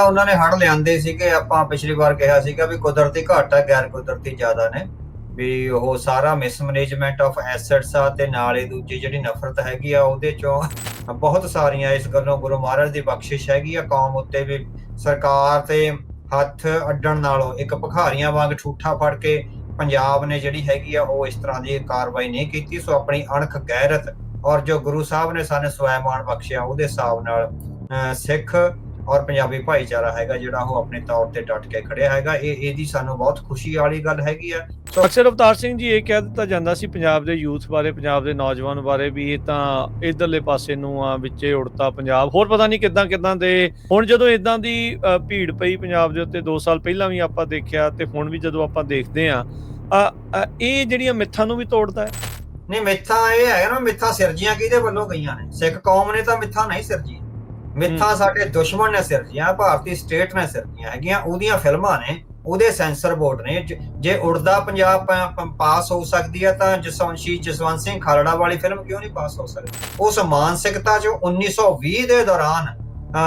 ਉਹਨਾਂ ਨੇ ਹੜ੍ਹ ਲਿਆਂਦੇ ਸੀਗੇ, ਆਪਾਂ ਪਿਛਲੀ ਵਾਰ ਕਿਹਾ ਸੀਗਾ ਵੀ ਕੁਦਰਤੀ ਘੱਟ ਆ, ਗੈਰ ਕੁਦਰਤੀ ਜ਼ਿਆਦਾ ਨੇ, ਵੀ ਉਹ ਸਾਰਾ ਮਿਸਮੈਨੇਜਮੈਂਟ ਆਫ ਐਸੈਟਸ ਆ, ਤੇ ਨਾਲੇ ਦੂਜੀ ਜਿਹੜੀ ਨਫ਼ਰਤ ਹੈਗੀ ਆ ਉਹਦੇ ਚੋਂ ਬਹੁਤ ਸਾਰੀਆਂ ਇਸ ਗੱਲੋਂ ਗੁਰੂ ਮਹਾਰਾਜ ਦੀ ਬਖਸ਼ਿਸ਼ ਹੈਗੀ ਆ ਕੌਮ ਉੱਤੇ ਵੀ ਸਰਕਾਰ ਤੇ ਹੱਥ ਅੱਡਣ ਨਾਲੋਂ ਇੱਕ ਭਿਖਾਰੀਆਂ ਵਾਂਗ ਠੂਠਾ ਫੜ ਕੇ ਪੰਜਾਬ ਨੇ ਜਿਹੜੀ ਹੈਗੀ ਆ ਉਹ ਇਸ ਤਰ੍ਹਾਂ ਦੀ ਕਾਰਵਾਈ ਨਹੀਂ ਕੀਤੀ। ਸੋ ਆਪਣੀ ਅਣਖ ਗੈਰਤ ਔਰ ਜੋ ਗੁਰੂ ਸਾਹਿਬ ਨੇ ਸਾਨੂੰ ਸਵੈਮਾਨ ਬਖਸ਼ਿਆ ਉਹਦੇ ਹਿਸਾਬ ਨਾਲ ਸਿੱਖ ਔਰ ਪੰਜਾਬੀ ਭਾਈਚਾਰਾ ਹੈਗਾ ਜਿਹੜਾ ਉਹ ਆਪਣੇ ਤੌਰ ਤੇ ਡਟ ਕੇ ਖੜਿਆ ਹੈਗਾ। ਇਹਦੀ ਸਾਨੂੰ ਬਹੁਤ ਖੁਸ਼ੀ ਵਾਲੀ ਗੱਲ ਹੈਗੀ ਆ। ਅਕਸਰ ਅਵਤਾਰ ਸਿੰਘ ਜੀ ਇਹ ਕਹਿ ਦਿੱਤਾ ਜਾਂਦਾ ਸੀ ਪੰਜਾਬ ਦੇ ਯੂਥ ਬਾਰੇ, ਪੰਜਾਬ ਦੇ ਨੌਜਵਾਨ ਬਾਰੇ, ਵੀ ਇਹ ਤਾਂ ਇਧਰਲੇ ਪਾਸੇ ਨੂੰ ਆ, ਵਿੱਚੇ ਉੜਤਾ ਪੰਜਾਬ, ਹੋਰ ਪਤਾ ਨਹੀਂ ਕਿੱਦਾਂ ਦੇ। ਹੁਣ ਜਦੋਂ ਇਦਾਂ ਦੀ ਭੀੜ ਪਈ ਪੰਜਾਬ ਦੇ ਉੱਤੇ 2 ਸਾਲ ਪਹਿਲਾਂ ਵੀ ਆਪਾਂ ਦੇਖਿਆ, ਤੇ ਹੁਣ ਵੀ ਜਦੋਂ ਆਪਾਂ ਦੇਖਦੇ ਆ, ਇਹ ਜਿਹੜੀਆਂ ਮਿੱਥਾਂ ਨੂੰ ਵੀ ਤੋੜਦਾ ਹੈ। ਨਹੀਂ, ਮਿੱਥਾਂ ਇਹ ਹੈਗਾ ਨਾ, ਮਿੱਥਾਂ ਸਿਰਜੀਆਂ ਕਿਹਦੇ ਵੱਲੋਂ ਗਈਆਂ ਨੇ? ਸਿੱਖ ਕੌਮ ਨੇ ਤਾਂ ਮਿੱਥਾਂ ਨਹੀਂ ਸਿਰਜੀਆਂ, ਮਿੱਥਾਂ ਸਾਡੇ ਦੁਸ਼ਮਣ ਨੇ ਸਿਰਜੀਆਂ, ਭਾਰਤੀ ਸਟੇਟ ਨੇ ਸਿਰਜੀਆਂ ਹੈਗੀਆਂ। ਉਹਦੀਆਂ ਫਿਲਮਾਂ ਨੇ, ਉਹਦੇ ਸੈਂਸਰ ਬੋਰਡ ਨੇ। ਜੇ ਉੜਦਾ ਪੰਜਾਬ ਪਾਸ ਹੋ ਸਕਦੀ ਹੈ ਤਾਂ ਜਸਵੰਤ ਸਿੰਘ ਖਾਲੜਾ ਵਾਲੀ ਫਿਲਮ ਕਿਉਂ ਨਹੀਂ ਪਾਸ ਹੋ ਸਕਦੀ? ਉਸ ਮਾਨਸਿਕਤਾ ਜੋ 1920 ਦੇ ਦੌਰਾਨ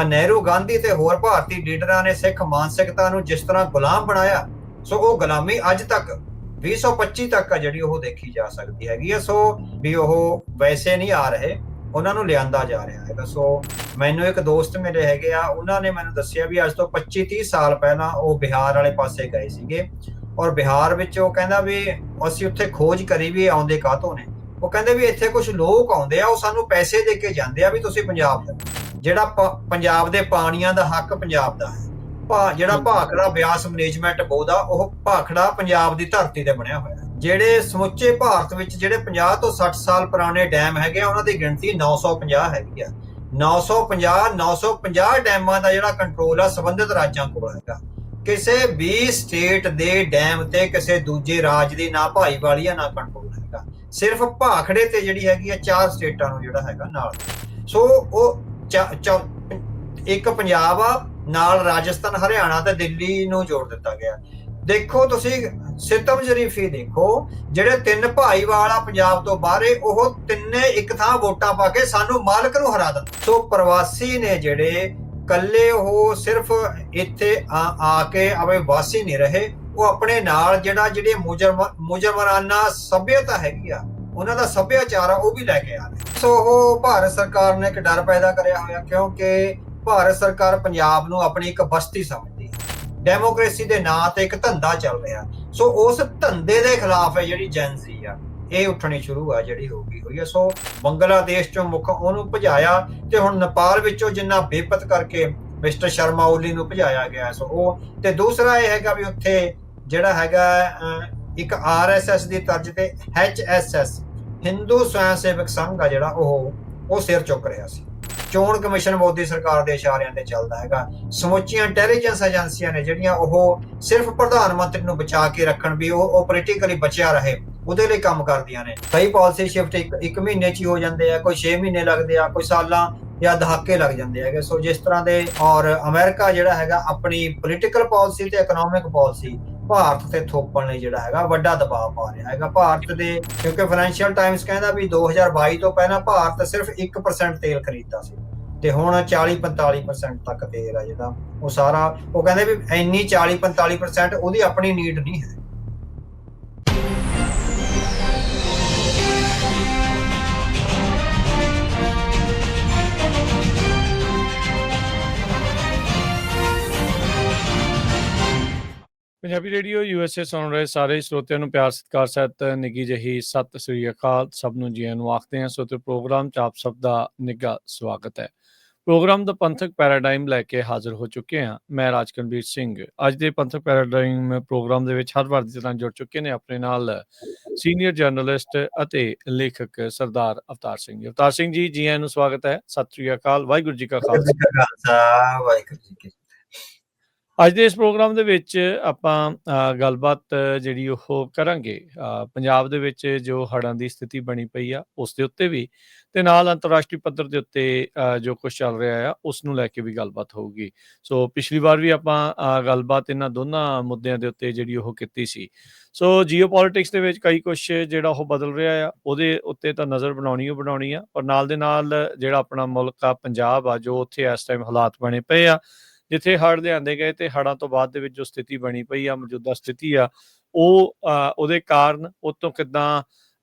ਨਹਿਰੂ, ਗਾਂਧੀ ਤੇ ਹੋਰ ਭਾਰਤੀ ਲੀਡਰਾਂ ਨੇ ਸਿੱਖ ਮਾਨਸਿਕਤਾ ਨੂੰ ਜਿਸ ਤਰ੍ਹਾਂ ਗੁਲਾਮ ਬਣਾਇਆ, ਸੋ ਉਹ ਗੁਲਾਮੀ ਅੱਜ ਤੱਕ 2025 ਤੱਕ ਆ ਜਿਹੜੀ ਉਹ ਦੇਖੀ ਜਾ ਸਕਦੀ ਹੈਗੀ ਆ। ਸੋ ਵੀ ਉਹ ਵੈਸੇ ਨਹੀਂ ਆ ਰਹੇ, ਉਹਨਾਂ ਨੂੰ ਲਿਆਂਦਾ ਜਾ ਰਿਹਾ ਹੈਗਾ। ਸੋ ਮੈਨੂੰ ਇੱਕ ਦੋਸਤ ਮਿਲੇ ਹੈਗੇ ਆ, ਉਹਨਾਂ ਨੇ ਮੈਨੂੰ ਦੱਸਿਆ ਵੀ ਅੱਜ ਤੋਂ 25-30 ਸਾਲ ਪਹਿਲਾਂ ਉਹ ਬਿਹਾਰ ਵਾਲੇ ਪਾਸੇ ਗਏ ਸੀਗੇ, ਔਰ ਬਿਹਾਰ ਵਿੱਚ ਉਹ ਕਹਿੰਦਾ ਵੀ ਅਸੀਂ ਉੱਥੇ ਖੋਜ ਕਰੀ ਵੀ ਆਉਂਦੇ ਕਾਹਤੋਂ ਨੇ। ਉਹ ਕਹਿੰਦੇ ਵੀ ਇੱਥੇ ਕੁਝ ਲੋਕ ਆਉਂਦੇ ਆ, ਉਹ ਸਾਨੂੰ ਪੈਸੇ ਦੇ ਕੇ ਜਾਂਦੇ ਆ ਵੀ ਤੁਸੀਂ ਪੰਜਾਬ ਦਾ, ਜਿਹੜਾ ਪੰਜਾਬ ਦੇ ਪਾਣੀਆਂ ਦਾ ਹੱਕ ਪੰਜਾਬ ਦਾ ਹੈ। ਜਿਹੜਾ ਭਾਖੜਾ ਬਿਆਸ ਮੈਨੇਜਮੈਂਟ ਬੋਰਡ ਆ, ਉਹ ਭਾਖੜਾ ਪੰਜਾਬ ਦੀ ਧਰਤੀ ਤੇ ਬਣਿਆ ਹੋਇਆ। ਜਿਹੜੇ ਸਮੁੱਚੇ ਭਾਰਤ ਵਿੱਚ ਜਿਹੜੇ 50 ਤੋਂ 60 ਸਾਲ ਪੁਰਾਣੇ ਡੈਮ ਹੈਗੇ ਆ, ਉਹਨਾਂ ਦੀ ਗਿਣਤੀ 950 ਹੈਗੀ ਆ। 950 ਡੈਮਾਂ ਦਾ ਜਿਹੜਾ ਕੰਟਰੋਲ ਆ ਸੰਬੰਧਿਤ ਰਾਜਾਂ ਕੋਲ ਹੈਗਾ। ਕਿਸੇ ਵੀ ਸਟੇਟ ਦੇ ਡੈਮ ਤੇ ਕਿਸੇ ਦੂਜੇ ਰਾਜ ਦੀ ਨਾ ਭਾਈਵਾਲੀ ਆ, ਨਾ ਕੰਟਰੋਲ ਹੈਗਾ। ਸਿਰਫ ਭਾਖੜੇ ਤੇ ਜਿਹੜੀ ਹੈਗੀ ਆ 4 ਸਟੇਟਾਂ ਨੂੰ ਜਿਹੜਾ ਹੈਗਾ ਨਾਲ। ਸੋ ਉਹ ਇੱਕ ਪੰਜਾਬ ਆ, ਨਾਲ ਰਾਜਸਥਾਨ, ਹਰਿਆਣਾ ਤੇ ਦਿੱਲੀ ਨੂੰ ਜੋੜ ਦਿੱਤਾ ਗਿਆ। ਦੇਖੋ ਤੁਸੀਂ ਸਿਤਮ ਸ਼ਰੀਫੀ ਦੇਖੋ, ਜਿਹੜੇ 3 ਭਾਈਵਾਲ ਆ ਪੰਜਾਬ ਤੋਂ ਬਾਹਰੇ, ਉਹ ਤਿੰਨੇ ਇੱਕ ਥਾਂ ਵੋਟਾਂ ਪਾ ਕੇ ਸਾਨੂੰ ਮਾਲਕ ਨੂੰ ਹਰਾ ਦਿੱਤਾ। ਸੋ ਪ੍ਰਵਾਸੀ ਨੇ ਜਿਹੜੇ ਕੱਲੇ, ਉਹ ਸਿਰਫ ਇੱਥੇ ਆ ਕੇ ਆਵੇ ਵਾਸੀ ਨਹੀਂ ਰਹੇ, ਉਹ ਆਪਣੇ ਨਾਲ ਜਿਹੜੀ ਮੁਜਰਮਾਨਾ ਸੱਭਿਅਤਾ ਹੈਗੀ ਆ, ਉਹਨਾਂ ਦਾ ਸੱਭਿਆਚਾਰ ਆ, ਉਹ ਵੀ ਲੈ ਕੇ ਆ ਰਹੇ। ਸੋ ਉਹ ਭਾਰਤ ਸਰਕਾਰ ਨੇ ਇੱਕ ਡਰ ਪੈਦਾ ਕਰਿਆ ਹੋਇਆ, ਕਿਉਂਕਿ ਭਾਰਤ ਸਰਕਾਰ ਪੰਜਾਬ ਨੂੰ ਆਪਣੀ ਇੱਕ ਬਸਤੀ ਸਮਝਦੀ ਹੈ। ਡੈਮੋਕ੍ਰੇਸੀ ਦੇ ਨਾਂ ਤੇ ਇੱਕ ਧੰਦਾ ਚੱਲ ਰਿਹਾ। ਸੋ ਉਸ ਧੰਦੇ ਦੇ ਖਿਲਾਫ ਹੈ ਜਿਹੜੀ ਜੈਨਜ਼ੀ ਆ, ਇਹ ਉੱਠਣੀ ਸ਼ੁਰੂ ਆ, ਜਿਹੜੀ ਹੋ ਗਈ ਹੋਈ ਆ। ਸੋ ਬੰਗਲਾਦੇਸ਼ ਚੋਂ ਮੁੱਖ ਉਹਨੂੰ ਭਜਾਇਆ, ਤੇ ਹੁਣ ਨੇਪਾਲ ਵਿੱਚੋਂ ਜਿੰਨਾ ਬੇਪਤ ਕਰਕੇ ਮਿਸਟਰ ਸ਼ਰਮਾ ਓਲੀ ਨੂੰ ਭਜਾਇਆ ਗਿਆ। ਸੋ ਉਹ ਤੇ ਦੂਸਰਾ ਇਹ ਹੈਗਾ ਵੀ ਉੱਥੇ ਜਿਹੜਾ ਹੈਗਾ ਇੱਕ RSS ਦੀ ਤਰਜ਼ ਤੇ HSS ਹਿੰਦੂ ਸਵੈਂ ਸੇਵਕ ਸੰਘ ਆ ਜਿਹੜਾ ਉਹ ਸਿਰ ਚੁੱਕ ਰਿਹਾ ਸੀ। ਚੋਣ ਕਮਿਸ਼ਨ ਮੋਦੀ ਸਰਕਾਰ ਦੇ ਇਸ਼ਾਰਿਆਂ ਤੇ ਚੱਲਦਾ ਹੈਗਾ। ਸਮੁੱਚੀਆਂ ਇੰਟੈਲੀਜੈਂਸ ਏਜੰਸੀਆਂ ਨੇ ਜਿਹੜੀਆਂ ਉਹ ਸਿਰਫ ਪ੍ਰਧਾਨ ਮੰਤਰੀ ਨੂੰ ਬਚਾ ਕੇ ਰੱਖਣ, ਵੀ ਉਹ ਪੋਲੀਟੀਕਲੀ ਬਚਿਆ ਰਹੇ, ਉਹਦੇ ਲਈ ਕੰਮ ਕਰਦੀਆਂ ਨੇ। ਕਈ ਪਾਲਿਸੀ ਸ਼ਿਫਟ ਇੱਕ ਮਹੀਨੇ 'ਚ ਹੀ ਹੋ ਜਾਂਦੇ ਆ, ਕੋਈ 6 ਮਹੀਨੇ ਲੱਗਦੇ ਆ, ਕੋਈ ਸਾਲਾਂ ਜਾਂ ਦਹਾਕੇ ਲੱਗ ਜਾਂਦੇ ਹੈਗੇ। ਸੋ ਜਿਸ ਤਰ੍ਹਾਂ ਦੇ, ਔਰ ਅਮਰੀਕਾ ਜਿਹੜਾ ਹੈਗਾ ਆਪਣੀ ਪੋਲੀਟੀਕਲ ਪਾਲਿਸੀ ਤੇ ਇਕਨੋਮਿਕ ਪਾਲਿਸੀ ਭਾਰਤ ਤੇ ਥੋਪਣ ਲਈ ਜਿਹੜਾ ਹੈਗਾ ਵੱਡਾ ਦਬਾਅ ਪਾ ਰਿਹਾ ਹੈਗਾ ਭਾਰਤ ਦੇ। ਕਿਉਂਕਿ ਫਾਈਨੈਂਸ਼ੀਅਲ ਟਾਈਮਸ ਕਹਿੰਦਾ ਵੀ 2022 ਤੋਂ ਪਹਿਲਾਂ ਭਾਰਤ ਸਿਰਫ 1% ਤੇਲ ਖਰੀਦਦਾ ਸੀ, ਤੇ ਹੁਣ 40-45% ਤੱਕ ਤੇਲ ਆ ਜਿਹੜਾ ਉਹ ਸਾਰਾ, ਉਹ ਕਹਿੰਦੇ ਵੀ ਇੰਨੀ 40-45% ਉਹਦੀ ਆਪਣੀ ਨੀਡ ਨਹੀਂ ਹੈ। ਪੰਜਾਬੀ ਰੇਡੀਓ USA ਸੁਣ ਰਹੇ ਸਾਰੇ ਸਰੋਤਿਆਂ ਨੂੰ ਪਿਆਰ ਸਤਿਕਾਰ ਸਹਿਤ ਨਿੱਘੀ ਜਿਹੀ ਸਤਿ ਸ੍ਰੀ ਅਕਾਲ। ਸਭ ਨੂੰ ਜੀਆਂ ਨੂੰ ਆਖਦੇ ਹਾਂ। ਸੋ ਪ੍ਰੋਗਰਾਮ 'ਚ ਆਪ ਸਭ ਦਾ ਨਿੱਘਾ ਸਵਾਗਤ ਹੈ। ਪ੍ਰੋਗਰਾਮ ਦਾ ਪੰਥਕ ਪੈਰਾਡਾਈਮ ਲੈ ਕੇ ਹਾਜ਼ਰ ਹੋ ਚੁੱਕੇ ਹਾਂ। ਮੈਂ ਰਾਜਕਨਵੀਰ ਸਿੰਘ। ਅੱਜ ਦੇ ਪੰਥਕ ਪੈਰਾਡਾਈਮ ਪ੍ਰੋਗਰਾਮ ਦੇ ਵਿੱਚ ਹਰ ਵਾਰ ਦੀ ਤਰ੍ਹਾਂ ਜੁੜ ਚੁੱਕੇ ਨੇ ਆਪਣੇ ਨਾਲ ਸੀਨੀਅਰ ਜਰਨਲਿਸਟ ਅਤੇ ਲੇਖਕ ਸਰਦਾਰ ਅਵਤਾਰ ਸਿੰਘ। ਅਵਤਾਰ ਸਿੰਘ ਜੀ, ਜੀ ਆਇਆਂ ਨੂੰ ਸਵਾਗਤ ਹੈ। ਸਤਿ ਸ੍ਰੀ ਅਕਾਲ। ਵਾਹਿਗੁਰੂ ਜੀ ਕਾ ਖਾਲਸਾ, ਵਾਹਿਗੁਰੂ ਜੀ ਕੀ। ਅੱਜ ਦੇ ਇਸ ਪ੍ਰੋਗਰਾਮ ਦੇ ਵਿੱਚ ਆਪਾਂ ਗੱਲਬਾਤ ਜਿਹੜੀ ਉਹ ਕਰਾਂਗੇ ਪੰਜਾਬ ਦੇ ਵਿੱਚ ਜੋ ਹੜ੍ਹਾਂ ਦੀ ਸਥਿਤੀ ਬਣੀ ਪਈ ਆ ਉਸ ਦੇ ਉੱਤੇ ਵੀ, ਤੇ ਨਾਲ ਅੰਤਰਰਾਸ਼ਟਰੀ ਪੱਧਰ ਦੇ ਉੱਤੇ ਜੋ ਕੁਛ ਚੱਲ ਰਿਹਾ ਆ ਉਸ ਨੂੰ ਲੈ ਕੇ ਵੀ ਗੱਲਬਾਤ ਹੋਊਗੀ। ਸੋ ਪਿਛਲੀ ਵਾਰ ਵੀ ਆਪਾਂ ਗੱਲਬਾਤ ਇਹਨਾਂ ਦੋਨਾਂ ਮੁੱਦਿਆਂ ਦੇ ਉੱਤੇ ਜਿਹੜੀ ਉਹ ਕੀਤੀ ਸੀ। ਸੋ ਜੀਓ ਪੋਲੀਟਿਕਸ ਦੇ ਵਿੱਚ ਕਈ ਕੁਛ ਜਿਹੜਾ ਉਹ ਬਦਲ ਰਿਹਾ ਆ, ਉਹਦੇ ਉੱਤੇ ਤਾਂ ਨਜ਼ਰ ਬਣਾਉਣੀ ਆ। ਔਰ ਨਾਲ ਦੇ ਨਾਲ ਜਿਹੜਾ ਆਪਣਾ ਮੁਲਕ ਆ ਪੰਜਾਬ ਆ, ਜੋ ਉੱਥੇ ਇਸ ਟਾਈਮ ਹਾਲਾਤ ਬਣੇ ਪਏ ਆ, ਜਿੱਥੇ ਹੜ੍ਹ ਲਿਆਂਦੇ ਗਏ ਤੇ ਹੜ੍ਹਾਂ ਤੋਂ ਬਾਅਦ ਦੇ ਵਿੱਚ ਜੋ ਸਥਿਤੀ ਬਣੀ ਪਈ ਆ, ਮੌਜੂਦਾ ਸਥਿਤੀ ਆ, ਉਹ ਉਹਦੇ ਕਾਰਨ ਉਹ ਤੋਂ ਕਿੱਦਾਂ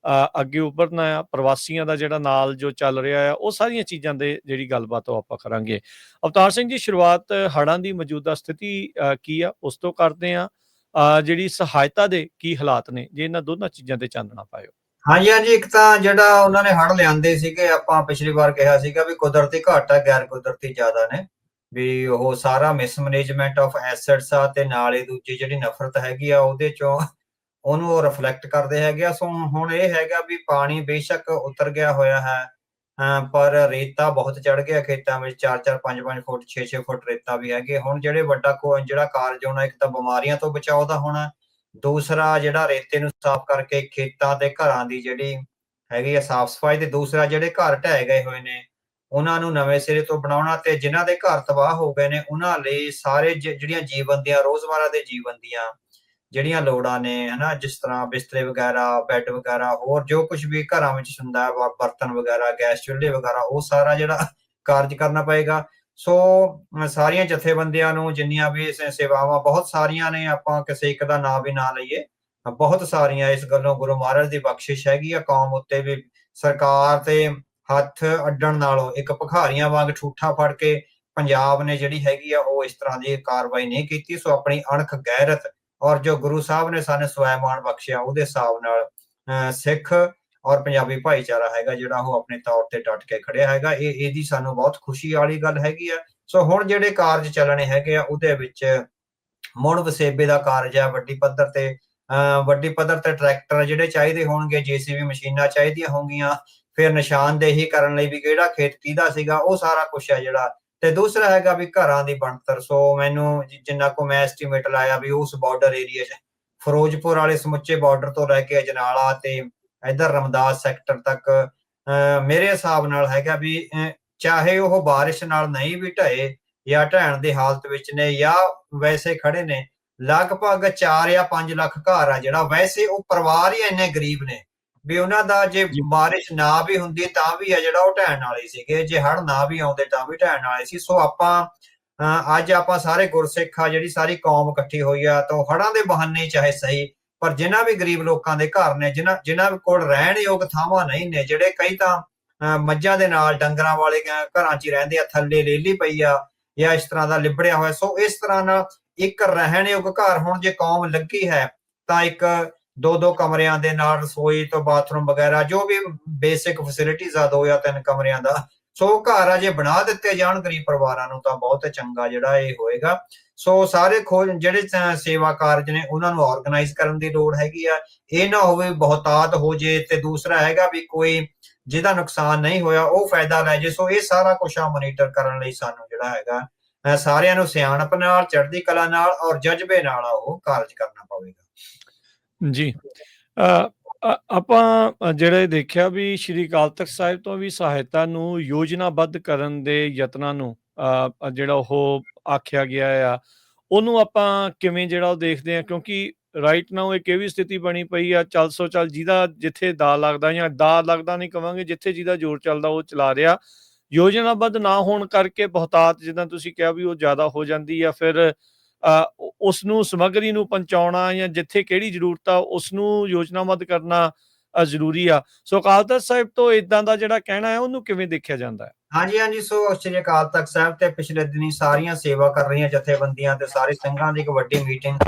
ਅੱਗੇ ਉੱਭਰਨਾ ਆ, ਪ੍ਰਵਾਸੀਆਂ ਦਾ ਜਿਹੜਾ ਨਾਲ ਜੋ ਚੱਲ ਰਿਹਾ ਆ, ਉਹ ਸਾਰੀਆਂ ਚੀਜ਼ਾਂ ਦੇ ਜਿਹੜੀ ਗੱਲਬਾਤ ਉਹ ਆਪਾਂ ਕਰਾਂਗੇ। ਅਵਤਾਰ ਸਿੰਘ ਜੀ, ਸ਼ੁਰੂਆਤ ਹੜ੍ਹਾਂ ਦੀ ਮੌਜੂਦਾ ਸਥਿਤੀ ਕੀ ਆ ਉਸ ਤੋਂ ਕਰਦੇ ਆ, ਜਿਹੜੀ ਸਹਾਇਤਾ ਦੇ ਕੀ ਹਾਲਾਤ ਨੇ, ਜੇ ਇਹਨਾਂ ਦੋਨਾਂ ਚੀਜ਼ਾਂ ਤੇ ਚਾਨਣਾ ਪਾਇਓ। ਹਾਂਜੀ ਹਾਂਜੀ, ਇੱਕ ਤਾਂ ਜਿਹੜਾ ਉਹਨਾਂ ਨੇ ਹੜ੍ਹ ਲਿਆਂਦੇ ਸੀਗੇ, ਆਪਾਂ ਪਿਛਲੀ ਵਾਰ ਕਿਹਾ ਸੀਗਾ ਵੀ ਕੁਦਰਤੀ ਘੱਟ ਆ, ਗੈਰ ਕੁਦਰਤੀ ਜ਼ਿਆਦਾ ਨੇ, ਵੀ ਉਹ ਸਾਰਾ ਮਿਸਮੈਨੇਜਮੈਂਟ ਆਫ ਐਸੈਟਸ ਆ, ਤੇ ਨਾਲ ਹੀ ਦੂਜੀ ਜਿਹੜੀ ਨਫ਼ਰਤ ਹੈਗੀ ਆ ਉਹਦੇ ਚੋਂ ਉਹਨੂੰ ਉਹ ਰਿਫਲੈਕਟ ਕਰਦੇ ਹੈਗੇ ਆ। ਸੋ ਹੁਣ ਇਹ ਹੈਗਾ ਵੀ ਪਾਣੀ ਬੇਸ਼ੱਕ ਉਤਰ ਗਿਆ ਹੋਇਆ ਹੈ, ਪਰ ਰੇਤਾ ਬਹੁਤ ਚੜ ਗਿਆ ਖੇਤਾਂ ਵਿੱਚ, 4-4 5-5 ਫੁੱਟ 6-6 ਫੁੱਟ ਰੇਤਾ ਵੀ ਹੈਗੇ। ਹੁਣ ਜਿਹੜੇ ਜਿਹੜਾ ਕਾਰਜ ਹੋਣਾ, ਇੱਕ ਤਾਂ ਬਿਮਾਰੀਆਂ ਤੋਂ ਬਚਾਓ ਦਾ ਹੋਣਾ, ਦੂਸਰਾ ਜਿਹੜਾ ਰੇਤੇ ਨੂੰ ਸਾਫ਼ ਕਰਕੇ ਖੇਤਾਂ ਤੇ ਘਰਾਂ ਦੀ ਜਿਹੜੀ ਹੈਗੀ ਆ ਸਾਫ਼ ਸਫਾਈ, ਤੇ ਦੂਸਰਾ ਜਿਹੜੇ ਘਰ ਢਹਿ ਗਏ ਹੋਏ ਨੇ ਉਹਨਾਂ ਨੂੰ ਨਵੇਂ ਸਿਰੇ ਤੋਂ ਬਣਾਉਣਾ, ਤੇ ਜਿਨ੍ਹਾਂ ਦੇ ਘਰ ਤਬਾਹ ਹੋ ਗਏ ਨੇ ਉਹਨਾਂ ਲਈ ਸਾਰੇ ਜਿਹੜੀਆਂ ਜੀਵਨ ਦੀਆਂ ਰੋਜ਼ਮਰਾ ਦੇ ਜੀਵਨ ਦੀਆਂ ਜਿਹੜੀਆਂ ਲੋੜਾਂ ਨੇ, ਹਨਾ, ਜਿਸ ਤਰ੍ਹਾਂ ਬਿਸਤਰੇ ਵਗੈਰਾ, ਬੈੱਡ ਵਗੈਰਾ, ਹੋਰ ਜੋ ਕੁਝ ਵੀ ਘਰਾਂ ਵਿੱਚ ਹੁੰਦਾ ਹੈ, ਬਰਤਨ ਵਗੈਰਾ, ਗੈਸ ਚੁੱਲ੍ਹੇ ਵਗੈਰਾ, ਉਹ ਸਾਰਾ ਜਿਹੜਾ ਕਾਰਜ ਕਰਨਾ ਪਏਗਾ। ਸੋ ਸਾਰੀਆਂ ਜਥੇਬੰਦੀਆਂ ਨੂੰ ਜਿੰਨੀਆਂ ਵੀ ਸੇਵਾਵਾਂ ਬਹੁਤ ਸਾਰੀਆਂ ਨੇ, ਆਪਾਂ ਕਿਸੇ ਇੱਕ ਦਾ ਨਾਂ ਵੀ ਨਾ ਲਈਏ, ਬਹੁਤ ਸਾਰੀਆਂ, ਇਸ ਗੱਲੋਂ ਗੁਰੂ ਮਹਾਰਾਜ ਦੀ ਬਖਸ਼ਿਸ਼ ਹੈਗੀ ਆ ਕੌਮ ਉੱਤੇ ਵੀ। ਸਰਕਾਰ ਤੇ ਹੱਥ ਅੱਡਣ ਨਾਲੋਂ ਇੱਕ ਭਿਖਾਰੀਆਂ ਵਾਂਗ ਠੂਠਾ ਫੜ ਕੇ ਪੰਜਾਬ ਨੇ ਜਿਹੜੀ ਹੈਗੀ ਆ ਉਹ ਇਸ ਤਰ੍ਹਾਂ ਦੀ ਕਾਰਵਾਈ ਨਹੀਂ ਕੀਤੀ। ਸੋ ਆਪਣੀ ਅਣਖ, ਗੈਰਤ ਔਰ ਜੋ ਗੁਰੂ ਸਾਹਿਬ ਨੇ ਸਾਨੂੰ ਸਵੈਮਾਨ ਬਖਸ਼ਿਆ, ਉਹਦੇ ਹਿਸਾਬ ਨਾਲ ਸਿੱਖ ਔਰ ਪੰਜਾਬੀ ਭਾਈਚਾਰਾ ਹੈਗਾ ਜਿਹੜਾ ਉਹ ਆਪਣੇ ਤੌਰ ਤੇ ਡਟ ਕੇ ਖੜਿਆ ਹੈਗਾ। ਇਹਦੀ ਸਾਨੂੰ ਬਹੁਤ ਖੁਸ਼ੀ ਵਾਲੀ ਗੱਲ ਹੈਗੀ ਆ। ਸੋ ਹੁਣ ਜਿਹੜੇ ਕਾਰਜ ਚੱਲਣੇ ਹੈਗੇ ਆ ਉਹਦੇ ਵਿੱਚ ਮੁੜ ਵਸੇਬੇ ਦਾ ਕਾਰਜ ਹੈ, ਵੱਡੀ ਪੱਧਰ ਤੇ ਟਰੈਕਟਰ ਜਿਹੜੇ ਚਾਹੀਦੇ ਹੋਣਗੇ, JCB ਮਸ਼ੀਨਾਂ ਚਾਹੀਦੀਆਂ ਹੋਣਗੀਆਂ, ਫਿਰ ਨਿਸ਼ਾਨਦੇਹੀ ਕਰਨ ਲਈ ਵੀ ਕਿਹੜਾ ਖੇਤ ਕਿਹਦਾ ਸੀਗਾ, ਉਹ ਸਾਰਾ ਕੁਛ ਹੈ ਜਿਹੜਾ। ਤੇ ਦੂਸਰਾ ਹੈਗਾ ਵੀ ਘਰਾਂ ਦੀ ਬਣਤਰ। ਸੋ ਮੈਨੂੰ ਜਿੰਨਾ ਕੋ ਮੈਂ ਐਸਟੀਮੇਟ ਲਾਇਆ ਵੀ ਉਸ ਬਾਰਡਰ ਏਰੀਆ 'ਚ ਫਿਰੋਜ਼ਪੁਰ ਵਾਲੇ ਸਮੁੱਚੇ ਬਾਰਡਰ ਤੋਂ ਲੈ ਕੇ ਅਜਨਾਲਾ ਤੇ ਇੱਧਰ ਰਮਦਾਸ ਸੈਕਟਰ ਤੱਕ ਮੇਰੇ ਹਿਸਾਬ ਨਾਲ ਹੈਗਾ ਵੀ ਚਾਹੇ ਉਹ ਬਾਰਿਸ਼ ਨਾਲ ਨਹੀਂ ਵੀ ਢਏ ਜਾਂ ਢਹਿਣ ਦੀ ਹਾਲਤ ਵਿੱਚ ਨੇ ਜਾਂ ਵੈਸੇ ਖੜੇ ਨੇ, ਲਗਭਗ 4 ਜਾਂ 5 ਲੱਖ ਘਰ ਆ ਜਿਹੜਾ, ਵੈਸੇ ਉਹ ਪਰਿਵਾਰ ਹੀ ਇੰਨੇ ਗਰੀਬ ਨੇ ਵੀ ਉਹਨਾਂ ਦਾ ਜੇ ਬਾਰਿਸ਼ ਨਾ ਵੀ ਹੁੰਦੀ ਤਾਂ ਵੀ ਆ ਜਿਹੜਾ ਉਹ ਢਹਿਣ ਵਾਲੇ ਸੀਗੇ, ਜੇ ਹੜ੍ਹ ਨਾ ਵੀ ਆਉਂਦੇ ਤਾਂ ਵੀ ਢਹਿਣ ਵਾਲੇ ਸੀ। ਸੋ ਅੱਜ ਆਪਾਂ ਸਾਰੇ ਗੁਰਸਿੱਖ ਆ, ਜਿਹੜੀ ਸਾਰੀ ਕੌਮ ਇਕੱਠੀ ਹੋਈ ਆ, ਤਾਂ ਹੜ੍ਹਾਂ ਦੇ ਬਹਾਨੇ ਚਾਹੇ ਸਹੀ, ਪਰ ਜਿਨ੍ਹਾਂ ਵੀ ਗਰੀਬ ਲੋਕਾਂ ਦੇ ਘਰ ਨੇ, ਜਿਨ੍ਹਾਂ ਕੋਲ ਰਹਿਣ ਯੋਗ ਥਾਵਾਂ ਨਹੀਂ ਨੇ, ਜਿਹੜੇ ਕਈ ਤਾਂ ਮੱਝਾਂ ਦੇ ਨਾਲ ਡੰਗਰਾਂ ਵਾਲੇ ਘਰਾਂ 'ਚ ਹੀ ਰਹਿੰਦੇ ਆ, ਥੱਲੇ ਲੇਲੀ ਪਈ ਆ ਜਾਂ ਇਸ ਤਰ੍ਹਾਂ ਦਾ ਲਿਬੜਿਆ ਹੋਇਆ। ਸੋ ਇਸ ਤਰ੍ਹਾਂ ਨਾਲ ਇੱਕ ਰਹਿਣ ਯੋਗ ਘਰ, ਹੁਣ ਜੇ ਕੌਮ ਲੱਗੀ ਹੈ ਤਾਂ ਇੱਕ 2-2 ਕਮਰਿਆਂ ਦੇ ਨਾਲ ਰਸੋਈ ਤੋਂ ਬਾਥਰੂਮ ਵਗੈਰਾ ਜੋ ਵੀ ਬੇਸਿਕ ਫੈਸਿਲਿਟੀਜ਼ ਆ, 2 ਜਾਂ 3 ਕਮਰਿਆਂ ਦਾ, ਸੋ ਘਰ ਆ ਜੇ ਬਣਾ ਦਿੱਤੇ ਜਾਣ ਗਰੀਬ ਪਰਿਵਾਰਾਂ ਨੂੰ ਤਾਂ ਬਹੁਤ ਚੰਗਾ ਜਿਹੜਾ ਇਹ ਹੋਏਗਾ। ਸੋ ਸਾਰੇ ਜਿਹੜੇ ਸੇਵਾ ਕਾਰਜ ਨੇ ਉਹਨਾਂ ਨੂੰ ਆਰਗੇਨਾਈਜ਼ ਕਰਨ ਦੀ ਲੋੜ ਹੈਗੀ ਆ। ਇਹ ਨਾ ਹੋਵੇ ਬਹੁਤਾਤ ਹੋ ਜੇ, ਤੇ ਦੂਸਰਾ ਹੈਗਾ ਵੀ ਕੋਈ ਜਿਹਦਾ ਨੁਕਸਾਨ ਨਹੀਂ ਹੋਇਆ ਉਹ ਫਾਇਦਾ ਲੈ ਜੇ। ਸੋ ਇਹ ਸਾਰਾ ਕੁਛ ਆ ਮੋਨੀਟਰ ਕਰਨ ਲਈ ਸਾਨੂੰ ਜਿਹੜਾ ਹੈਗਾ ਸਾਰਿਆਂ ਨੂੰ ਸਿਆਣਪ ਨਾਲ, ਚੜ੍ਹਦੀ ਕਲਾ ਨਾਲ ਔਰ ਜਜ਼ਬੇ ਨਾਲ ਉਹ ਕਾਰਜ ਕਰਨਾ ਪਵੇਗਾ। ਜੀ, ਆਪਾਂ ਜਿਹੜਾ ਦੇਖਿਆ ਵੀ ਸ਼੍ਰੀ ਅਕਾਲ ਤਖਤ ਸਾਹਿਬ ਤੋਂ ਵੀ ਸਹਾਇਤਾ ਨੂੰ ਯੋਜਨਾਬੱਧ ਕਰਨ ਦੇ ਯਤਨਾਂ ਨੂੰ ਜਿਹੜਾ ਉਹ ਆਖਿਆ ਗਿਆ ਆ, ਉਹਨੂੰ ਆਪਾਂ ਕਿਵੇਂ ਜਿਹੜਾ ਉਹ ਦੇਖਦੇ ਆ, ਕਿਉਂਕਿ ਰਾਈਟ ਨਾਓ ਇੱਕ ਇਹ ਵੀ ਸਥਿਤੀ ਬਣੀ ਪਈ ਆ, ਚੱਲ ਸੋ ਚੱਲ, ਜਿਹਦਾ ਜਿੱਥੇ ਦਾ ਲੱਗਦਾ, ਜਾਂ ਦਾ ਲੱਗਦਾ ਨਹੀਂ ਕਵਾਂਗੇ, ਜਿੱਥੇ ਜਿਹਦਾ ਜ਼ੋਰ ਚੱਲਦਾ ਉਹ ਚਲਾ ਰਿਹਾ। ਯੋਜਨਾਬੱਧ ਨਾ ਹੋਣ ਕਰਕੇ ਬਹੁਤਾਤ, ਜਿੱਦਾਂ ਤੁਸੀਂ ਕਿਹਾ ਵੀ ਉਹ ਜ਼ਿਆਦਾ ਹੋ ਜਾਂਦੀ ਆ, ਫਿਰ ਉਸ ਨੂੰ ਸਮੱਗਰੀ ਨੂੰ ਪਹੁੰਚਾਉਣਾ ਜਾਂ ਜਿੱਥੇ ਕਿਹੜੀ ਜ਼ਰੂਰਤ ਆ ਉਸ ਨੂੰ ਯੋਜਨਾਬੱਧ ਕਰਨਾ ਜ਼ਰੂਰੀ ਆ। ਸੋ ਅਕਾਲ ਤਖਤ ਸਾਹਿਬ ਤੋਂ ਇਦਾਂ ਦਾ ਜਿਹੜਾ ਕਹਿਣਾ ਹੈ ਉਹਨੂੰ ਕਿਵੇਂ ਦੇਖਿਆ ਜਾਂਦਾ ਹੈ? ਹਾਂਜੀ ਹਾਂਜੀ, ਸੋ ਸ਼੍ਰੀ ਅਕਾਲ ਤਖਤ ਸਾਹਿਬ ਤੇ ਪਿਛਲੇ ਦਿਨੀ ਸਾਰੀਆਂ ਸੇਵਾ ਕਰ ਰਹੀਆਂ ਜਥੇਬੰਦੀਆਂ ਤੇ ਸਾਰੇ ਸਿੰਘਾਂ ਦੀ ਇੱਕ ਵੱਡੀ ਮੀਟਿੰਗ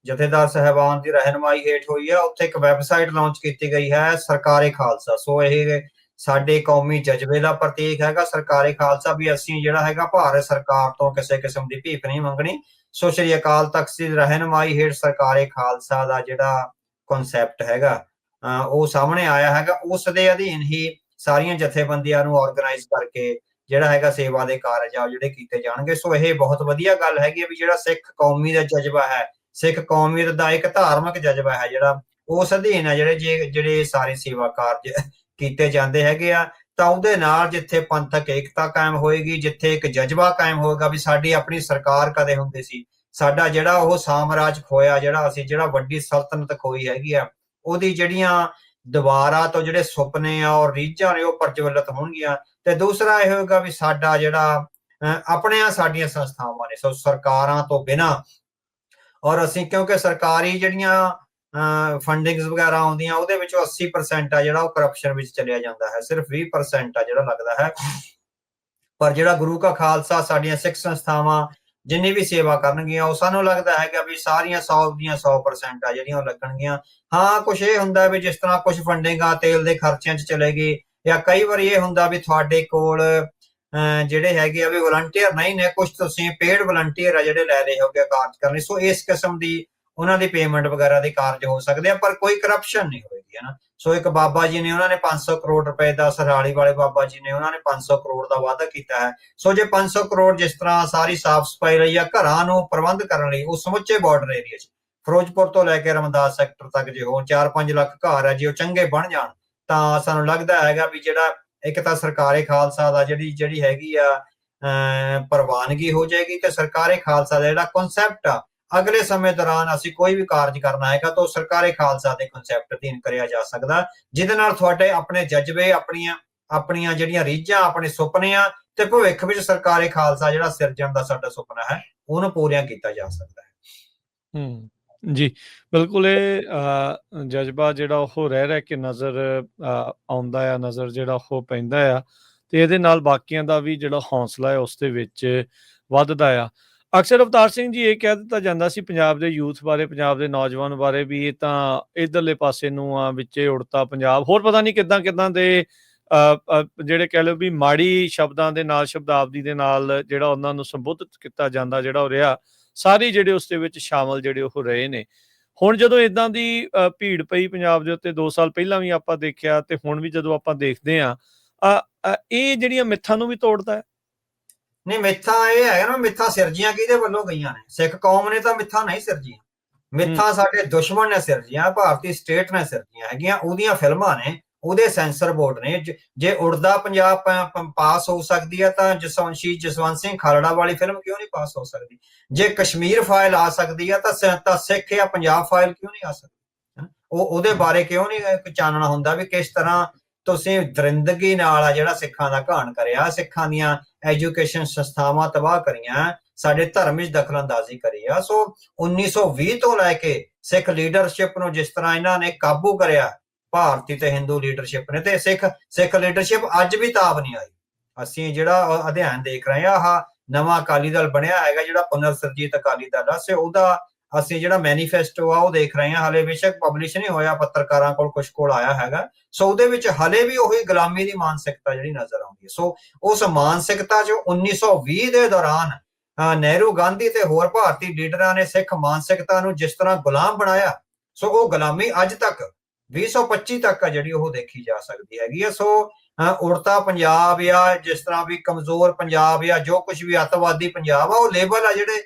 ਜਥੇਦਾਰ ਸਾਹਿਬਾਨ ਦੀ ਰਹਿਨਮਾਈ ਹੇਠ ਹੋਈ ਆ। ਉੱਥੇ ਇੱਕ ਵੈਬਸਾਈਟ ਲਾਂਚ ਕੀਤੀ ਗਈ ਹੈ, ਸਰਕਾਰੇ ਖਾਲਸਾ। ਸੋ ਇਹ ਸਾਡੇ ਕੌਮੀ ਜਜ਼ਬੇ ਦਾ ਪ੍ਰਤੀਕ ਹੈਗਾ ਸਰਕਾਰੇ ਖਾਲਸਾ, ਵੀ ਅਸੀਂ ਜਿਹੜਾ ਹੈਗਾ ਭਾਰਤ ਸਰਕਾਰ ਤੋਂ ਕਿਸੇ ਕਿਸਮ ਦੀ ਭੀਖ ਨਹੀਂ ਮੰਗਣੀ। ਸੋ ਸ਼੍ਰੀ ਅਕਾਲ ਤਖਤ ਦੀ ਰਹਿਨਮਾਈ ਹੇਠ ਸਰਕਾਰੇ ਖਾਲਸਾ ਦਾ ਜਿਹੜਾ ਕਨਸੈਪਟ ਹੈਗਾ ਉਹ ਸਾਹਮਣੇ ਆਇਆ ਹੈਗਾ। ਉਸ ਦੇ ਅਧੀਨ ਹੀ ਸਾਰੀਆਂ ਜਥੇਬੰਦੀਆਂ ਨੂੰ ਆਰਗੇਨਾਈਜ਼ ਕਰਕੇ ਜਿਹੜਾ ਹੈਗਾ ਸੇਵਾ ਦੇ ਕਾਰਜ ਆ ਜਿਹੜੇ ਕੀਤੇ ਜਾਣਗੇ। ਸੋ ਇਹ ਬਹੁਤ ਵਧੀਆ ਗੱਲ ਹੈਗੀ ਵੀ ਜਿਹੜਾ ਸਿੱਖ ਕੌਮੀ ਦਾ ਜਜ਼ਬਾ ਹੈ, ਸਿੱਖ ਕੌਮੀਅਤ ਦਾ ਇੱਕ ਧਾਰਮਿਕ ਜਜ਼ਬਾ ਹੈ ਜਿਹੜਾ, ਉਸ ਅਧੀਨ ਆ ਜਿਹੜੇ ਸਾਰੇ ਸੇਵਾ ਕਾਰਜ ਕੀਤੇ ਜਾਂਦੇ ਹੈਗੇ ਆ। ਤਾਂ ਉਹਦੇ ਨਾਲ ਜਿੱਥੇ ਪੰਥਕ ਏਕਤਾ ਕਾਇਮ ਹੋਏਗੀ, ਜਿੱਥੇ ਇੱਕ ਜਜ਼ਬਾ ਕਾਇਮ ਹੋਏਗਾ ਵੀ ਸਾਡੀ ਆਪਣੀ ਸਰਕਾਰ ਕਦੇ ਹੁੰਦੀ ਸੀ, ਸਾਡਾ ਜਿਹੜਾ ਉਹ ਸਾਮਰਾਜ ਖੋਇਆ, ਜਿਹੜਾ ਵੱਡੀ ਸਲਤਨਤ ਖੋਈ ਹੈਗੀ ਆ, ਉਹਦੀ ਜਿਹੜੀਆਂ ਦੁਬਾਰਾ ਤੋਂ ਜਿਹੜੇ ਸੁਪਨੇ ਆ ਔਰ ਰੀਝਾਂ ਨੇ ਉਹ ਪ੍ਰਜਵਲਿਤ ਹੋਣਗੀਆਂ। ਤੇ ਦੂਸਰਾ ਇਹ ਹੋਏਗਾ ਵੀ ਸਾਡਾ ਜਿਹੜਾ ਆਪਣੀਆਂ ਸਾਡੀਆਂ ਸੰਸਥਾਵਾਂ ਨੇ। ਸੋ ਸਰਕਾਰਾਂ ਤੋਂ ਬਿਨਾਂ, ਔਰ ਅਸੀਂ ਕਿਉਂਕਿ ਸਰਕਾਰੀ ਜਿਹੜੀਆਂ ਫੰਡਿੰਗਸ ਵਗੈਰਾ ਆਉਂਦੀਆਂ ਉਹਦੇ ਵਿੱਚੋਂ 80% ਆ ਜਿਹੜਾ ਉਹ ਕਰਪਸ਼ਨ ਵਿੱਚ ਚਲਿਆ ਜਾਂਦਾ ਹੈ, ਸਿਰਫ 20% ਆ ਜਿਹੜਾ ਲੱਗਦਾ ਹੈ। ਪਰ ਜਿਹੜਾ ਗੁਰੂ ਕਾ ਖਾਲਸਾ, ਸਾਡੀਆਂ ਸਿੱਖ ਸੰਸਥਾਵਾਂ ਜਿੰਨੀ ਵੀ ਸੇਵਾ ਕਰਨਗੀਆਂ, ਉਹ ਸਾਨੂੰ ਲੱਗਦਾ ਹੈਗਾ ਵੀ ਸਾਰੀਆਂ 100 ਦੀਆਂ 100% ਆ ਜਿਹੜੀਆਂ ਉਹ ਲੱਗਣਗੀਆਂ। ਹਾਂ, ਕੁਛ ਇਹ ਹੁੰਦਾ ਵੀ ਜਿਸ ਤਰ੍ਹਾਂ ਕੁਛ ਫੰਡਿੰਗ ਆ ਤੇਲ ਦੇ ਖਰਚਿਆਂ 'ਚ ਚਲੇਗੀ, ਜਾਂ ਕਈ ਵਾਰੀ ਇਹ ਹੁੰਦਾ ਵੀ ਤੁਹਾਡੇ ਕੋਲ ਜਿਹੜੇ ਹੈਗੇ ਆ ਵੀ ਵਲੰਟੀਅਰ ਨਹੀਂ ਨੇ, ਕੁਛ ਤੁਸੀਂ ਪੇਡ ਵਲੰਟੀਅਰ ਆ ਜਿਹੜੇ ਲੈ ਰਹੇ ਹੋਗੇ ਕਾਰਜ ਕਰਨ ਲਈ। ਸੋ ਇਸ ਕਿਸਮ ਦੀ ਉਹਨਾਂ ਦੀ ਪੇਮੈਂਟ ਵਗੈਰਾ ਦੇ ਕਾਰਜ ਹੋ ਸਕਦੇ ਆ, ਪਰ ਕੋਈ ਕਰਪਸ਼ਨ ਨਹੀਂ ਹੋਏਗੀ, ਹੈ ਨਾ। ਸੋ ਇੱਕ ਬਾਬਾ ਜੀ ਨੇ ਉਹਨਾਂ ਨੇ 500 ਕਰੋੜ ਰੁਪਏ ਦਾ, ਸਰਹਾਲੀ ਵਾਲੇ ਬਾਬਾ ਜੀ ਨੇ ਉਹਨਾਂ ਨੇ 500 ਕਰੋੜ ਦਾ ਵਾਅਦਾ ਕੀਤਾ ਹੈ। ਸੋ ਜੇ 500 ਕਰੋੜ ਜਿਸ ਤਰ੍ਹਾਂ ਸਾਰੀ ਸਾਫ਼ ਸਫਾਈ ਲਈ ਜਾਂ ਘਰਾਂ ਨੂੰ ਪ੍ਰਬੰਧ ਕਰਨ ਲਈ, ਉਹ ਸਮੁੱਚੇ ਬਾਰਡਰ ਏਰੀਆ 'ਚ ਫਿਰੋਜ਼ਪੁਰ ਤੋਂ ਲੈ ਕੇ ਰਮਦਾਸ ਸੈਕਟਰ ਤੱਕ ਜੇ ਉਹ 4-5 ਲੱਖ ਘਰ ਹੈ, ਜੇ ਉਹ ਚੰਗੇ ਬਣ ਜਾਣ, ਤਾਂ ਸਾਨੂੰ ਲੱਗਦਾ ਹੈਗਾ ਵੀ ਜਿਹੜਾ ਇੱਕ ਤਾਂ ਸਰਕਾਰੇ ਖਾਲਸਾ ਦਾ ਜਿਹੜੀ ਹੈਗੀ ਆ ਪ੍ਰਵਾਨਗੀ ਹੋ ਜਾਏਗੀ, ਤੇ ਸਰਕਾਰੇ ਖਾਲਸਾ ਦਾ ਜਿਹੜਾ ਕਨਸੈਪਟ ਆ ਅਗਲੇ ਸਮੇਂ ਦੌਰਾਨ ਅਸੀਂ ਕੋਈ ਵੀ ਕਾਰਜ ਕਰਨਾ ਹੈਗਾ ਤਾਂ ਸਰਕਾਰੇ ਖਾਲਸਾ ਦੇ ਕਨਸੈਪਟ ਅਧੀਨ ਕਰਿਆ ਜਾ ਸਕਦਾ, ਜਿਹਦੇ ਨਾਲ ਤੁਹਾਡੇ ਆਪਣੇ ਜਜ਼ਬੇ, ਆਪਣੀਆਂ ਜਿਹੜੀਆਂ ਰੀਝਾਂ, ਆਪਣੇ ਸੁਪਨੇ ਆ, ਤੇ ਭਵਿੱਖ ਵਿੱਚ ਸਰਕਾਰੇ ਖਾਲਸਾ ਜਿਹੜਾ ਸਿਰਜਣ ਦਾ ਸਾਡਾ ਸੁਪਨਾ ਹੈ, ਉਹਨੂੰ ਪੂਰੀਆਂ ਕੀਤਾ ਜਾ ਸਕਦਾ ਹੈ। ਜੀ, ਬਿਲਕੁਲ। ਇਹ ਜਜ਼ਬਾ ਜਿਹੜਾ ਉਹ ਰਹਿ ਕੇ ਨਜ਼ਰ ਆਉਂਦਾ ਆ, ਨਜ਼ਰ ਜਿਹੜਾ ਉਹ ਪੈਂਦਾ ਆ, ਤੇ ਇਹਦੇ ਨਾਲ ਬਾਕੀਆਂ ਦਾ ਵੀ ਜਿਹੜਾ ਹੌਸਲਾ ਹੈ ਉਸ ਦੇ ਵਿੱਚ ਵੱਧਦਾ ਆ। ਅਕਸਰ ਅਵਤਾਰ ਸਿੰਘ ਜੀ, ਇਹ ਕਹਿ ਦਿੱਤਾ ਜਾਂਦਾ ਸੀ ਪੰਜਾਬ ਦੇ ਯੂਥ ਬਾਰੇ, ਪੰਜਾਬ ਦੇ ਨੌਜਵਾਨ ਬਾਰੇ, ਵੀ ਇਹ ਤਾਂ ਇਧਰਲੇ ਪਾਸੇ ਨੂੰ ਆ, ਵਿੱਚੇ ਉੜਤਾ ਪੰਜਾਬ, ਹੋਰ ਪਤਾ ਨਹੀਂ ਕਿੱਦਾਂ ਦੇ ਜਿਹੜੇ ਕਹਿ ਲਓ ਵੀ ਮਾੜੀ ਸ਼ਬਦਾਂ ਦੇ ਨਾਲ, ਸ਼ਬਦਾਵਲੀ ਦੇ ਨਾਲ ਜਿਹੜਾ ਉਹਨਾਂ ਨੂੰ ਸੰਬੋਧਿਤ ਕੀਤਾ ਜਾਂਦਾ, ਜਿਹੜਾ ਉਹ ਰਿਹਾ, ਸਾਰੇ ਜਿਹੜੇ ਉਸ ਦੇ ਵਿੱਚ ਸ਼ਾਮਲ ਜਿਹੜੇ ਉਹ ਰਹੇ ਨੇ। ਹੁਣ ਜਦੋਂ ਇਦਾਂ ਦੀ ਭੀੜ ਪਈ ਪੰਜਾਬ ਦੇ ਉੱਤੇ, 2 ਸਾਲ ਪਹਿਲਾਂ ਵੀ ਆਪਾਂ ਦੇਖਿਆ, ਤੇ ਹੁਣ ਵੀ ਜਦੋਂ ਆਪਾਂ ਦੇਖਦੇ ਹਾਂ, ਇਹ ਜਿਹੜੀਆਂ ਮਿੱਥਾਂ ਨੂੰ ਵੀ ਤੋੜਦਾ ਹੈ। ਨਹੀਂ, ਮਿੱਥਾਂ ਇਹ ਹੈਗਾ ਨਾ, ਮਿੱਥਾਂ ਸਿਰਜੀਆਂ ਕਿਹਦੇ ਵੱਲੋਂ ਗਈਆਂ ਨੇ? ਸਿੱਖ ਕੌਮ ਨੇ ਤਾਂ ਮਿੱਥਾਂ ਨਹੀਂ ਸਿਰਜੀਆਂ, ਮਿੱਥਾਂ ਸਾਡੇ ਦੁਸ਼ਮਣ ਨੇ ਸਿਰਜੀਆਂ, ਭਾਰਤੀ ਸਟੇਟ ਨੇ ਸਿਰਜੀਆਂ ਹੈਗੀਆਂ। ਉਹਦੀਆਂ ਫਿਲਮਾਂ ਨੇ, ਉਹਦੇ ਸੈਂਸਰ ਬੋਰਡ ਨੇ। ਜੇ ਉੜਦਾ ਪੰਜਾਬ ਪਾਸ ਹੋ ਸਕਦੀ ਹੈ, ਤਾਂ ਜਸਵੰਤ ਸਿੰਘ ਖਾਲੜਾ ਵਾਲੀ ਫਿਲਮ ਕਿਉਂ ਨਹੀਂ ਪਾਸ ਹੋ ਸਕਦੀ? ਜੇ ਕਸ਼ਮੀਰ ਫਾਈਲ ਆ ਸਕਦੀ ਹੈ, ਤਾਂ ਸਿੱਖ ਜਾਂ ਪੰਜਾਬ ਫਾਈਲ ਕਿਉਂ ਨਹੀਂ ਆ ਸਕਦੀ? ਉਹਦੇ ਬਾਰੇ ਕਿਉਂ ਨਹੀਂ ਚਾਨਣਾ ਹੁੰਦਾ ਵੀ ਕਿਸ ਤਰ੍ਹਾਂ ਤੁਸੀਂ ਦਰਿੰਦਗੀ ਨਾਲ ਆ ਜਿਹੜਾ ਸਿੱਖਾਂ ਦਾ ਘਾਣ ਕਰਿਆ, ਸਿੱਖਾਂ ਦੀਆਂ ਐਜੂਕੇਸ਼ਨ ਸੰਸਥਾਵਾਂ ਤਬਾਹ ਕਰੀਆਂ, ਸਾਡੇ ਧਰਮ ਵਿੱਚ ਦਖਲਅੰਦਾਜ਼ੀ ਕਰੀ ਆ। ਸੋ 1920 ਤੋਂ ਲੈ ਕੇ ਸਿੱਖ ਲੀਡਰਸ਼ਿਪ ਨੂੰ ਜਿਸ ਤਰ੍ਹਾਂ ਇਹਨਾਂ ਨੇ ਕਾਬੂ ਕਰਿਆ, ਭਾਰਤੀ ਤੇ ਹਿੰਦੂ ਲੀਡਰਸ਼ਿਪ ਨੇ, ਤੇ ਸਿੱਖ ਲੀਡਰਸ਼ਿਪ ਅੱਜ ਵੀ ਤਾਬ ਨਹੀਂ ਆਈ। ਅਸੀਂ ਜਿਹੜਾ ਅਧਿਐਨ ਦੇਖ ਰਹੇ ਹਾਂ, ਆਹ ਨਵਾਂ ਅਕਾਲੀ ਦਲ ਬਣਿਆ ਹੈਗਾ, ਜਿਹੜਾ ਪੁਨਰ ਸਰਜੀਤ ਅਕਾਲੀ ਦਲ ਆ, ਉਹਦਾ ਅਸੀਂ ਜਿਹੜਾ ਮੈਨੀਫੈਸਟੋ ਆ ਉਹ ਦੇਖ ਰਹੇ ਹਾਂ। ਹਾਲੇ ਬੇਸ਼ੱਕ ਪਬਲਿਸ਼ ਨਹੀਂ ਹੋਇਆ, ਪੱਤਰਕਾਰਾਂ ਕੋਲ ਕੁਝ ਕੋਲ ਆਇਆ ਹੈਗਾ। ਸੋ ਉਹਦੇ ਵਿੱਚ ਹਲੇ ਵੀ ਉਹੀ ਗੁਲਾਮੀ ਦੀ ਮਾਨਸਿਕਤਾ ਜਿਹੜੀ ਨਜ਼ਰ ਆਉਂਦੀ ਹੈ। ਸੋ ਉਸ ਮਾਨਸਿਕਤਾ ਜੋ 1920 ਦੇ ਦੌਰਾਨ ਨਹਿਰੂ, ਗਾਂਧੀ ਤੇ ਹੋਰ ਭਾਰਤੀ ਲੀਡਰਾਂ ਨੇ ਸਿੱਖ ਮਾਨਸਿਕਤਾ ਨੂੰ ਜਿਸ ਤਰ੍ਹਾਂ ਗੁਲਾਮ ਬਣਾਇਆ, ਸੋ ਉਹ ਗੁਲਾਮੀ ਅੱਜ ਤੱਕ 2025 ਤੱਕ ਆ ਜਿਹੜੀ ਉਹ ਦੇਖੀ ਜਾ ਸਕਦੀ ਹੈਗੀ ਆ। ਸੋ ਉੜਤਾ ਪੰਜਾਬ ਜਾਂ ਜਿਸ ਤਰ੍ਹਾਂ ਵੀ ਕਮਜ਼ੋਰ ਪੰਜਾਬ ਜਾਂ ਜੋ ਕੁਝ ਵੀ ਅੱਤਵਾਦੀ ਪੰਜਾਬ ਆ, ਉਹ ਲੇਬਲ ਆ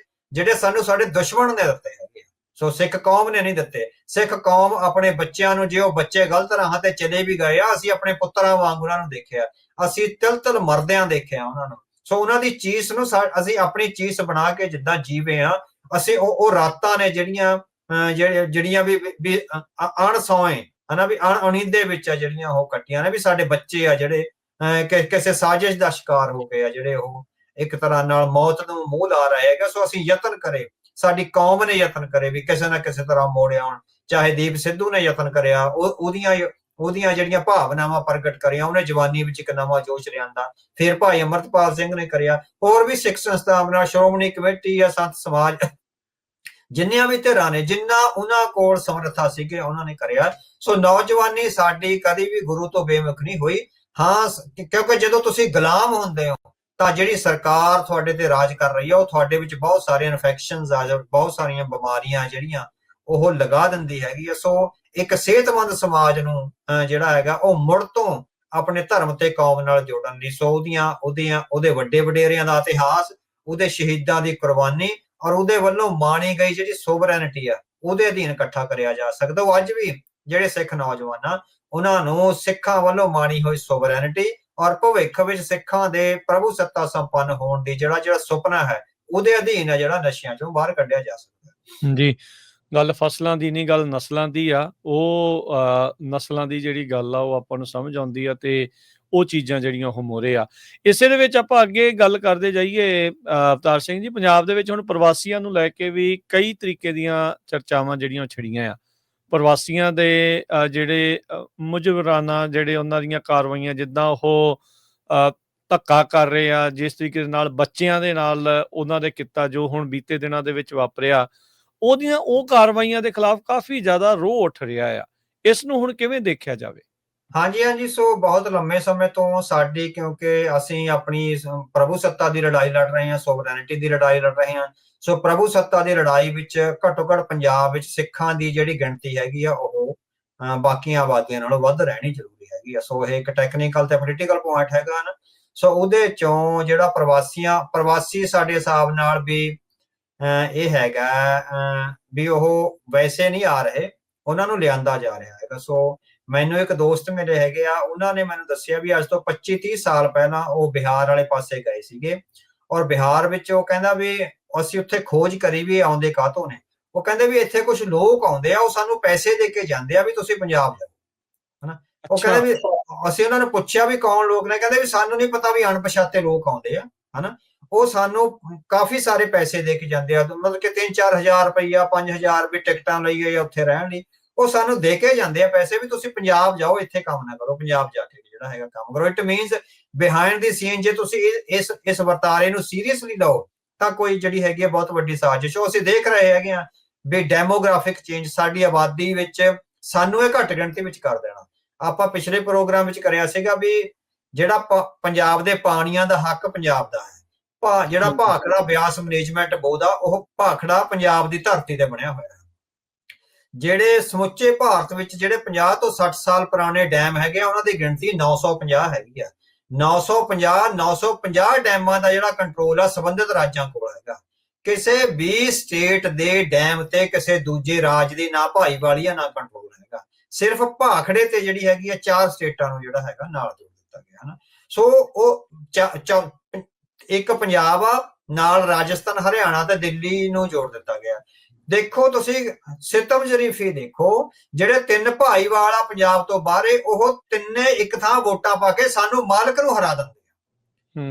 ਜਿਹੜੇ ਸਾਨੂੰ ਸਾਡੇ ਦੁਸ਼ਮਣ ਨੇ ਦਿੱਤੇ ਹੈਗੇ। ਸੋ ਸਿੱਖ ਕੌਮ ਨੇ ਨਹੀਂ ਦਿੱਤੇ। ਸਿੱਖ ਕੌਮ ਆਪਣੇ ਬੱਚਿਆਂ ਨੂੰ, ਜੇ ਉਹ ਬੱਚੇ ਗਲਤ ਰਾਹਾਂ ਤੇ ਚਲੇ ਵੀ ਗਏ ਆ, ਅਸੀਂ ਆਪਣੇ ਪੁੱਤਰਾਂ ਵਾਂਗ ਉਹਨਾਂ ਨੂੰ ਦੇਖਿਆ, ਅਸੀਂ ਤਿਲ ਮਰਦਿਆਂ ਦੇਖਿਆ ਉਹਨਾਂ ਨੂੰ। ਸੋ ਉਹਨਾਂ ਦੀ ਚੀਸ ਨੂੰ ਅਸੀਂ ਆਪਣੀ ਚੀਸ ਬਣਾ ਕੇ ਜਿੱਦਾਂ ਜੀਵੇ ਆ, ਅਸੀਂ ਉਹ ਰਾਤਾਂ ਨੇ ਜਿਹੜੀਆਂ ਵੀ ਅਣਸੌਏ ਹਨਾ, ਵੀ ਅਣਉਣੀਂਦੇ ਵਿੱਚ ਆ ਜਿਹੜੀਆਂ ਉਹ ਕੱਟੀਆਂ ਨੇ, ਵੀ ਸਾਡੇ ਬੱਚੇ ਆ ਜਿਹੜੇ ਕਿਸੇ ਸਾਜ਼ਿਸ਼ ਦਾ ਸ਼ਿਕਾਰ ਹੋ ਗਏ ਆ, ਜਿਹੜੇ ਉਹ ਇੱਕ ਤਰ੍ਹਾਂ ਨਾਲ ਮੌਤ ਨੂੰ ਮੂੰਹ ਲਾ ਰਹੇ ਹੈਗੇ। ਸੋ ਅਸੀਂ ਯਤਨ ਕਰੇ, ਸਾਡੀ ਕੌਮ ਨੇ ਯਤਨ ਕਰੇ ਵੀ ਕਿਸੇ ਨਾ ਕਿਸੇ ਤਰ੍ਹਾਂ ਮੋੜ ਆਉਣ। ਚਾਹੇ ਦੀਪ ਸਿੱਧੂ ਨੇ ਯਤਨ ਕਰਿਆ, ਉਹਦੀਆਂ ਜਿਹੜੀਆਂ ਭਾਵਨਾਵਾਂ ਪ੍ਰਗਟ ਕਰੀਆਂ, ਉਹਨੇ ਜਵਾਨੀ ਵਿੱਚ ਇੱਕ ਨਵਾਂ ਜੋਸ਼ ਲਿਆਂਦਾ। ਫਿਰ ਭਾਈ ਅਮਰਤਪਾਲ ਸਿੰਘ ਨੇ ਕਰਿਆ, ਹੋਰ ਵੀ ਸਿੱਖ ਸੰਸਥਾਵਾਂ, ਸ਼੍ਰੋਮਣੀ ਕਮੇਟੀ ਜਾਂ ਸੰਤ ਸਮਾਜ, ਜਿੰਨੀਆਂ ਵੀ ਧਿਰਾਂ ਨੇ, ਜਿੰਨਾ ਉਹਨਾਂ ਕੋਲ ਸਮਰੱਥਾ ਸੀਗੇ, ਉਹਨਾਂ ਨੇ ਕਰਿਆ। ਸੋ ਨੌਜਵਾਨੀ ਸਾਡੀ ਕਦੀ ਵੀ ਗੁਰੂ ਤੋਂ ਬੇਮੁਖ ਨਹੀਂ ਹੋਈ। ਹਾਂ, ਕਿਉਂਕਿ ਜਦੋਂ ਤੁਸੀਂ ਗੁਲਾਮ ਹੁੰਦੇ ਹੋ, ਤਾਂ ਜਿਹੜੀ ਸਰਕਾਰ ਤੁਹਾਡੇ ਤੇ ਰਾਜ ਕਰ ਰਹੀ ਹੈ, ਉਹ ਤੁਹਾਡੇ ਵਿੱਚ ਬਹੁਤ ਸਾਰੀਆਂ ਇਨਫੈਕਸ਼ਨਸ ਆ, ਬਹੁਤ ਸਾਰੀਆਂ ਬਿਮਾਰੀਆਂ ਜਿਹੜੀਆਂ ਉਹ ਲਗਾ ਦਿੰਦੀ ਹੈਗੀ ਆ। ਸੋ ਇੱਕ ਸਿਹਤਮੰਦ ਸਮਾਜ ਨੂੰ ਜਿਹੜਾ ਹੈਗਾ, ਉਹ ਮੁੜ ਤੋਂ ਆਪਣੇ ਧਰਮ ਤੇ ਕੌਮ ਨਾਲ ਜੋੜਨ ਲਈ, ਸੋ ਉਹਦੇ ਵੱਡੇ ਵਡੇਰਿਆਂ ਦਾ ਇਤਿਹਾਸ, ਉਹਦੇ ਸ਼ਹੀਦਾਂ ਦੀ ਕੁਰਬਾਨੀ, ਔਰ ਉਹਦੇ ਵੱਲੋਂ ਮਾਣੀ ਗਈ ਜਿਹੜੀ ਸੋਵਰੈਨਿਟੀ ਆ, ਉਹਦੇ ਅਧੀਨ ਇਕੱਠਾ ਕਰਿਆ ਜਾ ਸਕਦਾ। ਉਹ ਅੱਜ ਵੀ ਜਿਹੜੇ ਸਿੱਖ ਨੌਜਵਾਨ ਆ, ਉਹਨਾਂ ਨੂੰ ਸਿੱਖਾਂ ਵੱਲੋਂ ਮਾਣੀ ਹੋਈ ਸੋਵਰੈਨਿਟੀ ਔਰ ਭਵਿੱਖ ਵਿੱਚ ਸਿੱਖਾਂ ਦੇ ਪ੍ਰਭੂ ਸੱਤਾ ਸੰਪੰਨ ਹੋਣ ਦੀ ਜਿਹੜਾ ਸੁਪਨਾ ਹੈ, ਉਹਦੇ ਅਧੀਨ ਹੈ ਜਿਹੜਾ ਨਸ਼ਿਆਂ ਚੋਂ ਬਾਹਰ ਕੱਢਿਆ ਜਾ ਸਕਦਾ। ਜੀ, ਗੱਲ ਫਸਲਾਂ ਦੀ ਨਹੀਂ, ਗੱਲ ਨਸਲਾਂ ਦੀ ਆ। ਉਹ ਨਸਲਾਂ ਦੀ ਜਿਹੜੀ ਗੱਲ ਆ ਉਹ ਆਪਾਂ ਨੂੰ ਸਮਝ ਆਉਂਦੀ ਆ, ਤੇ ਉਹ ਚੀਜ਼ਾਂ ਜਿਹੜੀਆਂ ਉਹ ਮੋਹਰੇ ਆ। ਇਸੇ ਦੇ ਵਿੱਚ ਆਪਾਂ ਅੱਗੇ ਗੱਲ ਕਰਦੇ ਜਾਈਏ ਅਵਤਾਰ ਸਿੰਘ ਜੀ, ਪੰਜਾਬ ਦੇ ਵਿੱਚ ਹੁਣ ਪ੍ਰਵਾਸੀਆਂ ਨੂੰ ਲੈ ਕੇ ਵੀ ਕਈ ਤਰੀਕੇ ਦੀਆਂ ਚਰਚਾਵਾਂ ਜਿਹੜੀਆਂ ਉਹ ਛਿੜੀਆਂ ਆ। ਪ੍ਰਵਾਸੀਆਂ ਦੇ ਜਿਹੜੇ ਮੁਜਬਰਾਨਾ ਜਿਹੜੇ ਉਹਨਾਂ ਦੀਆਂ ਕਾਰਵਾਈਆਂ, ਜਿੱਦਾਂ ਉਹ ਧੱਕਾ ਕਰ ਰਹੇ ਆ, ਜਿਸ ਤਰੀਕੇ ਦੇ ਨਾਲ ਬੱਚਿਆਂ ਦੇ ਨਾਲ ਉਹਨਾਂ ਦੇ ਕੀਤਾ ਜੋ ਹੁਣ ਬੀਤੇ ਦਿਨਾਂ ਦੇ ਵਿੱਚ ਵਾਪਰਿਆ, ਉਹਦੀਆਂ ਉਹ ਕਾਰਵਾਈਆਂ ਦੇ ਖਿਲਾਫ ਕਾਫੀ ਜ਼ਿਆਦਾ ਰੋਹ ਉੱਠ ਰਿਹਾ ਆ। ਇਸ ਨੂੰ ਹੁਣ ਕਿਵੇਂ ਦੇਖਿਆ ਜਾਵੇ? ਹਾਂਜੀ ਹਾਂਜੀ, ਸੋ ਬਹੁਤ ਲੰਮੇ ਸਮੇਂ ਤੋਂ ਸਾਡੀ, ਕਿਉਂਕਿ ਅਸੀਂ ਆਪਣੀ ਪ੍ਰਭੂ ਸੱਤਾ ਦੀ ਲੜਾਈ ਲੜ ਰਹੇ ਹਾਂ, ਸੋਵਰੈਨਿਟੀ ਦੀ ਲੜਾਈ ਲੜ ਰਹੇ ਹਾਂ। ਸੋ ਪ੍ਰਭੂ ਸੱਤਾ ਦੀ ਲੜਾਈ ਵਿੱਚ ਘੱਟੋ ਘੱਟ ਪੰਜਾਬ ਵਿੱਚ ਸਿੱਖਾਂ ਦੀ ਜਿਹੜੀ ਗਿਣਤੀ ਹੈਗੀ ਆ ਉਹ ਬਾਕੀਆਂ ਆਬਾਦੀਆਂ ਨਾਲੋਂ ਵੱਧ ਰਹਿਣੀ ਜ਼ਰੂਰੀ ਹੈਗੀ ਆ। ਸੋ ਇਹ ਇੱਕ ਟੈਕਨੀਕਲ ਤੇ ਪੋਲੀਟੀਕਲ ਪੁਆਇੰਟ ਹੈਗਾ ਨਾ। ਸੋ ਉਹਦੇ ਚੋਂ ਜਿਹੜਾ ਪ੍ਰਵਾਸੀ ਸਾਡੇ ਹਿਸਾਬ ਨਾਲ ਵੀ ਇਹ ਹੈਗਾ ਵੀ ਉਹ ਵੈਸੇ ਨਹੀਂ ਆ ਰਹੇ, ਉਹਨਾਂ ਨੂੰ ਲਿਆਂਦਾ ਜਾ ਰਿਹਾ ਹੈਗਾ। ਸੋ ਮੈਨੂੰ ਇੱਕ ਦੋਸਤ ਮਿਲੇ ਹੈਗੇ ਆ, ਉਹਨਾਂ ਨੇ ਮੈਨੂੰ ਦੱਸਿਆ ਵੀ ਅੱਜ ਤੋਂ 25-30 ਸਾਲ ਪਹਿਲਾਂ ਉਹ ਬਿਹਾਰ ਵਾਲੇ ਪਾਸੇ ਗਏ ਸੀਗੇ, ਔਰ ਬਿਹਾਰ ਵਿੱਚ ਉਹ ਕਹਿੰਦਾ ਵੀ ਅਸੀਂ ਉੱਥੇ ਖੋਜ ਕਰੀ ਵੀ ਆਉਂਦੇ ਕਾਹਤੋਂ ਨੇ। ਉਹ ਕਹਿੰਦੇ ਵੀ ਇੱਥੇ ਕੁਝ ਲੋਕ ਆਉਂਦੇ ਆ, ਉਹ ਸਾਨੂੰ ਪੈਸੇ ਦੇ ਕੇ ਜਾਂਦੇ ਆ ਵੀ ਤੁਸੀਂ ਪੰਜਾਬ ਜਾਓ, ਹਨਾ। ਉਹ ਕਹਿੰਦੇ ਵੀ ਅਸੀਂ ਉਹਨਾਂ ਨੂੰ ਪੁੱਛਿਆ ਵੀ ਕੌਣ ਲੋਕ ਨੇ, ਕਹਿੰਦੇ ਵੀ ਸਾਨੂੰ ਨਹੀਂ ਪਤਾ, ਵੀ ਅਣਪਛਾਤੇ ਲੋਕ ਆਉਂਦੇ ਆ, ਹਨਾ। ਉਹ ਸਾਨੂੰ ਕਾਫੀ ਸਾਰੇ ਪੈਸੇ ਦੇ ਕੇ ਜਾਂਦੇ ਆ, ਮਤਲਬ ਕਿ 3-4 ਹਜ਼ਾਰ ਰੁਪਈਆ, 5,000 ਵੀ ਟਿਕਟਾਂ ਲਈ ਜਾਂ ਉੱਥੇ ਰਹਿਣ ਲਈ ਉਹ ਸਾਨੂੰ ਦੇ ਕੇ ਜਾਂਦੇ ਆ ਪੈਸੇ, ਵੀ ਤੁਸੀਂ ਪੰਜਾਬ ਜਾਓ, ਇੱਥੇ ਕੰਮ ਨਾ ਕਰੋ, ਪੰਜਾਬ ਜਾ ਕੇ ਜਿਹੜਾ ਹੈਗਾ ਕੰਮ ਕਰੋ। It means behind the scene ਜੇ ਤੁਸੀਂ ਇਸ ਵਰਤਾਰੇ ਨੂੰ ਸੀਰੀਅਸਲੀ ਲਓ ਤਾਂ ਕੋਈ ਜਿਹੜੀ ਹੈਗੀ ਆ ਬਹੁਤ ਵੱਡੀ ਸਾਜ਼ਿਸ਼। ਉਹ ਅਸੀਂ ਦੇਖ ਰਹੇ ਹੈਗੇ ਆ ਵੀ ਡੈਮੋਗ੍ਰਾਫਿਕ ਚੇਂਜ ਸਾਡੀ ਆਬਾਦੀ ਵਿੱਚ ਸਾਨੂੰ ਇਹ ਘੱਟ ਗਿਣਤੀ ਵਿੱਚ ਕਰ ਦੇਣਾ। ਆਪਾਂ ਪਿਛਲੇ ਪ੍ਰੋਗਰਾਮ ਵਿੱਚ ਕਰਿਆ ਸੀਗਾ ਵੀ ਜਿਹੜਾ ਪੰਜਾਬ ਦੇ ਪਾਣੀਆਂ ਦਾ ਹੱਕ ਪੰਜਾਬ ਦਾ ਹੈ। ਜਿਹੜਾ ਭਾਖੜਾ ਬਿਆਸ ਮੈਨੇਜਮੈਂਟ ਬੋਰਡ ਆ, ਉਹ ਭਾਖੜਾ ਪੰਜਾਬ ਦੀ ਧਰਤੀ ਤੇ ਬਣਿਆ ਹੋਇਆ। ਜਿਹੜੇ ਸਮੁੱਚੇ ਭਾਰਤ ਵਿੱਚ ਜਿਹੜੇ 50 ਤੋਂ 60 ਸਾਲ ਪੁਰਾਣੇ ਡੈਮ ਹੈਗੇ ਆ, ਉਹਨਾਂ ਦੀ ਗਿਣਤੀ 950 ਹੈਗੀ ਆ। 950 ਡੈਮਾਂ ਦਾ ਜਿਹੜਾ ਕੰਟਰੋਲ ਆ ਸੰਬੰਧਿਤ ਰਾਜਾਂ ਕੋਲ ਹੈਗਾ। ਕਿਸੇ ਵੀ ਸਟੇਟ ਦੇ ਡੈਮ ਤੇ ਕਿਸੇ ਦੂਜੇ ਰਾਜ ਦੀ ਨਾ ਭਾਈਵਾਲੀ ਆ, ਨਾ ਕੰਟਰੋਲ ਹੈਗਾ। ਸਿਰਫ ਭਾਖੜੇ ਤੇ ਜਿਹੜੀ ਹੈਗੀ ਆ 4 ਸਟੇਟਾਂ ਨੂੰ ਜਿਹੜਾ ਹੈਗਾ ਨਾਲ ਜੋੜ ਦਿੱਤਾ ਗਿਆ, ਹਨਾ। ਸੋ ਉਹ ਇੱਕ ਪੰਜਾਬ ਆ, ਨਾਲ ਰਾਜਸਥਾਨ, ਹਰਿਆਣਾ ਤੇ ਦਿੱਲੀ ਨੂੰ ਜੋੜ ਦਿੱਤਾ ਗਿਆ। ਦੇਖੋ ਤੁਸੀਂ ਸਿਤਮ ਸ਼ਰੀਫੀ ਦੇਖੋ, ਜਿਹੜੇ 3 ਭਾਈਵਾਲ ਆ ਪੰਜਾਬ ਤੋਂ ਬਾਹਰੇ, ਉਹ ਤਿੰਨੇ ਇੱਕ ਥਾਂ ਵੋਟਾਂ ਪਾ ਕੇ ਸਾਨੂੰ ਮਾਲਕ ਨੂੰ ਹਰਾ ਦਿੰਦੇ ਆ।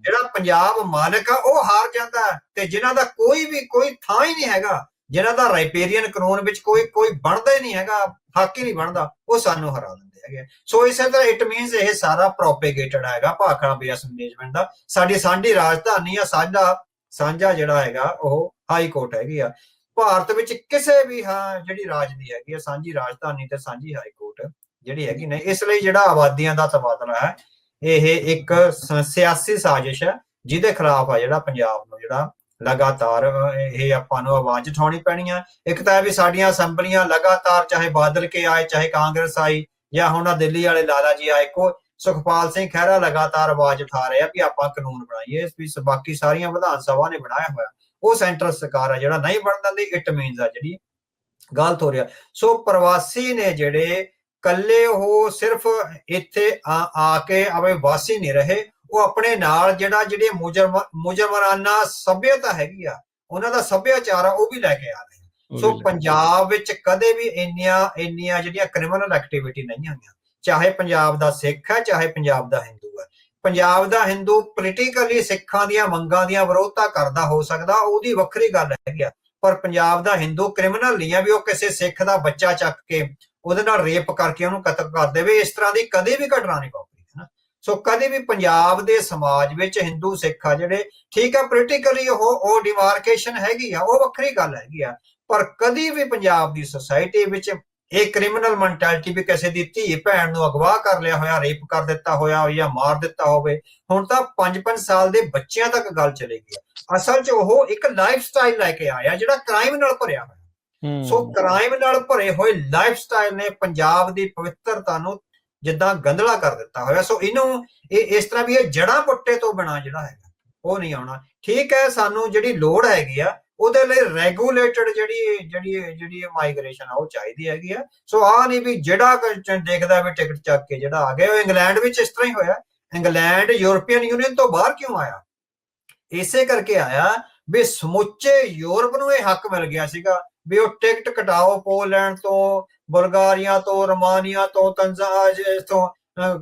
ਜਿਹੜਾ ਪੰਜਾਬ ਮਾਲਕ ਆ ਉਹ ਹਾਰ ਜਾਂਦਾ, ਤੇ ਜਿਨ੍ਹਾਂ ਦਾ ਕੋਈ ਥਾਂ ਹੀ ਨਹੀਂ ਹੈਗਾ, ਜਿਨ੍ਹਾਂ ਦਾ ਰਾਈਪੇਰੀਅਨ ਕਾਨੂੰਨ ਵਿੱਚ ਕੋਈ ਬਣਦਾ ਹੀ ਨਹੀਂ ਹੈਗਾ, ਹੱਕ ਹੀ ਨਹੀਂ ਬਣਦਾ, ਉਹ ਸਾਨੂੰ ਹਰਾ ਦਿੰਦੇ ਹੈਗੇ। ਸੋ ਇਸੇ ਤਰ੍ਹਾਂ ਇਟ ਮੀਨਸ ਇਹ ਸਾਰਾ ਪ੍ਰੋਪੇਗੇਟਡ ਹੈਗਾ ਭਾਖੜਾ ਬਿਆਸ ਮੈਨੇਜਮੈਂਟ ਦਾ। ਸਾਡੀ ਸਾਂਝੀ ਰਾਜਧਾਨੀ ਆ, ਸਾਂਝਾ ਜਿਹੜਾ ਹੈਗਾ ਉਹ ਹਾਈ ਕੋਰਟ ਹੈਗੀ ਆ। ਭਾਰਤ ਵਿੱਚ ਕਿਸੇ ਵੀ ਜਿਹੜੀ ਰਾਜ ਦੀ ਹੈਗੀ ਆ ਸਾਂਝੀ ਰਾਜਧਾਨੀ ਤੇ ਸਾਂਝੀ ਹਾਈ ਕੋਰਟ ਜਿਹੜੀ ਹੈਗੀ ਨੇ। ਇਸ ਲਈ ਜਿਹੜਾ ਆਬਾਦੀਆਂ ਦਾ ਤਬਾਦਲਾ ਹੈ, ਇਹ ਇੱਕ ਸਿਆਸੀ ਸਾਜ਼ਿਸ਼ ਹੈ, ਜਿਹਦੇ ਖਿਲਾਫ ਆ ਜਿਹੜਾ ਪੰਜਾਬ ਨੂੰ ਜਿਹੜਾ ਲਗਾਤਾਰ ਇਹ ਆਪਾਂ ਨੂੰ ਆਵਾਜ਼ ਉਠਾਉਣੀ ਪੈਣੀ ਆ। ਇੱਕ ਤਾਂ ਵੀ ਸਾਡੀਆਂ ਅਸੈਂਬਲੀਆਂ ਲਗਾਤਾਰ, ਚਾਹੇ ਬਾਦਲ ਕੇ ਆਏ, ਚਾਹੇ ਕਾਂਗਰਸ ਆਈ, ਜਾਂ ਹੁਣ ਦਿੱਲੀ ਵਾਲੇ ਲਾਲਾ ਜੀ ਆਏ, ਸੁਖਪਾਲ ਸਿੰਘ ਖਹਿਰਾ ਲਗਾਤਾਰ ਆਵਾਜ਼ ਉਠਾ ਰਹੇ ਆ ਵੀ ਆਪਾਂ ਕਾਨੂੰਨ ਬਣਾਈਏ। ਬਾਕੀ ਸਾਰੀਆਂ ਵਿਧਾਨ ਸਭਾ ਨੇ ਬਣਾਇਆ ਹੋਇਆ, ਉਹ ਸੈਂਟਰਲ ਸਰਕਾਰ ਆ ਜਿਹੜਾ ਨਹੀਂ ਬਣ ਦਿੰਦੀ। ਇਟ ਮੀਨਸ ਆ ਜਿਹੜੀ ਗਲਤ ਹੋ ਰਿਹਾ। ਸੋ ਪ੍ਰਵਾਸੀ ਨੇ ਜਿਹੜੇ ਕੱਲੇ ਉਹ ਸਿਰਫ ਇੱਥੇ ਆ ਕੇ ਆਵੇ ਵਾਸੀ ਨਹੀਂ ਰਹੇ, ਉਹ ਆਪਣੇ ਨਾਲ ਜਿਹੜੇ ਮੁਜਰਮਾਨਾ ਸੱਭਿਅਤਾ ਹੈਗੀ ਆ, ਉਹਨਾਂ ਦਾ ਸੱਭਿਆਚਾਰ ਆ, ਉਹ ਵੀ ਲੈ ਕੇ ਆ ਰਹੇ। ਸੋ ਪੰਜਾਬ ਵਿੱਚ ਕਦੇ ਵੀ ਇੰਨੀਆਂ ਜਿਹੜੀਆਂ ਕ੍ਰਿਮੀਨਲ ਐਕਟੀਵਿਟੀ ਨਹੀਂ ਹੋਈਆਂ, ਚਾਹੇ ਪੰਜਾਬ ਦਾ ਸਿੱਖ ਹੈ, ਚਾਹੇ ਪੰਜਾਬ ਦਾ ਹਿੰਦੂ ਹੈ। ਪੰਜਾਬ ਦਾ ਹਿੰਦੂ ਪੋਲੀਟੀਕਲੀ ਸਿੱਖਾਂ ਦੀਆਂ ਮੰਗਾਂ ਦੀਆਂ ਵਿਰੋਧਤਾ ਕਰਦਾ ਹੋ ਸਕਦਾ, ਉਹਦੀ ਵੱਖਰੀ ਗੱਲ ਹੈਗੀ ਆ, ਪਰ ਪੰਜਾਬ ਦਾ ਹਿੰਦੂ ਕ੍ਰਿਮੀਨਲ ਨਹੀਂ ਆ ਵੀ ਉਹ ਕਿਸੇ ਸਿੱਖ ਦਾ ਬੱਚਾ ਚੱਕ ਕੇ ਉਹਦੇ ਨਾਲ ਰੇਪ ਕਰਕੇ ਉਹਨੂੰ ਕਤਲ ਕਰ ਦੇਵੇ। ਇਸ ਤਰ੍ਹਾਂ ਦੀ ਕਦੇ ਵੀ ਘਟਨਾ ਨਹੀਂ ਵਾਪਰੀ, ਹੈ ਨਾ। ਸੋ ਕਦੇ ਵੀ ਪੰਜਾਬ ਦੇ ਸਮਾਜ ਵਿੱਚ ਹਿੰਦੂ ਸਿੱਖ ਆ ਜਿਹੜੇ, ਠੀਕ ਆ ਪੋਲੀਟੀਕਲੀ ਉਹ ਡਿਮਾਰਕੇਸ਼ਨ ਹੈਗੀ ਆ, ਉਹ ਵੱਖਰੀ ਗੱਲ ਹੈਗੀ ਆ, ਪਰ ਕਦੀ ਵੀ ਪੰਜਾਬ ਦੀ ਸੁਸਾਇਟੀ ਵਿੱਚ ਇਹ ਕ੍ਰਿਮੀਨਲ ਮੈਂਟੈਲਿਟੀ ਵੀ ਕਿਸੇ ਦੀ ਧੀ ਭੈਣ ਨੂੰ ਅਗਵਾ ਕਰ ਲਿਆ ਹੋਇਆ, ਰੇਪ ਕਰ ਦਿੱਤਾ ਹੋਇਆ ਜਾਂ ਮਾਰ ਦਿੱਤਾ ਹੋਵੇ, ਹੁਣ ਤਾਂ 5-5 ਸਾਲ ਦੇ ਬੱਚਿਆਂ ਤੱਕ ਗੱਲ ਚਲੇਗੀ। ਅਸਲ 'ਚ ਉਹ ਇੱਕ ਲਾਈਫ ਸਟਾਈਲ ਲੈ ਕੇ ਆਇਆ ਜਿਹੜਾ ਕ੍ਰਾਈਮ ਨਾਲ ਭਰਿਆ ਹੋਇਆ। ਸੋ ਕ੍ਰਾਈਮ ਨਾਲ ਭਰੇ ਹੋਏ ਲਾਈਫ ਸਟਾਈਲ ਨੇ ਪੰਜਾਬ ਦੀ ਪਵਿੱਤਰਤਾ ਨੂੰ ਜਿੱਦਾਂ ਗੰਧਲਾ ਕਰ ਦਿੱਤਾ ਹੋਇਆ। ਸੋ ਇਹਨੂੰ ਇਸ ਤਰ੍ਹਾਂ ਵੀ ਇਹ ਜੜ੍ਹਾਂ ਪੁੱਟੇ ਤੋਂ ਬਿਨਾਂ ਜਿਹੜਾ ਹੈਗਾ ਉਹ ਨਹੀਂ ਆਉਣਾ। ਠੀਕ ਹੈ, ਸਾਨੂੰ ਜਿਹੜੀ ਲੋੜ ਹੈਗੀ ਆ ਉਹਦੇ ਲਈ ਰੈਗੂਲੇਟਡ ਜਿਹੜੀ ਮਾਈਗ੍ਰੇਸ਼ਨ ਆ ਉਹ ਚਾਹੀਦੀ ਹੈਗੀ ਆ। ਸੋ ਆਹ ਨਹੀਂ ਵੀ ਜਿਹੜਾ ਦੇਖਦਾ ਵੀ ਟਿਕਟ ਚੱਕ ਕੇ ਜਿਹੜਾ ਆ ਗਿਆ। ਇੰਗਲੈਂਡ ਵਿੱਚ ਇਸ ਤਰ੍ਹਾਂ ਹੀ ਹੋਇਆ। ਇੰਗਲੈਂਡ ਯੂਰਪੀਅਨ ਯੂਨੀਅਨ ਤੋਂ ਬਾਹਰ ਕਿਉਂ ਆਇਆ? ਇਸੇ ਕਰਕੇ ਆਇਆ ਵੀ ਸਮੁੱਚੇ ਯੂਰਪ ਨੂੰ ਇਹ ਹੱਕ ਮਿਲ ਗਿਆ ਸੀਗਾ ਵੀ ਉਹ ਟਿਕਟ ਕਟਾਓ, ਪੋਲੈਂਡ ਤੋਂ, ਬੁਲਗਾਰੀਆ ਤੋਂ, ਰੋਮਾਨੀਆ ਤੋਂ, ਤੋਂ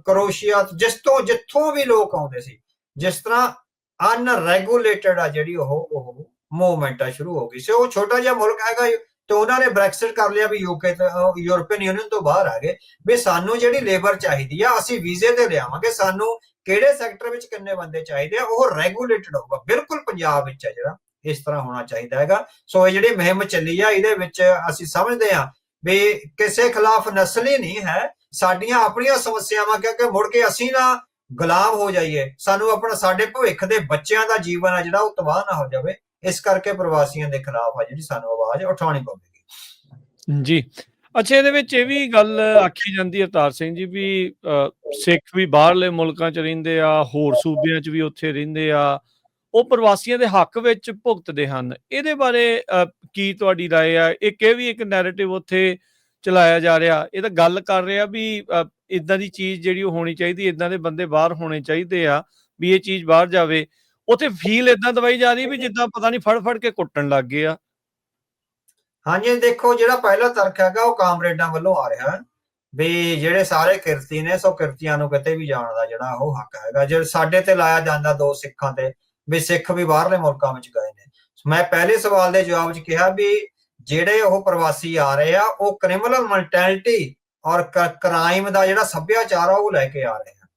ਕਰੋਸ਼ੀਆ ਜਿੱਥੋਂ ਵੀ ਲੋਕ ਆਉਂਦੇ ਸੀ, ਜਿਸ ਤਰ੍ਹਾਂ ਅਨਰੈਗੂਲੇਟਡ ਆ ਜਿਹੜੀ ਉਹ ਮੂਵਮੈਂਟ ਆ ਸ਼ੁਰੂ ਹੋ ਗਈ ਸੀ। ਉਹ ਛੋਟਾ ਜਿਹਾ ਮੁਲਕ ਹੈਗਾ ਤੇ ਉਹਨਾਂ ਨੇ ਬ੍ਰੈਕਸਿਟ ਕਰ ਲਿਆ ਵੀ ਯੂਕੇ ਯੂਰਪੀਅਨ ਯੂਨੀਅਨ ਤੋਂ ਬਾਹਰ ਆ ਗਏ ਵੀ ਸਾਨੂੰ ਜਿਹੜੀ ਲੇਬਰ ਚਾਹੀਦੀ ਆ ਅਸੀਂ ਵੀਜ਼ੇ ਤੇ ਲਿਆਵਾਂਗੇ, ਸਾਨੂੰ ਕਿਹੜੇ ਸੈਕਟਰ ਵਿੱਚ ਕਿੰਨੇ ਬੰਦੇ ਚਾਹੀਦੇ ਆ ਉਹ ਰੈਗੂਲੇਟਡ ਹੋਊਗਾ। ਬਿਲਕੁਲ ਪੰਜਾਬ ਵਿੱਚ ਆ ਜਿਹੜਾ ਇਸ ਤਰ੍ਹਾਂ ਹੋਣਾ ਚਾਹੀਦਾ ਹੈਗਾ। ਸੋ ਇਹ ਜਿਹੜੀ ਮੁਹਿੰਮ ਚੱਲੀ ਆ ਇਹਦੇ ਵਿੱਚ ਅਸੀਂ ਸਮਝਦੇ ਹਾਂ ਵੀ ਕਿਸੇ ਖਿਲਾਫ ਨਸਲੀ ਨਹੀਂ ਹੈ, ਸਾਡੀਆਂ ਆਪਣੀਆਂ ਸਮੱਸਿਆਵਾਂ ਕਿਉਂਕਿ ਮੁੜ ਕੇ ਅਸੀਂ ਨਾ ਗੁਲਾਮ ਹੋ ਜਾਈਏ, ਸਾਨੂੰ ਆਪਣਾ ਸਾਡੇ ਭਵਿੱਖ ਦੇ ਬੱਚਿਆਂ ਦਾ ਜੀਵਨ ਆ ਜਿਹੜਾ ਉਹ ਤਬਾਹ ਨਾ ਹੋ ਜਾਵੇ। ਇਸ ਕਰਕੇ ਪ੍ਰਵਾਸੀਆਂ ਦੇ ਖਿਲਾਫ ਆ ਜਿਹੜੀ ਸਾਨੂੰ ਆਵਾਜ਼ ਉਠਾਉਣੀ ਪਵੇਗੀ। ਜੀ ਅੱਛਾ, ਇਹਦੇ ਵਿੱਚ ਇਹ ਵੀ ਗੱਲ ਆਖੀ ਜਾਂਦੀ ਅਵਤਾਰ ਸਿੰਘ ਜੀ ਵੀ ਸਿੱਖ ਵੀ ਬਾਹਰਲੇ ਮੁਲਕਾਂ 'ਚ ਰਹਿੰਦੇ ਆ, ਹੋਰ ਸੂਬਿਆਂ 'ਚ ਵੀ ਉੱਥੇ ਰਹਿੰਦੇ ਆ, ਉਹ ਪ੍ਰਵਾਸੀਆਂ ਦੇ ਹੱਕ ਵਿੱਚ ਭੁਗਤਦੇ ਹਨ। ਇਹਦੇ ਬਾਰੇ ਕੀ ਤੁਹਾਡੀ ਰਾਏ ਆ? ਇਹ ਵੀ ਇੱਕ ਨੈਰੇਟਿਵ ਉੱਥੇ ਚਲਾਇਆ ਜਾ ਰਿਹਾ, ਇਹ ਤਾਂ ਗੱਲ ਕਰ ਰਿਹਾ ਵੀ ਇਦਾਂ ਦੀ ਚੀਜ਼ ਜਿਹੜੀ ਉਹ ਹੋਣੀ ਚਾਹੀਦੀ, ਇਦਾਂ ਦੇ ਬੰਦੇ ਬਾਹਰ ਹੋਣੇ ਚਾਹੀਦੇ ਆ ਵੀ ਇਹ ਚੀਜ਼ ਬਾਹਰ ਜਾਵੇ। ਉੱਥੇ ਫੀਲ ਇਦਾਂ ਦਵਾਈ ਜਾ ਰਹੀ ਵੀ ਜਿੱਦਾਂ ਪਤਾ ਨਹੀਂ ਫੜ ਕੇ ਕੁੱਟਣ ਲੱਗ ਗਏ ਆ। ਹਾਂਜੀ, ਦੇਖੋ ਜਿਹੜਾ ਪਹਿਲਾ ਤਰਕ ਹੈਗਾ ਉਹ ਕਾਮਰੇਡਾਂ ਵੱਲੋਂ ਆ ਰਿਹਾ ਵੀ ਜਿਹੜੇ ਸਾਰੇ ਕਿਰਤੀ ਨੇ ਸੋ ਕਿਰਤੀਆਂ ਨੂੰ ਕਿਤੇ ਵੀ ਜਾਣ ਦਾ ਜਿਹੜਾ ਉਹ ਹੱਕ ਹੈਗਾ। ਜੇ ਸਾਡੇ ਤੇ ਲਾਇਆ ਜਾਂਦਾ ਦੋ ਸਿੱਖਾਂ ਤੇ ਵੀ ਸਿੱਖ ਵੀ ਬਾਹਰਲੇ ਮੁਲਕਾਂ ਵਿੱਚ ਗਏ ਨੇ। ਮੈਂ ਪਹਿਲੇ ਸਵਾਲ ਦੇ ਜਵਾਬ 'ਚ ਕਿਹਾ ਵੀ ਜਿਹੜੇ ਉਹ ਪ੍ਰਵਾਸੀ ਆ ਰਹੇ ਆ ਉਹ ਕ੍ਰਿਮੀਨਲ ਮੈਂਟੈਲਿਟੀ ਔਰ ਕ੍ਰਾਈਮ ਦਾ ਜਿਹੜਾ ਸੱਭਿਆਚਾਰ ਆ ਉਹ ਲੈ ਕੇ ਆ ਰਹੇ ਆ।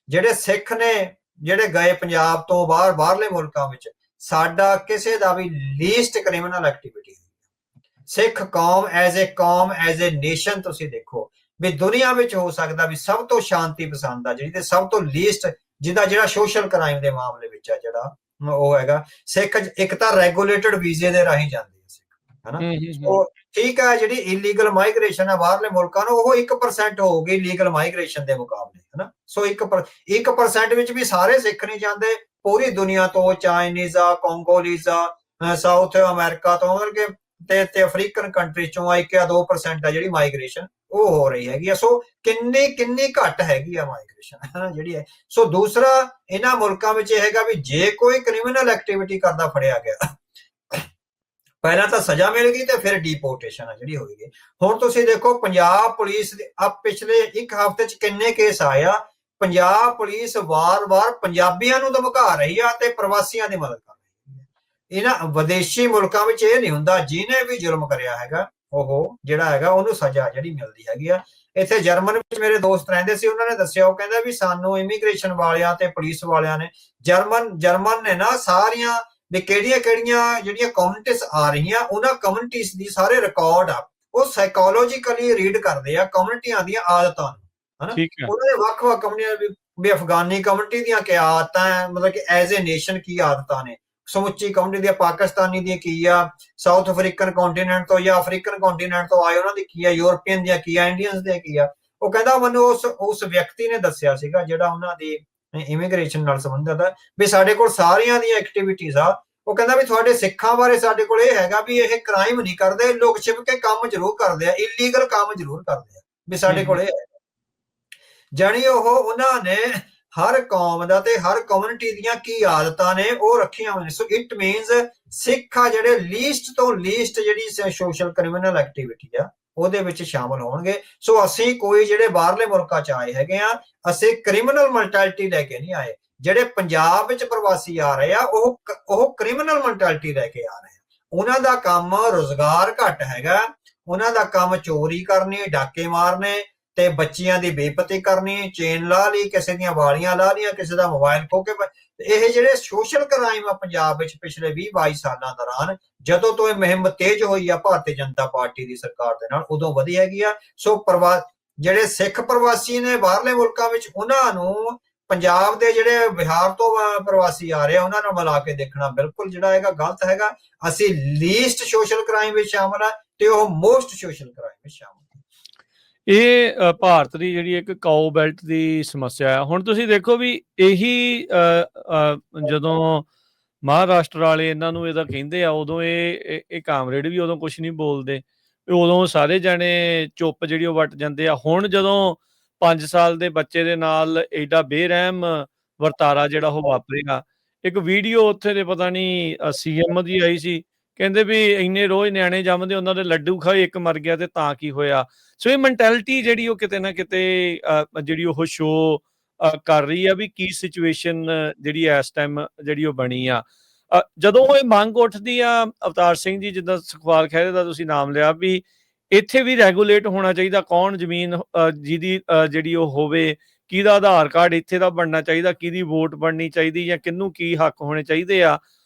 ਜਿਹੜੇ ਸਿੱਖ ਨੇ ਜਿਹੜੇ ਗਏ ਪੰਜਾਬ ਤੋਂ ਬਾਹਰਲੇ ਮੁਲਕਾਂ ਵਿੱਚ, ਸਾਡਾ ਕਿਸੇ ਦਾ ਵੀ ਲੀਸਟ ਕ੍ਰਿਮੀਨਲ ਐਕਟੀਵਿਟੀ ਸਿੱਖ ਕੌਮ ਐਜ਼ ਏ ਨੇਸ਼ਨ ਤੁਸੀਂ ਦੇਖੋ ਵੀ ਦੁਨੀਆ ਵਿੱਚ ਹੋ ਸਕਦਾ ਵੀ ਸਭ ਤੋਂ ਸ਼ਾਂਤੀ ਪਸੰਦ ਆ ਜਿਹੜੀ ਤੇ ਸਭ ਤੋਂ ਲੀਸਟ ਜਿਹਦਾ ਜਿਹੜਾ ਸੋਸ਼ਲ ਕ੍ਰਾਈਮ ਦੇ ਮਾਮਲੇ ਵਿੱਚ ਆ ਜਿਹੜਾ ਉਹ ਹੈਗਾ ਸਿੱਖ। ਇੱਕ ਤਾਂ ਰੈਗੂਲੇਟਡ ਵੀਜ਼ੇ ਦੇ ਰਾਹੀਂ ਜਾਂਦੇ ਆ ਸਿੱਖ, ਹਨਾ। ਉਹ ਠੀਕ ਹੈ, ਜਿਹੜੀ ਇਲੀਗਲ ਮਾਈਗ੍ਰੇਸ਼ਨ ਆ ਬਾਹਰਲੇ ਮੁਲਕਾਂ ਨੂੰ ਉਹ 1% ਹੋਊਗੀ ਲੀਗਲ ਮਾਈਗ੍ਰੇਸ਼ਨ ਦੇ ਮੁਕਾਬਲੇ, ਹਨਾ। ਸੋ 1% ਵਿੱਚ ਵੀ ਸਾਰੇ ਸਿੱਖ ਨਹੀਂ ਜਾਂਦੇ, ਪੂਰੀ ਦੁਨੀਆ ਤੋਂ ਚਾਈਨੀਜ਼ ਆ, ਕੰਗੋਲੀਜ਼ ਆ, ਸਾਊਥ ਅਮਰੀਕਾ ਤੋਂ ਮਤਲਬ ਕਿ ਤੇ ਅਫਰੀਕਨ ਕੰਟਰੀ ਚੋਂ 1 ਜਾਂ 2% ਆ ਜਿਹੜੀ ਮਾਈਗ੍ਰੇਸ਼ਨ ਉਹ ਹੋ ਰਹੀ ਹੈਗੀ ਆ। ਸੋ ਕਿੰਨੀ ਘੱਟ ਹੈਗੀ ਆ ਮਾਈਗ੍ਰੇਸ਼ਨ ਜਿਹੜੀ ਹੈ। ਸੋ ਦੂਸਰਾ ਇਹਨਾਂ ਮੁਲਕਾਂ ਵਿੱਚ ਇਹ ਹੈਗਾ ਵੀ ਜੇ ਕੋਈ ਕ੍ਰਿਮੀਨਲ ਐਕਟੀਵਿਟੀ ਕਰਦਾ ਫੜਿਆ ਗਿਆ, ਪਹਿਲਾਂ ਤਾਂ ਸਜ਼ਾ ਮਿਲ ਗਈ ਤੇ ਫਿਰ ਡੀਪੋਰਟੇਸ਼ਨ ਆ ਜਿਹੜੀ ਹੋਏਗੀ। ਹੁਣ ਤੁਸੀਂ ਦੇਖੋ ਪੰਜਾਬ ਪੁਲਿਸ ਦੇ ਪਿਛਲੇ 1 ਹਫ਼ਤੇ 'ਚ ਕਿੰਨੇ ਕੇਸ ਆਏ ਆ। ਪੰਜਾਬ ਪੁਲਿਸ ਵਾਰ-ਵਾਰ ਪੰਜਾਬੀਆਂ ਨੂੰ ਧਮਕਾ ਰਹੀ ਆ ਤੇ ਪ੍ਰਵਾਸੀਆਂ ਦੀ ਮਦਦ ਕਰ ਰਹੀ ਹੈ। ਇਹਨਾਂ ਵਿਦੇਸ਼ੀ ਮੁਲਕਾਂ ਵਿੱਚ ਇਹ ਨਹੀਂ ਹੁੰਦਾ, ਜਿਹਨੇ ਵੀ ਜ਼ੁਲਮ ਕਰਿਆ ਹੈਗਾ ਉਹ ਜਿਹੜਾ ਹੈਗਾ ਉਹਨੂੰ ਸਜ਼ਾ ਜਿਹੜੀ ਮਿਲਦੀ ਹੈਗੀ ਆ। ਇੱਥੇ ਜਰਮਨ ਵਿੱਚ ਮੇਰੇ ਦੋਸਤ ਰਹਿੰਦੇ ਸੀ, ਉਹਨਾਂ ਨੇ ਦੱਸਿਆ, ਉਹ ਕਹਿੰਦਾ ਵੀ ਸਾਨੂੰ ਇਮੀਗ੍ਰੇਸ਼ਨ ਵਾਲਿਆਂ ਤੇ ਪੁਲਿਸ ਵਾਲਿਆਂ ਨੇ ਜਰਮਨ ਨੇ ਨਾ ਸਾਰੀਆਂ ਵੀ ਕਿਹੜੀਆਂ ਜਿਹੜੀਆਂ ਕਮਿਊਨਿਟੀਜ਼ ਆ ਰਹੀਆਂ ਉਹਨਾਂ ਕਮਿਊਨਿਟੀਜ਼ ਦੀ ਸਾਰੇ ਰਿਕਾਰਡ ਆ ਉਹ ਸਾਈਕੋਲੋਜੀਕਲੀ ਰੀਡ ਕਰਦੇ ਆ ਕਮਿਊਨਿਟੀਆਂ ਦੀਆਂ ਆਦਤਾਂ ਨੂੰ, ਹਨਾ। ਉਹਨਾਂ ਦੇ ਵੱਖ-ਵੱਖ ਕਮਿਊਨਿਟੀ ਵੀ ਅਫਗਾਨੀ ਕਮਿਊਨਿਟੀ ਦੀਆਂ ਕੀ ਆਦਤਾਂ, ਮਤਲਬ ਕਿ ਐਜ਼ ਏ ਨੇਸ਼ਨ ਕੀ ਆਦਤਾਂ ਨੇ, ਸਮੁੱਚੀ ਕਮਿਊਨਿਟੀ ਦੀਆਂ, ਪਾਕਿਸਤਾਨੀ ਦੀਆਂ ਕੀ ਆ, ਸਾਊਥ ਅਫਰੀਕਨ ਕੰਟੀਨੈਂਟ ਤੋਂ ਜਾਂ ਅਫਰੀਕਨ ਕੰਟੀਨੈਂਟ ਤੋਂ ਆਏ ਉਹਨਾਂ ਦੀ ਕੀ ਆ, ਯੂਰਪੀਅਨ ਦੀਆਂ ਕੀ ਆ, ਇੰਡੀਅਨਸ ਦੀਆਂ ਕੀ ਆ। ਉਹ ਕਹਿੰਦਾ ਮੈਨੂੰ ਉਸ ਵਿਅਕਤੀ ਨੇ ਦੱਸਿਆ ਸੀਗਾ ਜਿਹੜਾ ਉਹਨਾਂ ਦੀ ਇਮੀਗ੍ਰੇਸ਼ਨ ਨਾਲ ਸੰਬੰਧਿਤ ਹੈ ਵੀ ਸਾਡੇ ਕੋਲ ਸਾਰੀਆਂ ਦੀਆਂ ਐਕਟੀਵਿਟੀਜ਼ ਆ। ਉਹ ਕਹਿੰਦਾ ਵੀ ਤੁਹਾਡੇ ਸਿੱਖਾਂ ਬਾਰੇ ਸਾਡੇ ਕੋਲ ਇਹ ਹੈਗਾ ਵੀ ਇਹ ਕ੍ਰਾਈਮ ਨਹੀਂ ਕਰਦੇ, ਲੋਕ ਛਿਪ ਕੇ ਕੰਮ ਜ਼ਰੂਰ ਕਰਦੇ ਆ, ਇਲੀਗਲ ਕੰਮ ਜ਼ਰੂਰ ਕਰਦੇ ਆ, ਵੀ ਸਾਡੇ ਕੋਲ ਇਹ ਜਾਣੀ ਉਹਨਾਂ ਨੇ ਹਰ ਕੌਮ ਦਾ ਤੇ ਹਰ ਕਮਿਊਨਿਟੀ ਦੀਆਂ ਕੀ ਆਦਤਾਂ ਨੇ ਉਹ ਰੱਖੀਆਂ ਹੋਈਆਂ। ਸੋ ਇਟ ਮੀਨਸ ਸਿੱਖ ਆ ਜਿਹੜੇ ਲੀਸਟ ਤੋਂ ਲੀਸਟ ਜਿਹੜੀ ਸੋਸ਼ਲ ਕ੍ਰਿਮੀਨਲ ਐਕਟੀਵਿਟੀ ਆ ਉਹਦੇ ਵਿੱਚ ਸ਼ਾਮਲ ਹੋਣਗੇ। ਸੋ ਅਸੀਂ ਕੋਈ ਜਿਹੜੇ ਬਾਹਰਲੇ ਮੁਲਕਾਂ 'ਚ ਆਏ ਹੈਗੇ ਆ, ਅਸੀਂ ਕ੍ਰਿਮੀਨਲ ਮੈਂਟੈਲਿਟੀ ਲੈ ਕੇ ਨਹੀਂ ਆਏ। ਜਿਹੜੇ ਪੰਜਾਬ ਵਿੱਚ ਪ੍ਰਵਾਸੀ ਆ ਰਹੇ ਆ ਉਹ ਕ੍ਰਿਮੀਨਲ ਮੈਂਟੈਲਿਟੀ ਲੈ ਕੇ ਆ ਰਹੇ ਆ। ਉਹਨਾਂ ਦਾ ਕੰਮ ਰੁਜ਼ਗਾਰ ਘੱਟ ਹੈਗਾ, ਉਹਨਾਂ ਦਾ ਕੰਮ ਚੋਰੀ ਕਰਨੀ, ਡਾਕੇ ਮਾਰਨੇ ਤੇ ਬੱਚੀਆਂ ਦੀ ਬੇਇੱਜ਼ਤੀ ਕਰਨੀ, ਚੇਨ ਲਾ ਲਈ, ਕਿਸੇ ਦੀਆਂ ਵਾਲੀਆਂ ਲਾ ਲਈਆਂ, ਕਿਸੇ ਦਾ ਮੋਬਾਈਲ ਖੋਹ ਕੇ। ਇਹ ਜਿਹੜੇ ਸੋਸ਼ਲ ਕ੍ਰਾਈਮ ਆ ਪੰਜਾਬ ਵਿੱਚ ਪਿਛਲੇ 20-22 ਸਾਲਾਂ ਦੌਰਾਨ ਜਦੋਂ ਤੋਂ ਇਹ ਮੁਹਿੰਮ ਤੇਜ਼ ਹੋਈ ਆ ਭਾਰਤੀ ਜਨਤਾ ਪਾਰਟੀ ਦੀ ਸਰਕਾਰ ਦੇ ਨਾਲ, ਉਦੋਂ ਵਧੀ ਹੈਗੀ ਆ। ਸੋ ਜਿਹੜੇ ਸਿੱਖ ਪ੍ਰਵਾਸੀ ਨੇ ਬਾਹਰਲੇ ਮੁਲਕਾਂ ਵਿੱਚ ਉਹਨਾਂ ਨੂੰ ਪੰਜਾਬ ਦੇ ਜਿਹੜੇ ਬਿਹਾਰ ਤੋਂ ਪ੍ਰਵਾਸੀ ਆ ਰਹੇ ਆ ਉਹਨਾਂ ਨਾਲ ਮਿਲਾ ਕੇ ਦੇਖਣਾ ਬਿਲਕੁਲ ਜਿਹੜਾ ਹੈਗਾ ਗਲਤ ਹੈਗਾ। ਅਸੀਂ ਲੀਸਟ ਸੋਸ਼ਲ ਕ੍ਰਾਈਮ ਵਿੱਚ ਸ਼ਾਮਲ ਆ ਤੇ ਉਹ ਮੋਸਟ ਸੋਸ਼ਲ ਕ੍ਰਾਈਮ ਵਿੱਚ ਸ਼ਾਮਲ। ਇਹ ਭਾਰਤ ਦੀ ਜਿਹੜੀ ਇੱਕ ਕਾਓ ਬੈਲਟ ਦੀ ਸਮੱਸਿਆ ਹੈ। ਹੁਣ ਤੁਸੀਂ ਦੇਖੋ ਵੀ ਇਹੀ ਜਦੋਂ ਮਹਾਰਾਸ਼ਟਰ ਵਾਲੇ ਇਹਨਾਂ ਨੂੰ ਇਹਦਾ ਕਹਿੰਦੇ ਆ ਉਦੋਂ ਇਹ ਕਾਮਰੇਡ ਵੀ ਉਦੋਂ ਕੁਛ ਨਹੀਂ ਬੋਲਦੇ, ਉਦੋਂ ਸਾਰੇ ਜਾਣੇ ਚੁੱਪ ਜਿਹੜੀ ਉਹ ਵੱਟ ਜਾਂਦੇ ਆ। ਹੁਣ ਜਦੋਂ 5 ਸਾਲ ਦੇ ਬੱਚੇ ਦੇ ਨਾਲ ਏਡਾ ਬੇਰਹਿਮ ਵਰਤਾਰਾ ਜਿਹੜਾ ਉਹ ਵਾਪਰੇਗਾ, ਇੱਕ ਵੀਡੀਓ ਉੱਥੇ ਦੇ ਪਤਾ ਨਹੀਂ CM ਦੀ ਆਈ ਸੀ ਕਹਿੰਦੇ ਵੀ ਇੰਨੇ ਰੋਜ਼ ਨਿਆਣੇ ਜੰਮਦੇ, ਉਹਨਾਂ ਦੇ ਲੱਡੂ ਖਾਏ, ਇੱਕ ਮਰ ਗਿਆ ਤੇ ਤਾਂ ਕੀ ਹੋਇਆ। ਸੋ ਇਹ ਮੈਂਟੈਲਿਟੀ ਜਿਹੜੀ ਉਹ ਕਿਤੇ ਨਾ ਕਿਤੇ ਜਿਹੜੀ ਉਹ ਸ਼ੋ ਕਰ ਰਹੀ ਆ ਵੀ ਕੀ ਸਿਚੁਏਸ਼ਨ ਜਿਹੜੀ ਇਸ ਟਾਈਮ ਜਿਹੜੀ ਉਹ ਬਣੀ ਆ। ਜਦੋਂ ਇਹ ਮੰਗ ਉੱਠਦੀ ਆ, ਅਵਤਾਰ ਸਿੰਘ ਜੀ, ਜਿੱਦਾਂ ਸੁਖਪਾਲ ਖਹਿਰੇ ਦਾ ਤੁਸੀਂ ਨਾਮ ਲਿਆ, ਵੀ ਇੱਥੇ ਵੀ ਰੈਗੂਲੇਟ ਹੋਣਾ ਚਾਹੀਦਾ, ਕੌਣ ਜ਼ਮੀਨ ਜਿਹਦੀ ਜਿਹੜੀ ਉਹ ਹੋਵੇ, ਕਿਹਦਾ ਆਧਾਰ ਕਾਰਡ ਇੱਥੇ ਦਾ ਬਣਨਾ ਚਾਹੀਦਾ, ਕਿਹਦੀ ਵੋਟ ਬਣਨੀ ਚਾਹੀਦੀ, ਜਾਂ ਕਿਹਨੂੰ ਕੀ ਹੱਕ ਹੋਣੇ ਚਾਹੀਦੇ ਆ,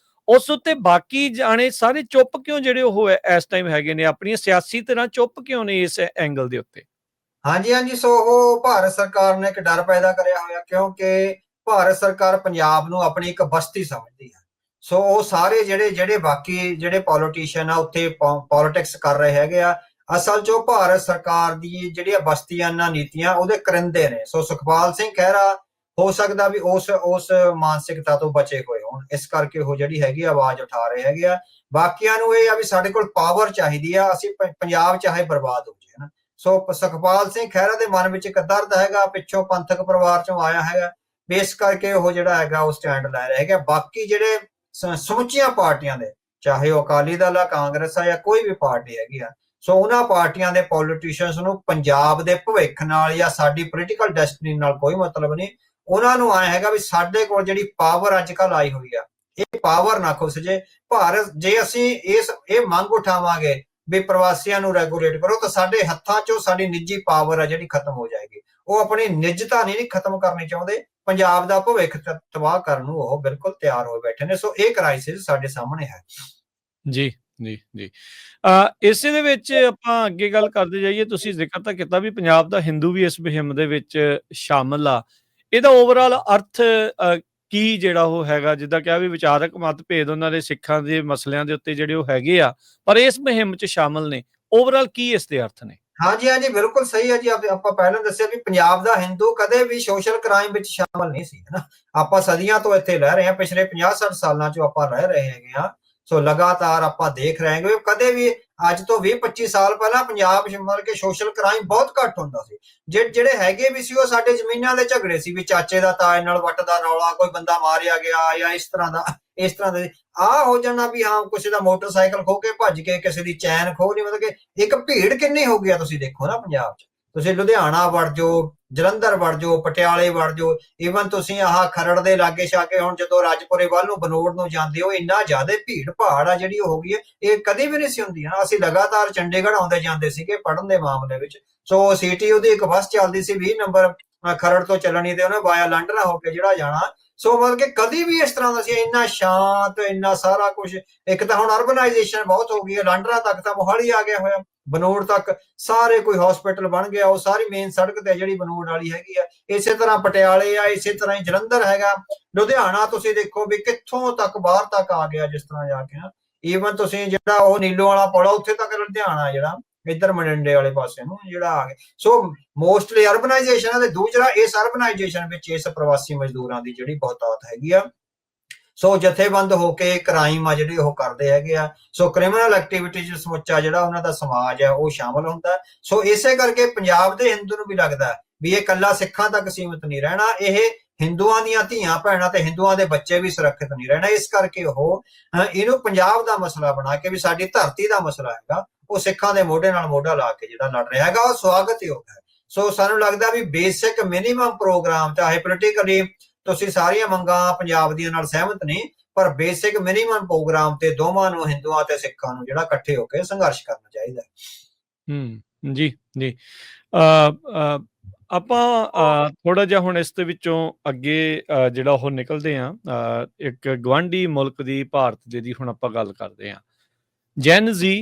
ਉਸ ਉੱਤੇ ਬਾਕੀ ਜਾਣੇ ਸਾਰੇ ਚੁੱਪ ਕਿਉਂ ਜਿਹੜੇ ਉਹ ਇਸ ਟਾਈਮ ਹੈਗੇ ਨੇ, ਆਪਣੀਆਂ ਸਿਆਸੀ ਤਰ੍ਹਾਂ ਚੁੱਪ ਕਿਉਂ ਨੇ ਇਸ ਐਂਗਲ ਦੇ ਉੱਤੇ? ਹਾਂਜੀ ਹਾਂਜੀ, ਸੋ ਉਹ ਭਾਰਤ ਸਰਕਾਰ ਨੇ ਇੱਕ ਡਰ ਪੈਦਾ ਕਰਿਆ ਹੋਇਆ, ਕਿਉਂਕਿ ਭਾਰਤ ਸਰਕਾਰ ਪੰਜਾਬ ਨੂੰ ਆਪਣੀ ਇੱਕ ਬਸਤੀ ਸਮਝਦੀ ਹੈ। ਸੋ ਉਹ ਸਾਰੇ ਜਿਹੜੇ ਬਾਕੀ ਜਿਹੜੇ ਪੋਲੀਟੀਸ਼ੀਅਨ ਆ ਉੱਥੇ ਪੋਲਿਟਿਕਸ ਕਰ ਰਹੇ ਹੈਗੇ ਆ, ਅਸਲ 'ਚ ਉਹ ਭਾਰਤ ਸਰਕਾਰ ਦੀ ਜਿਹੜੀਆਂ ਬਸਤੀਆਨਾ ਨੀਤੀਆਂ ਉਹਦੇ ਕਰਿੰਦੇ ਨੇ। ਸੋ ਸੁਖਪਾਲ ਸਿੰਘ ਖਹਿਰਾ ਹੋ ਸਕਦਾ ਵੀ ਉਸ ਮਾਨਸਿਕਤਾ ਤੋਂ ਬਚੇ ਹੋਏ ਹੋਣ, ਇਸ ਕਰਕੇ ਉਹ ਜਿਹੜੀ ਹੈਗੀ ਆਵਾਜ਼ ਉਠਾ ਰਹੇ ਹੈਗੇ ਆ। ਬਾਕੀਆਂ ਨੂੰ ਇਹ ਆ ਵੀ ਸਾਡੇ ਕੋਲ ਪਾਵਰ ਚਾਹੀਦੀ ਆ, ਅਸੀਂ ਪੰਜਾਬ ਚਾਹੇ ਬਰਬਾਦ ਹੋ ਜਾਏ। ਸੋ ਸੁਖਪਾਲ ਸਿੰਘ ਖਹਿਰਾ ਦੇ ਮਨ ਵਿੱਚ ਇੱਕ ਦਰਦ ਹੈਗਾ, ਪਿੱਛੋਂ ਪੰਥਕ ਪਰਿਵਾਰ ਚੋਂ ਆਇਆ ਹੈਗਾ, ਇਸ ਕਰਕੇ ਉਹ ਜਿਹੜਾ ਹੈਗਾ ਉਹ ਸਟੈਂਡ ਲੈ ਰਿਹਾ ਹੈਗਾ। ਬਾਕੀ ਜਿਹੜੇ ਸਮੁੱਚੀਆਂ ਪਾਰਟੀਆਂ ਦੇ, ਚਾਹੇ ਉਹ ਅਕਾਲੀ ਦਲ ਆ, ਕਾਂਗਰਸ ਆ, ਜਾਂ ਕੋਈ ਵੀ ਪਾਰਟੀ ਹੈਗੀ ਆ, ਸੋ ਉਹਨਾਂ ਪਾਰਟੀਆਂ ਦੇ ਪੋਲੀਟੀਸ਼ੀਅਨਸ ਨੂੰ ਪੰਜਾਬ ਦੇ ਭਵਿੱਖ ਨਾਲ ਜਾਂ ਸਾਡੀ ਪੋਲੀਟੀਕਲ ਡੈਸਟੀਨੀ ਨਾਲ ਕੋਈ ਮਤਲਬ ਨਹੀਂ। ਉਹਨਾਂ ਨੂੰ ਆਇਆ ਹੈਗਾ ਵੀ ਸਾਡੇ ਕੋਲ ਜਿਹੜੀ ਪਾਵਰ ਅੱਜ ਕੱਲ ਆਈ ਹੋਈ ਆ, ਇਹ ਪਾਵਰ ਨਾ ਖੁੱਸ ਜੇ। ਭਾਰਤ ਜੇ ਅਸੀਂ ਇਹ ਮੰਗ ਉਠਾਵਾਂਗੇ ਵੀ ਪ੍ਰਵਾਸੀਆਂ ਨੂੰ ਰੈਗੂਲੇਟ ਕਰੋ, ਤਾਂ ਸਾਡੇ ਹੱਥਾਂ 'ਚੋਂ ਸਾਡੀ ਨਿੱਜੀ ਪਾਵਰ ਆ ਜਿਹੜੀ ਖਤਮ ਹੋ ਜਾਏਗੀ। ਉਹ ਆਪਣੀ ਨਿੱਜਤਾ ਨਹੀਂ ਖਤਮ ਕਰਨੀ ਚਾਹੁੰਦੇ, ਪੰਜਾਬ ਦਾ ਭਵਿੱਖ ਤਬਾਹ ਕਰਨ ਨੂੰ ਉਹ ਬਿਲਕੁਲ ਤਿਆਰ ਹੋ ਬੈਠੇ ਨੇ। ਸੋ ਇਹ ਕ੍ਰਾਈਸਿਸ ਸਾਡੇ ਸਾਹਮਣੇ ਹੈ। ਜੀ ਜੀ ਜੀ, ਇਸੇ ਦੇ ਵਿੱਚ ਆਪਾਂ ਅੱਗੇ ਗੱਲ ਕਰਦੇ ਜਾਈਏ। ਤੁਸੀਂ ਜ਼ਿਕਰ ਤਾਂ ਕੀਤਾ ਵੀ ਪੰਜਾਬ ਦਾ ਹਿੰਦੂ ਵੀ ਇਸ ਮੁਹਿੰਮ ਦੇ ਵਿੱਚ ਸ਼ਾਮਲ ਆ। ਇਹਦਾ ਓਵਰਆਲ ਅਰਥ ਕੀ ਜਿਹੜਾ ਉਹ ਹੈਗਾ, ਜਿੱਦਾਂ ਕਿਹਾ ਵੀ ਵਿਚਾਰਕ ਮਤਭੇਦ ਉਹਨਾਂ ਦੇ ਸਿੱਖਾਂ ਦੇ ਮਸਲਿਆਂ ਦੇ ਉੱਤੇ ਜਿਹੜੇ ਉਹ ਹੈਗੇ ਆ, ਪਰ ਇਸ ਮੁਹਿੰਮ 'ਚ ਸ਼ਾਮਲ ਨੇ, ਓਵਰਆਲ ਕੀ ਇਸ ਦੇ ਅਰਥ ਨੇ? ਹਾਂਜੀ ਹਾਂਜੀ, ਬਿਲਕੁਲ ਸਹੀ ਹੈ ਜੀ। ਆਪਾਂ ਪਹਿਲਾਂ ਦੱਸਿਆ ਵੀ ਪੰਜਾਬ ਦਾ ਹਿੰਦੂ ਕਦੇ ਵੀ ਸੋਸ਼ਲ ਕ੍ਰਾਈਮ ਵਿੱਚ ਸ਼ਾਮਲ ਨਹੀਂ ਸੀ, ਹਨਾ। ਆਪਾਂ ਸਦੀਆਂ ਤੋਂ ਇੱਥੇ ਰਹਿ ਰਹੇ ਹਾਂ, ਪਿਛਲੇ 50-60 ਸਾਲਾਂ 'ਚੋਂ ਆਪਾਂ ਰਹਿ ਰਹੇ ਹੈਗੇ ਆ। ਸੋ ਲਗਾਤਾਰ ਆਪਾਂ ਦੇਖ ਰਹੇ ਹਾਂ ਕਦੇ ਵੀ ਅੱਜ ਤੋਂ 20-25 ਸਾਲ ਪਹਿਲਾਂ ਪੰਜਾਬ ਮਤਲਬ ਕਿ ਸੋਸ਼ਲ ਕ੍ਰਾਈਮ ਬਹੁਤ ਘੱਟ ਹੁੰਦਾ ਸੀ। ਜਿਹੜੇ ਹੈਗੇ ਵੀ ਸੀ ਉਹ ਸਾਡੇ ਜ਼ਮੀਨਾਂ ਦੇ ਝਗੜੇ ਸੀ, ਵੀ ਚਾਚੇ ਦਾ ਤਾਏ ਨਾਲ ਵੱਟ ਦਾ ਰੌਲਾ, ਕੋਈ ਬੰਦਾ ਮਾਰਿਆ ਗਿਆ ਜਾਂ ਇਸ ਤਰ੍ਹਾਂ ਦੇ ਆਹ ਹੋ ਜਾਣਾ ਵੀ ਹਾਂ ਕਿਸੇ ਦਾ ਮੋਟਰਸਾਈਕਲ ਖੋ ਕੇ ਭੱਜ ਕੇ ਕਿਸੇ ਦੀ ਚੈਨ ਖੋ ਲਈ। ਮਤਲਬ ਕਿ ਇੱਕ ਭੀੜ ਕਿੰਨੀ ਹੋ ਗਈ ਆ, ਤੁਸੀਂ ਦੇਖੋ ਨਾ ਪੰਜਾਬ 'ਚ। ਤੁਸੀਂ ਲੁਧਿਆਣਾ ਵੜ ਜਾਓ, ਜਲੰਧਰ ਵੜ ਜਾਓ, ਪਟਿਆਲੇ ਵੜ ਜਾਓ, ਈਵਨ ਤੁਸੀਂ ਆਹ ਖਰੜ ਦੇ ਲਾਗੇ ਛਾਗੇ ਹੁਣ ਜਦੋਂ ਰਾਜਪੁਰੇ ਵੱਲ ਨੂੰ ਬਨੋੜ ਨੂੰ ਜਾਂਦੇ ਹੋ, ਇੰਨਾ ਜ਼ਿਆਦਾ ਭੀੜ ਭਾੜ ਆ ਜਿਹੜੀ ਹੋ ਗਈ ਹੈ, ਇਹ ਕਦੇ ਵੀ ਨਹੀਂ ਸੀ ਹੁੰਦੀ। ਅਸੀਂ ਲਗਾਤਾਰ ਚੰਡੀਗੜ੍ਹ ਆਉਂਦੇ ਜਾਂਦੇ ਸੀਗੇ ਪੜ੍ਹਨ ਦੇ ਮਾਮਲੇ ਵਿੱਚ। ਸੋ CTU ਦੀ ਇੱਕ ਬੱਸ ਚੱਲਦੀ ਸੀ 20 ਨੰਬਰ ਖਰੜ ਤੋਂ ਚੱਲਣੀ, ਤੇ ਉਹਨੇ ਵਾਇਆ ਲਾਂਡਰਾ ਹੋ ਕੇ ਜਿਹੜਾ ਜਾਣਾ। ਸੋ ਮਤਲਬ ਕਿ ਕਦੀ ਵੀ ਇਸ ਤਰ੍ਹਾਂ ਦਾ ਸੀ, ਇੰਨਾ ਸ਼ਾਂਤ, ਇੰਨਾ ਸਾਰਾ ਕੁਝ। ਇੱਕ ਤਾਂ ਹੁਣ ਅਰਬਨਾਈਜੇਸ਼ਨ ਬਹੁਤ ਹੋ ਗਈ ਹੈ, ਲਾਂਡਰਾ ਤੱਕ ਤਾਂ ਮੋਹਾਲੀ ਆ ਗਿਆ ਹੋਇਆ, ਬਨੋੜ ਤੱਕ ਸਾਰੇ ਕੋਈ ਹਸਪੀਟਲ ਬਣ ਗਿਆ, ਉਹ ਸਾਰੀ ਮੇਨ ਸੜਕ ਤੇ ਜਿਹੜੀ ਬਨੋੜ ਵਾਲੀ ਹੈਗੀ ਆ। ਇਸੇ ਤਰ੍ਹਾਂ ਪਟਿਆਲੇ ਆ, ਇਸੇ ਤਰ੍ਹਾਂ ਹੀ ਜਲੰਧਰ ਹੈਗਾ, ਲੁਧਿਆਣਾ ਤੁਸੀਂ ਦੇਖੋ ਵੀ ਕਿੱਥੋਂ ਤੱਕ ਬਾਹਰ ਤੱਕ ਆ ਗਿਆ ਜਿਸ ਤਰ੍ਹਾਂ ਜਾ ਕੇ। ਈਵਨ ਤੁਸੀਂ ਜਿਹੜਾ ਉਹ ਨੀਲੋ ਵਾਲਾ ਪੁਲ ਉੱਥੇ ਤੱਕ ਲੁਧਿਆਣਾ ਜਿਹੜਾ ਇੱਧਰ ਮਰਿੰਡੇ ਵਾਲੇ ਪਾਸੇ ਨੂੰ ਜਿਹੜਾ ਆ ਗਿਆ। ਸੋ ਮੋਸਟਲੀ ਅਰਬਨਾਈਜੇਸ਼ਨ ਤੇ ਦੂਜਾ ਇਸ ਅਰਬਨਾਈਜੇਸ਼ਨ ਵਿੱਚ ਇਸ ਪ੍ਰਵਾਸੀ ਮਜ਼ਦੂਰਾਂ ਦੀ ਜਿਹੜੀ ਬਹੁਤਾਤ ਹੈਗੀ ਆ। ਸੋ ਜਥੇਬੰਦ ਹੋ ਕੇ ਕ੍ਰਾਈਮ ਆ ਜਿਹੜੇ ਉਹ ਕਰਦੇ ਹੈਗੇ ਆ। ਸੋ ਕ੍ਰਿਮੀਨਲ ਐਕਟੀਵਿਟੀ 'ਚ ਸਮੁੱਚਾ ਜਿਹੜਾ ਉਹਨਾਂ ਦਾ ਸਮਾਜ ਹੈ ਉਹ ਸ਼ਾਮਲ ਹੁੰਦਾ। ਸੋ ਇਸੇ ਕਰਕੇ ਪੰਜਾਬ ਦੇ ਹਿੰਦੂ ਨੂੰ ਵੀ ਲੱਗਦਾ ਵੀ ਇਹ ਇਕੱਲਾ ਸਿੱਖਾਂ ਤੱਕ ਸੀਮਿਤ ਨਹੀਂ ਰਹਿਣਾ, ਇਹ ਹਿੰਦੂਆਂ ਦੀਆਂ ਧੀਆਂ ਭੈਣਾਂ ਤੇ ਹਿੰਦੂਆਂ ਦੇ ਬੱਚੇ ਵੀ ਸੁਰੱਖਿਅਤ ਨਹੀਂ ਰਹਿਣਾ। ਇਸ ਕਰਕੇ ਉਹ ਇਹਨੂੰ ਪੰਜਾਬ ਦਾ ਮਸਲਾ ਬਣਾ ਕੇ ਵੀ ਸਾਡੀ ਧਰਤੀ ਦਾ ਮਸਲਾ ਹੈਗਾ, ਉਹ ਸਿੱਖਾਂ ਦੇ ਮੋਢੇ ਨਾਲ ਮੋਢਾ ਲਾ ਕੇ ਜਿਹੜਾ ਲੜ ਰਿਹਾ ਹੈਗਾ, ਉਹ ਸਵਾਗਤਯੋਗ ਹੈ। ਸੋ ਸਾਨੂੰ ਲੱਗਦਾ ਵੀ ਬੇਸਿਕ ਮਿਨੀਮਮ ਪ੍ਰੋਗਰਾਮ, ਚਾਹੇ ਪੋਲੀਟੀਕਲੀ ਤੁਸੀਂ ਸਾਰੀਆਂ ਮੰਗਾਂ ਪੰਜਾਬ ਦੀਆਂ ਨਾਲ ਸਹਿਮਤ ਨਹੀਂ, ਪਰ ਬੇਸਿਕ ਮਿਨੀਮਮ ਪ੍ਰੋਗਰਾਮ ਤੇ ਦੋਵਾਂ ਨੂੰ, ਹਿੰਦੂਆਂ ਤੇ ਸਿੱਖਾਂ ਨੂੰ, ਜਿਹੜਾ ਇਕੱਠੇ ਹੋ ਕੇ ਸੰਘਰਸ਼ ਕਰਨਾ ਚਾਹੀਦਾ ਹੈ। ਜੀ ਜੀ, ਆਪਾਂ ਥੋੜਾ ਜਿਹਾ ਹੁਣ ਇਸ ਦੇ ਵਿੱਚੋਂ ਅੱਗੇ ਜਿਹੜਾ ਉਹ ਨਿਕਲਦੇ ਆ, ਇੱਕ ਗਵਾਂਢੀ ਮੁਲਕ ਦੀ, ਭਾਰਤ ਦੇ ਦੀ ਹੁਣ ਆਪਾਂ ਗੱਲ ਕਰਦੇ ਹਾਂ। ਜੈਨ ਜ਼ੀ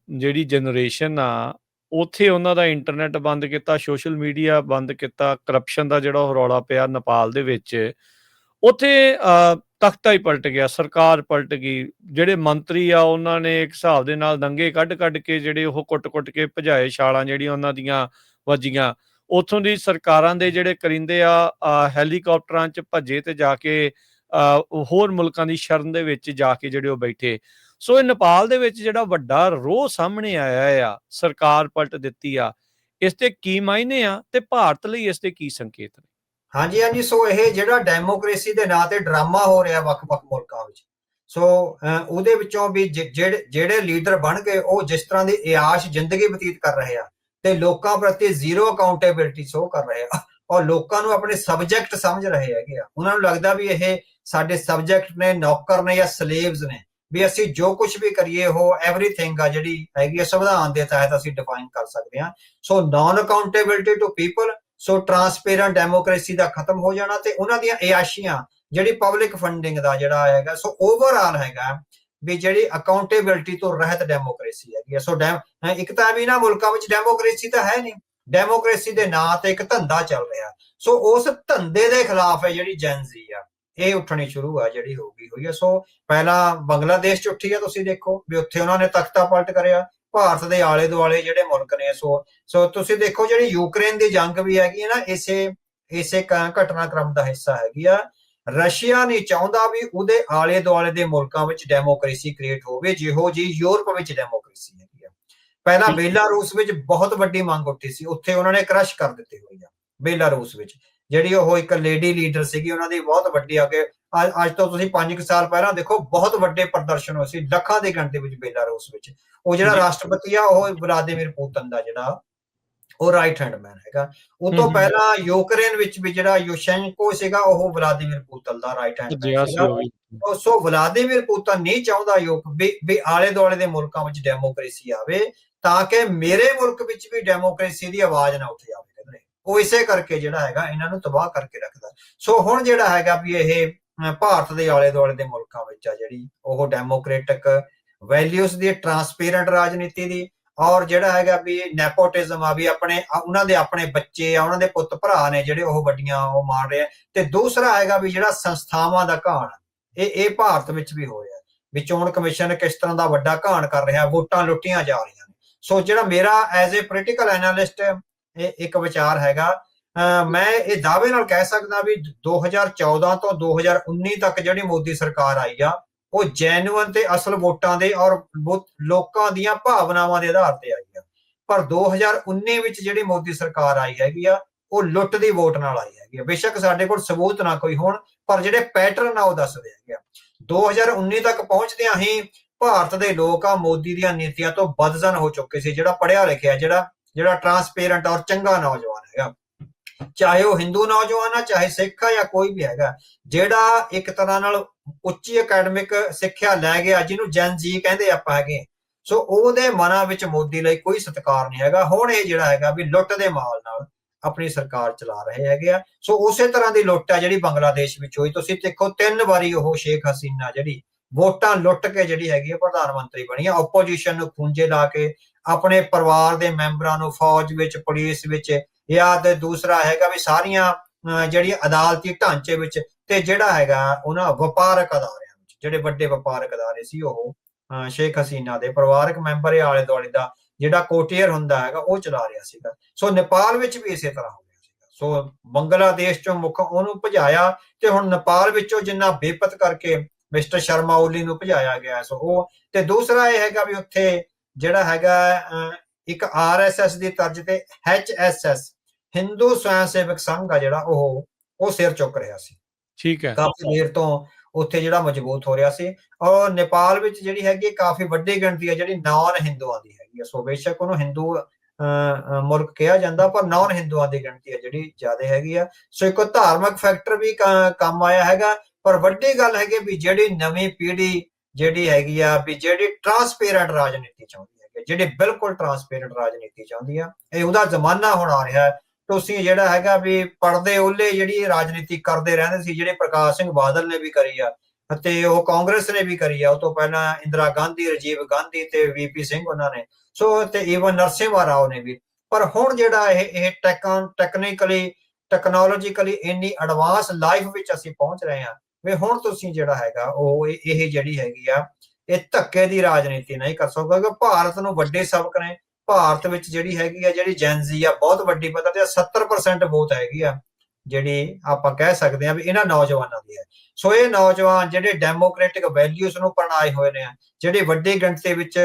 ਜਿਹੜੀ ਜਨਰੇਸ਼ਨ ਆ, ਉੱਥੇ ਉਹਨਾਂ ਦਾ ਇੰਟਰਨੈਟ ਬੰਦ ਕੀਤਾ, ਸੋਸ਼ਲ ਮੀਡੀਆ ਬੰਦ ਕੀਤਾ, ਕਰਪਸ਼ਨ ਦਾ ਜਿਹੜਾ ਉਹ ਰੌਲਾ ਪਿਆ ਨੇਪਾਲ ਦੇ ਵਿੱਚ, ਉੱਥੇ ਤਖਤਾ ਹੀ ਪਲਟ ਗਿਆ, ਸਰਕਾਰ ਪਲਟ ਗਈ। ਜਿਹੜੇ ਮੰਤਰੀ ਆ ਉਹਨਾਂ ਨੇ ਇੱਕ ਹਿਸਾਬ ਦੇ ਨਾਲ ਦੰਗੇ ਕੱਢ ਕੇ ਜਿਹੜੇ ਉਹ ਕੁੱਟ ਕੇ ਭਜਾਏ, ਛਾਲਾਂ ਜਿਹੜੀਆਂ ਉਹਨਾਂ ਦੀਆਂ ਵੱਜੀਆਂ। ਉੱਥੋਂ ਦੀ ਸਰਕਾਰਾਂ ਦੇ ਜਿਹੜੇ ਕਰਿੰਦੇ ਆ ਹੈਲੀਕਾਪਟਰਾਂ 'ਚ ਭੱਜੇ ਤੇ ਜਾ ਕੇ ਹੋਰ ਮੁਲਕਾਂ ਦੀ ਸ਼ਰਨ ਦੇ ਵਿੱਚ ਜਾ ਕੇ ਜਿਹੜੇ ਉਹ ਬੈਠੇ। ਸੋ ਇਹ ਨੇਪਾਲ ਦੇ ਵਿੱਚ ਜਿਹੜਾ ਵੱਡਾ ਰੋਹ ਸਾਹਮਣੇ ਆਇਆ ਆ, ਸਰਕਾਰ ਪਲਟ ਦਿੱਤੀ ਆ, ਇਸ ਦੇ ਕੀ ਮਾਇਨੇ ਆ ਤੇ ਭਾਰਤ ਲਈ ਇਸ ਦੇ ਕੀ ਸੰਕੇਤ ਨੇ? ਹਾਂਜੀ, ਸੋ ਇਹ ਜਿਹੜਾ ਡੈਮੋਕ੍ਰੇਸੀ ਦੇ ਨਾਂ ਤੇ ਡਰਾਮਾ ਹੋ ਰਿਹਾ ਵੱਖ-ਵੱਖ ਮੁਲਕਾਂ ਵਿੱਚ, ਸੋ ਉਹਦੇ ਵਿੱਚੋਂ ਵੀ ਜਿਹੜੇ ਲੀਡਰ ਬਣ ਗਏ ਉਹ ਜਿਸ ਤਰ੍ਹਾਂ ਦੀ ਇਆਸ਼ ਜ਼ਿੰਦਗੀ ਬਤੀਤ ਕਰ ਰਹੇ ਆ ਤੇ ਲੋਕਾਂ ਪ੍ਰਤੀ ਜ਼ੀਰੋ ਅਕਾਊਂਟੇਬਿਲਟੀ ਸ਼ੋ ਕਰ ਰਹੇ ਆ ਔਰ ਲੋਕਾਂ ਨੂੰ ਆਪਣੇ ਸਬਜੈਕਟ ਸਮਝ ਰਹੇ ਹੈਗੇ ਆ। ਉਹਨਾਂ ਨੂੰ ਲੱਗਦਾ ਵੀ ਇਹ ਸਾਡੇ ਸਬਜੈਕਟ ਨੇ, ਨੌਕਰ ਨੇ ਜਾਂ ਸਲੇਵਸ ਨੇ, ਵੀ ਅਸੀਂ ਜੋ ਕੁਝ ਵੀ ਕਰੀਏ ਉਹ ਐਵਰੀਥਿੰਗ ਆ ਜਿਹੜੀ ਹੈਗੀ ਆ ਸੰਵਿਧਾਨ ਦੇ ਤਹਿਤ ਅਸੀਂ ਡਿਫਾਈਨ ਕਰ ਸਕਦੇ ਹਾਂ। So non accountability to people, so transparent democracy ਦਾ ਖਤਮ ਹੋ ਜਾਣਾ ਤੇ ਉਹਨਾਂ ਦੀਆਂ ਇਆਸ਼ੀਆਂ ਜਿਹੜੀ ਪਬਲਿਕ ਫੰਡਿੰਗ ਦਾ ਜਿਹੜਾ ਹੈਗਾ, ਸੋ ਓਵਰਆਲ ਹੈਗਾ ਵੀ ਜਿਹੜੀ ਅਕਾਊਂਟੇਬਿਲਟੀ ਤੋਂ ਰਹਿਤ ਡੈਮੋਕ੍ਰੇਸੀ ਹੈਗੀ। ਸੋ ਇੱਕ ਤਾਂ ਵੀ ਨਾ ਮੁਲਕਾਂ ਵਿੱਚ ਡੈਮੋਕ੍ਰੇਸੀ ਤਾਂ ਹੈ ਨਹੀਂ, ਡੈਮੋਕ੍ਰੇਸੀ ਦੇ ਨਾਂ ਤੇ ਇੱਕ ਧੰਦਾ ਚੱਲ ਰਿਹਾ। ਸੋ ਉਸ ਧੰਦੇ ਦੇ ਖਿਲਾਫ ਹੈ ਜਿਹੜੀ ਜੈਨਜ਼ੀ ਆ ਇਹ ਉੱਠਣੀ ਸ਼ੁਰੂ ਆ ਜਿਹੜੀ ਹੋ ਗਈ ਹੋਈ ਹੈ। ਸੋ ਪਹਿਲਾਂ ਬੰਗਲਾਦੇਸ਼ ਚ ਉੱਠੀ ਆ, ਤੁਸੀਂ ਦੇਖੋ ਵੀ ਉੱਥੇ ਉਹਨਾਂ ਨੇ ਤਖਤਾ ਪਲਟ ਕਰਿਆ। ਭਾਰਤ ਦੇ ਆਲੇ ਦੁਆਲੇ ਜਿਹੜੇ ਮੁਲਕ ਨੇ, ਸੋ ਤੁਸੀਂ ਦੇਖੋ ਜਿਹੜੀ ਯੂਕਰੇਨ ਦੀ ਜੰਗ ਵੀ ਹੈਗੀ ਨਾ ਇਸੇ ਘਟਨਾਕ੍ਰਮ ਦਾ ਹਿੱਸਾ ਹੈਗੀ ਆ। ਰਸ਼ੀਆ ਨਹੀਂ ਚਾਹੁੰਦਾ ਵੀ ਉਹਦੇ ਆਲੇ ਦੁਆਲੇ ਦੇ ਮੁਲਕਾਂ ਵਿੱਚ ਡੈਮੋਕ੍ਰੇਸੀ ਕ੍ਰੀਏਟ ਹੋਵੇ ਜਿਹੋ ਜੀ ਯੂਰਪ ਵਿੱਚ ਡੈਮੋਕ੍ਰੇਸੀ ਹੈਗੀ ਆ। ਪਹਿਲਾਂ ਬੇਲਾਰੂਸ ਵਿੱਚ ਬਹੁਤ ਵੱਡੀ ਮੰਗ ਉੱਠੀ ਸੀ, ਉੱਥੇ ਉਹਨਾਂ ਨੇ ਕ੍ਰਸ਼ ਕਰ ਦਿੱਤੀ ਹੋਈ ਆ। ਬੇਲਾਰੂਸ ਵਿੱਚ ਜਿਹੜੀ ਉਹ ਇੱਕ ਲੇਡੀ ਲੀਡਰ ਸੀਗੀ ਉਹਨਾਂ ਦੀ ਬਹੁਤ ਵੱਡੀ ਅੱਗੇ ਅੱਜ ਤੋਂ ਤੁਸੀਂ 5 ਸਾਲ ਪਹਿਲਾਂ ਦੇਖੋ ਬਹੁਤ ਵੱਡੇ ਪ੍ਰਦਰਸ਼ਨ ਹੋਏ ਸੀ ਲੱਖਾਂ ਦੀ ਗਿਣਤੀ ਵਿੱਚ ਬੇਲਾਰੂਸ ਵਿੱਚ। ਉਹ ਜਿਹੜਾ ਰਾਸ਼ਟਰਪਤੀ ਆ ਉਹ ਵਲਾਦੀਮੀਰ ਪੁਤਿਨ ਦਾ ਜਿਹੜਾ ਉਹ ਰਾਈਟ ਹੈਂਡ ਮੈਨ ਹੈਗਾ। ਉਹ ਤੋਂ ਪਹਿਲਾਂ ਯੂਕਰੇਨ ਵਿੱਚ ਵੀ ਜਿਹੜਾ ਯੂਸ਼ੈਂਕੋ ਸੀਗਾ ਉਹ ਵਲਾਦੀਮੀਰ ਪੁਤਿਨ ਦਾ ਰਾਈਟ ਹੈਂਡ ਮੈਨ ਸੀਗਾ। ਸੋ ਵਲਾਦੀਮੀਰ ਪੁਤਿਨ ਨਹੀਂ ਚਾਹੁੰਦਾ ਵੀ ਆਲੇ ਦੁਆਲੇ ਦੇ ਮੁਲਕਾਂ ਵਿੱਚ ਡੈਮੋਕ੍ਰੇਸੀ ਆਵੇ ਤਾਂ ਕਿ ਮੇਰੇ ਮੁਲਕ ਵਿੱਚ ਵੀ ਡੈਮੋਕ੍ਰੇਸੀ ਦੀ ਆਵਾਜ਼ ਨਾ ਉੱਠ ਜਾਵੇ। ਉਹ ਇਸੇ ਕਰਕੇ ਜਿਹੜਾ ਹੈਗਾ ਇਹਨਾਂ ਨੂੰ ਤਬਾਹ ਕਰਕੇ ਰੱਖਦਾ। ਸੋ ਹੁਣ ਜਿਹੜਾ ਹੈਗਾ ਵੀ ਇਹ ਭਾਰਤ ਦੇ ਆਲੇ ਦੁਆਲੇ ਦੇ ਮੁਲਕਾਂ ਵਿੱਚ ਆ ਜਿਹੜੀ ਉਹ ਡੈਮੋਕ੍ਰੇਟਿਕ ਵੈਲਿਊਜ਼ ਦੀ, ਟਰਾਂਸਪੇਰੈਂਟ ਰਾਜਨੀਤੀ ਦੀ, ਔਰ ਜਿਹੜਾ ਹੈਗਾ ਵੀ ਨੈਪੋਟਿਜ਼ਮ ਆ ਵੀ ਉਹਨਾਂ ਦੇ ਆਪਣੇ ਬੱਚੇ ਆ, ਉਹਨਾਂ ਦੇ ਪੁੱਤ ਭਰਾ ਨੇ ਜਿਹੜੇ ਉਹ ਵੱਡੀਆਂ ਉਹ ਮਾਰ ਰਹੇ ਆ। ਤੇ ਦੂਸਰਾ ਹੈਗਾ ਵੀ ਜਿਹੜਾ ਸੰਸਥਾਵਾਂ ਦਾ ਘਾਣ ਇਹ ਭਾਰਤ ਵਿੱਚ ਵੀ ਹੋ ਰਿਹਾ ਵੀ ਚੋਣ ਕਮਿਸ਼ਨ ਕਿਸ ਤਰ੍ਹਾਂ ਦਾ ਵੱਡਾ ਘਾਣ ਕਰ ਰਿਹਾ, ਵੋਟਾਂ ਲੁੱਟੀਆਂ ਜਾ ਰਹੀਆਂ ਨੇ। ਸੋ ਜਿਹੜਾ ਮੇਰਾ ਐਜ਼ ਏ ਪੋਲੀਟੀਕਲ ਐਨਾਲਿਸਟ ਇੱਕ ਵਿਚਾਰ ਹੈਗਾ, ਮੈਂ ਇਹ ਦਾਅਵੇ ਨਾਲ ਕਹਿ ਸਕਦਾ ਵੀ 2014 ਤੋਂ 2019 ਤੱਕ ਜਿਹੜੀ ਮੋਦੀ ਸਰਕਾਰ ਆਈ ਆ ਉਹ ਜੈਨੂਅਨ ਤੇ ਅਸਲ ਵੋਟਾਂ ਦੇ ਔਰ ਲੋਕਾਂ ਦੀਆਂ ਭਾਵਨਾਵਾਂ ਦੇ ਆਧਾਰ ਤੇ ਆਈ ਆ। ਪਰ 2019 ਵਿੱਚ ਜਿਹੜੀ ਮੋਦੀ ਸਰਕਾਰ ਆਈ ਹੈਗੀ ਆ ਉਹ ਲੁੱਟ ਦੀ ਵੋਟ ਨਾਲ ਆਈ ਹੈਗੀ ਆ। ਬੇਸ਼ੱਕ ਸਾਡੇ ਕੋਲ ਸਬੂਤ ਨਾ ਕੋਈ ਹੋਣ ਪਰ ਜਿਹੜੇ ਪੈਟਰਨ ਆ ਉਹ ਦੱਸਦੇ ਹੈਗੇ ਆ। 2019 ਤੱਕ ਪਹੁੰਚਦਿਆਂ ਹੀ ਭਾਰਤ ਦੇ ਲੋਕ ਆ ਮੋਦੀ ਦੀਆਂ ਨੀਤੀਆਂ ਤੋਂ ਬਦਜ਼ਨ ਹੋ ਚੁੱਕੇ ਸੀ। ਜਿਹੜਾ ਪੜ੍ਹਿਆ ਲਿਖਿਆ ਜਿਹੜਾ ਟਰਾਂਸਪੇਰੈਂਟ ਔਰ ਚੰਗਾ ਨੌਜਵਾਨ ਹੈਗਾ, ਚਾਹੇ ਉਹ ਹਿੰਦੂ ਨੌਜਵਾਨ ਆ ਚਾਹੇ ਸਿੱਖ ਆ ਜਾਂ ਕੋਈ ਵੀ ਹੈਗਾ, ਜਿਹੜਾ ਇੱਕ ਤਰ੍ਹਾਂ ਨਾਲ ਉੱਚੀ ਅਕੈਡਮਿਕ ਸਿੱਖਿਆ ਲੈ ਗਿਆ ਜਿਹਨੂੰ ਜਨ ਜੀ ਕਹਿੰਦੇ ਆਪਾਂ ਹੈਗੇ, ਸੋ ਉਹਦੇ ਮਨਾਂ ਵਿੱਚ ਮੋਦੀ ਲਈ ਕੋਈ ਸਤਿਕਾਰ ਨਹੀਂ ਹੈਗਾ। ਹੁਣ ਇਹ ਜਿਹੜਾ ਹੈਗਾ ਵੀ ਲੁੱਟ ਦੇ ਮਾਲ ਨਾਲ ਆਪਣੀ ਸਰਕਾਰ ਚਲਾ ਰਹੇ ਹੈਗੇ ਆ। ਸੋ ਉਸੇ ਤਰ੍ਹਾਂ ਦੀ ਲੁੱਟ ਆ ਜਿਹੜੀ ਬੰਗਲਾਦੇਸ਼ ਵਿੱਚ ਹੋਈ। ਤੁਸੀਂ ਦੇਖੋ 3 ਵਾਰੀ ਉਹ ਸ਼ੇਖ ਹਸੀਨਾ ਜਿਹੜੀ ਵੋਟਾਂ ਲੁੱਟ ਕੇ ਜਿਹੜੀ ਹੈਗੀ ਆ ਪ੍ਰਧਾਨ ਮੰਤਰੀ ਬਣੀ ਆ। ਆਪੋਜੀਸ਼ਨ ਨੂੰ ਖੂੰਜੇ ਲਾ ਕੇ ਆਪਣੇ ਪਰਿਵਾਰ ਦੇ ਮੈਂਬਰਾਂ ਨੂੰ ਫੌਜ ਵਿੱਚ, ਪੁਲਿਸ ਵਿੱਚ, ਜਾਂ ਦੂਸਰਾ ਹੈਗਾ ਵੀ ਸਾਰੀਆਂ ਜਿਹੜੀਆਂ ਅਦਾਲਤੀ ਢਾਂਚੇ ਵਿੱਚ, ਤੇ ਜਿਹੜਾ ਹੈਗਾ ਉਹਨਾਂ ਵਪਾਰਕ ਅਦਾਰਿਆਂ ਵਿੱਚ ਜਿਹੜੇ ਵੱਡੇ ਵਪਾਰਕ ਅਦਾਰੇ ਸੀ ਉਹ ਸ਼ੇਖ ਹਸੀਨਾ ਦੇ ਪਰਿਵਾਰਕ ਮੈਂਬਰ ਆਲੇ ਦੁਆਲੇ ਦਾ ਜਿਹੜਾ ਕੋਟੀਅਰ ਹੁੰਦਾ ਹੈਗਾ ਉਹ ਚਲਾ ਰਿਹਾ ਸੀਗਾ। ਸੋ ਨੇਪਾਲ ਵਿੱਚ ਵੀ ਇਸੇ ਤਰ੍ਹਾਂ ਹੋ ਗਿਆ ਸੀਗਾ। ਸੋ ਬੰਗਲਾਦੇਸ਼ ਚੋਂ ਮੁੱਖ ਉਹਨੂੰ ਭਜਾਇਆ ਤੇ ਹੁਣ ਨੇਪਾਲ ਵਿੱਚੋਂ ਜਿੰਨਾ ਬੇਪਤ ਕਰਕੇ ਮਿਸਟਰ ਸ਼ਰਮਾ ਓਲੀ ਨੂੰ ਭਜਾਇਆ ਗਿਆ। ਸੋ ਉਹ ਤੇ ਦੂਸਰਾ ਇਹ ਹੈਗਾ ਵੀ ਉੱਥੇ ਜਿਹੜਾ ਹੈਗਾ ਇੱਕ RSS ਦੀ ਤਰਜ਼ ਤੇ HSS ਹਿੰਦੂ ਸਵੈਂ ਸੇਵਕ ਸੰਘ ਆ ਜਿਹੜਾ ਉਹ ਸਿਰ ਚੁੱਕ ਰਿਹਾ ਸੀ। ਠੀਕ ਹੈ, ਕਾਫੀ ਦੇਰ ਤੋਂ ਉੱਥੇ ਜਿਹੜਾ ਮਜ਼ਬੂਤ ਹੋ ਰਿਹਾ ਸੀ। ਔਰ ਨੇਪਾਲ ਵਿੱਚ ਜਿਹੜੀ ਹੈਗੀ ਕਾਫੀ ਵੱਡੀ ਗਿਣਤੀ ਹੈ ਜਿਹੜੀ ਨਾਨ ਹਿੰਦੂਆਂ ਦੀ ਹੈਗੀ ਆ। ਸੋ ਬੇਸ਼ੱਕ ਉਹਨੂੰ ਹਿੰਦੂ ਮੁਲਕ ਕਿਹਾ ਜਾਂਦਾ ਪਰ ਨਾਨ ਹਿੰਦੂਆਂ ਦੀ ਗਿਣਤੀ ਹੈ ਜਿਹੜੀ ਜ਼ਿਆਦਾ ਹੈਗੀ ਆ। ਸੋ ਇੱਕ ਧਾਰਮਿਕ ਫੈਕਟਰ ਵੀ ਕੰਮ ਆਇਆ ਹੈਗਾ। ਪਰ ਵੱਡੀ ਗੱਲ ਹੈਗੀ ਵੀ ਜਿਹੜੀ ਨਵੀਂ ਪੀੜ੍ਹੀ ਜਿਹੜੀ ਹੈਗੀ ਆ ਵੀ ਜਿਹੜੀ ਟਰਾਂਸਪੇਰੈਂਟ ਰਾਜਨੀਤੀ ਚਾਹੁੰਦੀ ਹੈਗੀ, ਜਿਹੜੀ ਬਿਲਕੁਲ ਟਰਾਂਸਪੇਰੈਂਟ ਰਾਜਨੀਤੀ ਚਾਹੁੰਦੀ ਆ, ਇਹ ਉਹਦਾ ਜ਼ਮਾਨਾ ਹੁਣ ਆ ਰਿਹਾ। ਤੁਸੀਂ ਜਿਹੜਾ ਹੈਗਾ ਵੀ ਪੜਦੇ ਓਲੇ ਜਿਹੜੀ ਰਾਜਨੀਤੀ ਕਰਦੇ ਰਹਿੰਦੇ ਸੀ, ਜਿਹੜੇ ਪ੍ਰਕਾਸ਼ ਸਿੰਘ ਬਾਦਲ ਨੇ ਵੀ ਕਰੀ ਆ ਅਤੇ ਉਹ ਕਾਂਗਰਸ ਨੇ ਵੀ ਕਰੀ ਆ। ਉਹ ਤੋਂ ਪਹਿਲਾਂ ਇੰਦਰਾ ਗਾਂਧੀ, ਰਾਜੀਵ ਗਾਂਧੀ ਤੇ VP ਸਿੰਘ ਉਹਨਾਂ ਨੇ, ਸੋ ਤੇ ਈਵਨ ਨਰਸਿਮਹਾ ਰਾਓ ਨੇ ਵੀ। ਪਰ ਹੁਣ ਜਿਹੜਾ ਇਹ ਟੈਕਨੋਲੋਜੀਕਲੀ ਇੰਨੀ ਐਡਵਾਂਸ ਲਾਈਫ ਵਿੱਚ ਅਸੀਂ ਪਹੁੰਚ ਰਹੇ ਹਾਂ ਵੀ ਹੁਣ ਤੁਸੀਂ ਜਿਹੜਾ ਹੈਗਾ ਉਹ ਇਹ ਜਿਹੜੀ ਹੈਗੀ ਆ ਇਹ ਧੱਕੇ ਦੀ ਰਾਜਨੀਤੀ ਨਹੀਂ ਕਰ ਸਕੋਗੇ। ਕਿਉਂਕਿ ਭਾਰਤ ਨੂੰ ਵੱਡੇ ਸਬਕ ਨੇ। ਭਾਰਤ ਵਿੱਚ ਜਿਹੜੀ ਹੈਗੀ ਆ ਜਿਹੜੀ ਜੈਨਜ਼ੀ ਆ ਬਹੁਤ ਵੱਡੀ ਪੱਧਰ ਤੇ 70% ਵੋਟ ਹੈਗੀ ਆ ਜਿਹੜੀ ਆਪਾਂ ਕਹਿ ਸਕਦੇ ਆ ਵੀ ਇਹਨਾਂ ਨੌਜਵਾਨਾਂ ਦੀ ਹੈ। ਸੋ ਇਹ ਨੌਜਵਾਨ ਜਿਹੜੇ ਡੈਮੋਕ੍ਰੈਟਿਕ ਵੈਲਿਊਜ਼ ਨੂੰ ਅਪਣਾਏ ਹੋਏ ਨੇ, ਜਿਹੜੇ ਵੱਡੀ ਗਿਣਤੀ ਵਿੱਚ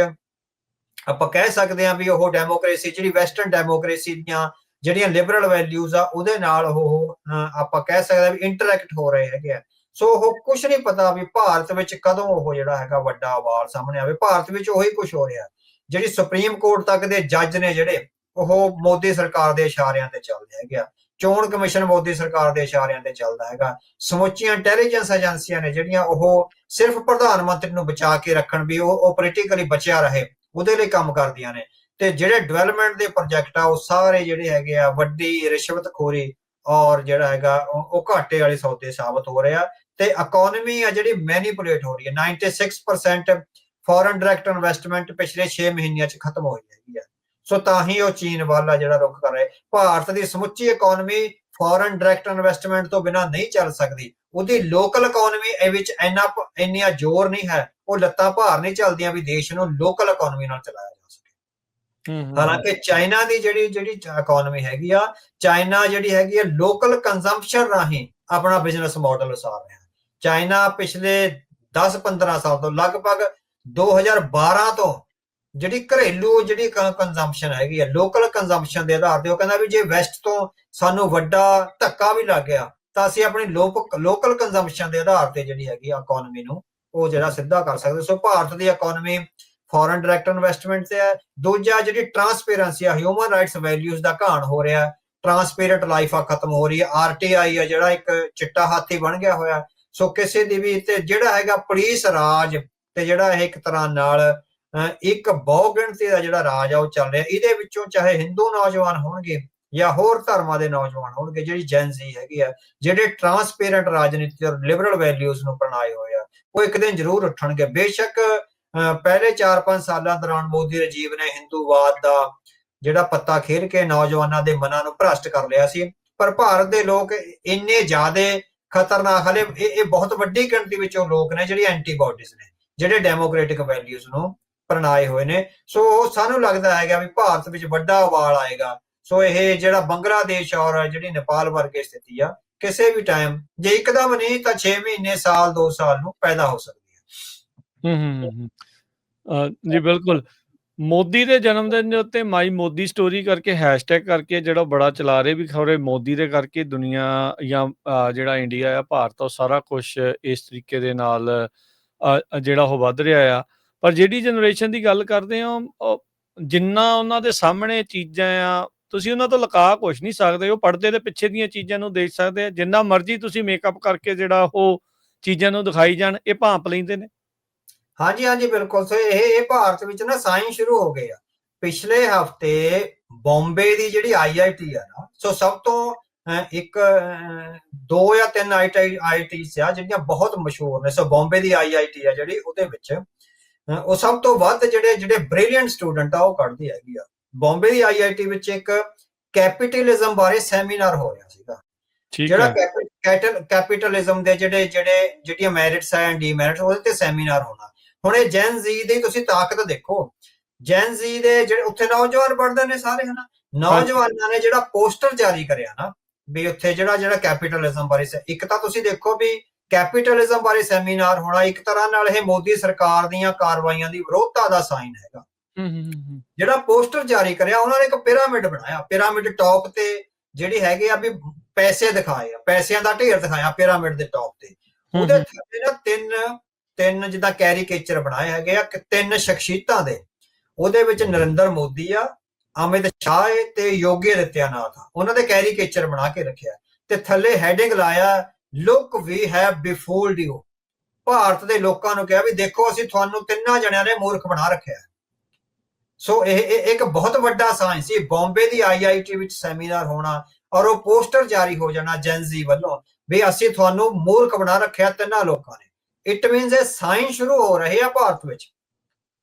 ਆਪਾਂ ਕਹਿ ਸਕਦੇ ਆ ਵੀ ਉਹ ਡੈਮੋਕ੍ਰੇਸੀ ਜਿਹੜੀ ਵੈਸਟਰਨ ਡੈਮੋਕ੍ਰੇਸੀ ਦੀਆਂ ਜਿਹੜੀਆਂ ਲਿਬਰਲ ਵੈਲਿਊਜ਼ ਆ ਉਹਦੇ ਨਾਲ ਉਹ ਆਪਾਂ ਕਹਿ ਸਕਦੇ ਆ ਵੀ ਇੰਟਰੈਕਟ ਹੋ ਰਹੇ ਹੈਗੇ ਆ। ਸੋ ਉਹ ਕੁਝ ਨਹੀਂ ਪਤਾ ਵੀ ਭਾਰਤ ਵਿੱਚ ਕਦੋਂ ਉਹ ਜਿਹੜਾ ਹੈਗਾ ਵੱਡਾ ਅਵਾਲ ਸਾਹਮਣੇ ਆਵੇ। ਭਾਰਤ ਵਿੱਚ ਉਹੀ ਕੁਝ ਹੋ ਰਿਹਾ, ਜਿਹੜੀ ਸੁਪਰੀਮ ਕੋਰਟ ਤੱਕ ਦੇ ਜੱਜ ਨੇ ਜਿਹੜੇ, ਉਹ ਮੋਦੀ ਸਰਕਾਰ ਦੇ ਇਸ਼ਾਰਿਆਂ ਤੇ ਚੱਲਦੇ ਹੈਗੇ ਆ। ਚੋਣ ਕਮਿਸ਼ਨ ਮੋਦੀ ਸਰਕਾਰ ਦੇ ਇਸ਼ਾਰਿਆਂ ਤੇ ਚੱਲਦਾ ਹੈਗਾ। ਸਮੁੱਚੀਆਂ ਇੰਟੈਲੀਜੈਂਸ ਏਜੰਸੀਆਂ ਨੇ ਜਿਹੜੀਆਂ, ਉਹ ਸਿਰਫ ਪ੍ਰਧਾਨ ਮੰਤਰੀ ਨੂੰ ਬਚਾ ਕੇ ਰੱਖਣ, ਵੀ ਉਹ ਪੋਲੀਟੀਕਲੀ ਬਚਿਆ ਰਹੇ, ਉਹਦੇ ਲਈ ਕੰਮ ਕਰਦੀਆਂ ਨੇ। ਤੇ ਜਿਹੜੇ ਡਿਵੈਲਪਮੈਂਟ ਦੇ ਪ੍ਰੋਜੈਕਟ ਆ, ਉਹ ਸਾਰੇ ਜਿਹੜੇ ਹੈਗੇ ਆ ਵੱਡੀ ਰਿਸ਼ਵਤਖੋਰੀ ਔਰ ਜਿਹੜਾ ਹੈਗਾ ਉਹ ਘਾਟੇ ਵਾਲੇ ਸੌਦੇ ਸਾਬਤ ਹੋ ਰਿਹਾ। ਤੇ ਇਕਨੋਮੀ ਆ ਜਿਹੜੀ ਮੈਨੀਪੂਲੇਟ ਹੋ ਰਹੀ ਹੈ। 96% ਫੋਰਨ ਡਾਇਰੈਕਟ ਇਨਵੈਸਟਮੈਂਟ ਪਿਛਲੇ 6 ਮਹੀਨਿਆਂ 'ਚ ਖਤਮ ਹੋਈ ਹੈਗੀ ਆ। ਸੋ ਤਾਂ ਹੀ ਉਹ ਚੀਨ ਵੱਲ ਆ ਜਿਹੜਾ ਰੁਖ ਕਰ ਰਿਹਾ। ਭਾਰਤ ਦੀ ਸਮੁੱਚੀ ਇਕਨੋਮੀ ਫੋਰਨ ਡਾਇਰੈਕਟ ਇਨਵੈਸਟਮੈਂਟ ਤੋਂ ਬਿਨਾਂ ਨਹੀਂ ਚੱਲ ਸਕਦੀ। ਉਹਦੀ ਲੋਕਲ ਇਕਨੋਮੀ ਇਹ ਵਿੱਚ ਇੰਨਾ ਜ਼ੋਰ ਨਹੀਂ ਹੈ, ਉਹ ਲੱਤਾਂ ਭਾਰ ਨਹੀਂ ਚੱਲਦੀਆਂ ਵੀ ਦੇਸ਼ ਨੂੰ ਲੋਕਲ ਇਕਨੋਮੀ ਨਾਲ ਚਲਾਇਆ ਜਾ ਸਕੇ। ਹਾਲਾਂਕਿ ਚਾਈਨਾ ਦੀ ਜਿਹੜੀ ਇਕਨੋਮੀ ਹੈਗੀ ਆ, ਚਾਈਨਾ ਜਿਹੜੀ ਹੈਗੀ ਆ ਲੋਕਲ ਕੰਜ਼ੰਪਸ਼ਨ ਰਾਹੀਂ ਆਪਣਾ ਬਿਜ਼ਨਸ ਮਾਡਲ ਉਸਾਰ ਰਿਹਾ। ਚਾਈਨਾ ਪਿਛਲੇ 10-15 ਸਾਲ ਤੋਂ, ਲਗਭਗ 2012 ਤੋਂ ਜਿਹੜੀ ਘਰੇਲੂ ਜਿਹੜੀ ਕੰਜ਼ੰਪਸ਼ਨ ਹੈਗੀ ਆ, ਲੋਕਲ ਕੰਜ਼ੰਪਸ਼ਨ ਦੇ ਆਧਾਰ ਤੇ, ਉਹ ਕਹਿੰਦਾ ਵੀ ਜੇ ਵੈਸਟ ਤੋਂ ਸਾਨੂੰ ਵੱਡਾ ਧੱਕਾ ਵੀ ਲੱਗ ਗਿਆ ਤਾਂ ਅਸੀਂ ਆਪਣੀ ਲੋਕਲ ਕੰਜ਼ੰਪਸ਼ਨ ਦੇ ਆਧਾਰ ਤੇ ਜਿਹੜੀ ਹੈਗੀ ਆ ਇਕਨੋਮੀ ਨੂੰ ਉਹ ਜਿਹੜਾ ਸਿੱਧਾ ਕਰ ਸਕਦੇ। ਸੋ ਭਾਰਤ ਦੀ ਇਕਨੋਮੀ ਫੋਰਨ ਡਾਇਰੈਕਟ ਇਨਵੈਸਟਮੈਂਟ ਤੇ ਹੈ। ਦੂਜਾ ਜਿਹੜੀ ਟਰਾਂਸਪੇਰੈਂਸੀ ਆ, ਹਿਊਮਨ ਰਾਈਟਸ ਵੈਲਿਊਜ਼ ਦਾ ਘਾਣ ਹੋ ਰਿਹਾ, ਟਰਾਂਸਪੇਰੈਂਟ ਲਾਈਫ ਆ ਖਤਮ ਹੋ ਰਹੀ ਹੈ। ਆਰਟੀਆਈ ਆ ਜਿਹੜਾ ਇੱਕ ਚਿੱਟਾ ਹਾਥੀ ਬਣ ਗਿਆ ਹੋਇਆ। ਸੋ ਕਿਸੇ ਦੀ ਵੀ, ਤੇ ਜਿਹੜਾ ਹੈਗਾ ਪੁਲਿਸ ਰਾਜ, ਤੇ ਜਿਹੜਾ ਇਹ ਇੱਕ ਤਰ੍ਹਾਂ ਨਾਲ ਇੱਕ ਬਹੁ ਗਿਣਤੀ ਦਾ ਜਿਹੜਾ ਰਾਜ ਆ ਉਹ ਚੱਲ ਰਿਹਾ। ਇਹਦੇ ਵਿੱਚੋਂ ਚਾਹੇ ਹਿੰਦੂ ਨੌਜਵਾਨ ਹੋਣਗੇ ਜਾਂ ਹੋਰ ਧਰਮਾਂ ਦੇ ਨੌਜਵਾਨ ਹੋਣਗੇ, ਜਿਹੜੀ ਜੈਨਜ਼ੀ ਹੈਗੀ ਆ, ਜਿਹੜੇ ਟਰਾਂਸਪੇਰੈਂਟ ਰਾਜਨੀਤੀ ਔਰ ਲਿਬਰਲ ਵੈਲਿਊਜ਼ ਨੂੰ ਅਪਣਾਏ ਹੋਏ ਆ, ਉਹ ਇੱਕ ਦਿਨ ਜ਼ਰੂਰ ਉੱਠਣਗੇ। ਬੇਸ਼ੱਕ ਪਹਿਲੇ 4-5 ਸਾਲਾਂ ਦੌਰਾਨ ਮੋਦੀ ਰਜੀਵ ਨੇ ਹਿੰਦੂਵਾਦ ਦਾ ਜਿਹੜਾ ਪੱਤਾ ਖੇਲ ਕੇ ਨੌਜਵਾਨਾਂ ਦੇ ਮਨਾਂ ਨੂੰ ਭ੍ਰਸ਼ਟ ਕਰ ਲਿਆ ਸੀ, ਪਰ ਭਾਰਤ ਦੇ ਲੋਕ ਇੰਨੇ ਜ਼ਿਆਦਾ ਖਤਰਨਾਕ, ਹਲੇ ਇਹ ਬਹੁਤ ਵੱਡੀ ਗਿਣਤੀ ਵਿੱਚੋਂ ਲੋਕ ਨੇ ਜਿਹੜੇ ਐਂਟੀਬਾਡੀਜ਼ ਨੇ, ਜਿਹੜੇ ਡੈਮੋਕ੍ਰੈਟਿਕ ਵੈਲਿਊਜ਼ ਨੂੰ ਅਪਣਾਏ ਹੋਏ ਨੇ। ਸੋ ਸਾਨੂੰ ਲੱਗਦਾ ਹੈਗਾ ਵੀ ਭਾਰਤ ਵਿੱਚ ਵੱਡਾ ਉਬਾਲ ਆਏਗਾ। ਸੋ ਇਹ ਜਿਹੜਾ ਬੰਗਲਾਦੇਸ਼ ਔਰ ਜਿਹੜੀ ਨੇਪਾਲ ਵਰਗੀ ਸਥਿਤੀ ਆ, ਕਿਸੇ ਵੀ ਟਾਈਮ, ਜੇ ਇੱਕਦਮ ਨਹੀਂ ਤਾਂ 6 ਮਹੀਨੇ, ਸਾਲ, 2 ਸਾਲ ਨੂੰ ਪੈਦਾ ਹੋ ਸਕਦੀ ਹੈ। ਜੀ ਬਿਲਕੁਲ। ਮੋਦੀ ਦੇ ਜਨਮ ਦਿਨ ਦੇ ਉੱਤੇ ਮਾਈ ਮੋਦੀ ਸਟੋਰੀ ਕਰਕੇ ਹੈਸ਼ਟੈਗ ਕਰਕੇ ਜਿਹੜਾ ਬੜਾ ਚਲਾ ਰਹੇ ਵੀ ਖਬਰੇ ਮੋਦੀ ਦੇ ਕਰਕੇ ਦੁਨੀਆ ਜਾਂ ਜਿਹੜਾ ਇੰਡੀਆ ਆ, ਭਾਰਤ, ਉਹ ਸਾਰਾ ਕੁਝ ਇਸ ਤਰੀਕੇ ਦੇ ਨਾਲ ਜਿਹੜਾ ਉਹ ਵੱਧ ਰਿਹਾ ਆ। ਪਰ ਜਿਹੜੀ ਜਨਰੇਸ਼ਨ ਦੀ ਗੱਲ ਕਰਦੇ ਆ, ਜਿੰਨਾ ਉਹਨਾਂ ਦੇ ਸਾਹਮਣੇ ਚੀਜ਼ਾਂ ਆ, ਤੁਸੀਂ ਉਹਨਾਂ ਤੋਂ ਲੁਕਾ ਕੁਛ ਨਹੀਂ ਸਕਦੇ। ਉਹ ਪਰਦੇ ਦੇ ਪਿੱਛੇ ਦੀਆਂ ਚੀਜ਼ਾਂ ਨੂੰ ਦੇਖ ਸਕਦੇ ਆ। ਜਿੰਨਾ ਮਰਜ਼ੀ ਤੁਸੀਂ ਮੇਕਅਪ ਕਰਕੇ ਜਿਹੜਾ ਉਹ ਚੀਜ਼ਾਂ ਨੂੰ ਦਿਖਾਈ ਜਾਣ, ਇਹ ਭਾਂਪ ਲੈਂਦੇ ਨੇ। ਹਾਂਜੀ ਬਿਲਕੁਲ। ਸੋ ਇਹ ਭਾਰਤ ਵਿੱਚ ਨਾ ਸਾਇੰਸ ਸ਼ੁਰੂ ਹੋ ਗਏ ਆ। ਪਿਛਲੇ ਹਫਤੇ ਬੰਬੇ ਦੀ ਜਿਹੜੀ IIT ਆ ਨਾ, ਸੋ ਸਭ ਤੋਂ ਇੱਕ 2 ਜਾਂ 3 IITs ਆ ਜਿਹੜੀਆਂ ਬਹੁਤ ਮਸ਼ਹੂਰ ਨੇ। ਸੋ ਬੰਬੇ ਦੀ IIT ਆ ਜਿਹੜੀ, ਉਹਦੇ ਵਿੱਚ ਉਹ ਸਭ ਤੋਂ ਵੱਧ ਜਿਹੜੇ ਬ੍ਰਿਲੀਅੰਟ ਸਟੂਡੈਂਟ ਆ ਉਹ ਕੱਢਦੀ ਹੈਗੀ ਆ। ਬੰਬੇ ਦੀ IIT ਵਿੱਚ ਇੱਕ ਕੈਪੀਟਲਿਜ਼ਮ ਬਾਰੇ ਸੈਮੀਨਾਰ ਹੋ ਰਿਹਾ ਸੀਗਾ। ਜਿਹੜਾ ਕੈਪੀਟਲਿਜ਼ਮ ਦੇ ਜਿਹੜੀਆਂ ਮੈਰਿਟਸ ਆ ਐਂਡ ਡੀਮੈਰਿਟਸ, ਉਹਦੇ ਤੇ ਸੈਮੀਨਾਰ ਹੋਣਾ। ਹੁਣ ਇਹ ਜੈਨ ਜ਼ੀ ਦੀ ਤੁਸੀਂ ਤਾਕਤ ਦੇਖੋ। ਜੈਨ ਜ਼ੀ ਦੇ ਜਿਹੜੇ ਉੱਥੇ ਨੌਜਵਾਨ ਪੜ੍ਹਦੇ ਨੇ ਸਾਰੇ, ਹਨਾ, ਨੌਜਵਾਨਾਂ ਨੇ ਜਿਹੜਾ ਪੋਸਟਰ ਜਾਰੀ ਕਰਿਆ ਨਾ, ਵੀ ਉੱਥੇ ਜਿਹੜਾ ਕੈਪੀਟਲਿਜ਼ਮ ਬਾਰੇ, ਇੱਕ ਤਾਂ ਤੁਸੀਂ ਦੇਖੋ ਵੀ ਕੈਪੀਟਲਿਜ਼ਮ ਬਾਰੇ ਸੈਮੀਨਾਰ ਹੋਣਾ, ਇੱਕ ਤਰ੍ਹਾਂ ਨਾਲ ਇਹ ਮੋਦੀ ਸਰਕਾਰ ਦੀਆਂ ਕਾਰਵਾਈਆਂ ਦੀ ਵਿਰੋਧਤਾ ਦਾ ਸਾਈਨ ਹੈਗਾ। ਜਿਹੜਾ ਪੋਸਟਰ ਜਾਰੀ ਕਰਿਆ, ਉਹਨਾਂ ਨੇ ਇੱਕ ਪਿਰਾਮਿਡ ਬਣਾਇਆ। ਪਿਰਾਮਿਡ ਟੌਪ ਤੇ ਜਿਹੜੀ ਹੈਗੇ ਆ ਵੀ ਪੈਸੇ ਦਿਖਾਏ ਆ, ਪੈਸਿਆਂ ਦਾ ਢੇਰ ਦਿਖਾਇਆ ਪਿਰਾਮਿਡ ਦੇ ਟੌਪ ਤੇ। ਉਹਦੇ ਥੱਲੇ ਨਾ ਤਿੰਨ ਜਿੱਦਾਂ ਕੈਰੀਕੇਚਰ ਬਣਾਏ ਹੈਗੇ ਆ, 3 ਸ਼ਖਸੀਅਤਾਂ ਦੇ। ਉਹਦੇ ਵਿੱਚ ਨਰਿੰਦਰ ਮੋਦੀ ਆ, ਅਮਿਤ ਸ਼ਾਹ ਤੇ ਯੋਗੀ ਆਦਿੱਤਿਆਨਾਥ ਆ। ਉਹਨਾਂ ਦੇ ਕੈਰੀਕੇਚਰ ਬਣਾ ਕੇ ਰੱਖਿਆ ਤੇ ਥੱਲੇ ਹੈਡਿੰਗ ਲਾਇਆ, look we have befooled you. ਭਾਰਤ ਦੇ ਲੋਕਾਂ ਨੂੰ ਕਿਹਾ ਵੀ ਦੇਖੋ, ਅਸੀਂ ਤੁਹਾਨੂੰ 3 ਜਣਿਆਂ ਨੇ ਮੂਰਖ ਬਣਾ ਰੱਖਿਆ। ਸੋ ਇਹ ਇੱਕ ਬਹੁਤ ਵੱਡਾ ਸਾਇੰਸ ਸੀ। ਬੰਬੇ ਦੀ IIT ਵਿੱਚ ਸੈਮੀਨਾਰ ਹੋਣਾ ਔਰ ਉਹ ਪੋਸਟਰ ਜਾਰੀ ਹੋ ਜਾਣਾ ਜੈਨਜ਼ੀ ਵੱਲੋਂ ਵੀ ਅਸੀਂ ਤੁਹਾਨੂੰ ਮੂਰਖ ਬਣਾ ਰੱਖਿਆ 3 ਲੋਕਾਂ ਨੇ। ਇਟ ਮੀਨਸ ਇਹ ਸਾਇੰਸ ਸ਼ੁਰੂ ਹੋ ਰਹੇ ਆ ਭਾਰਤ ਵਿੱਚ,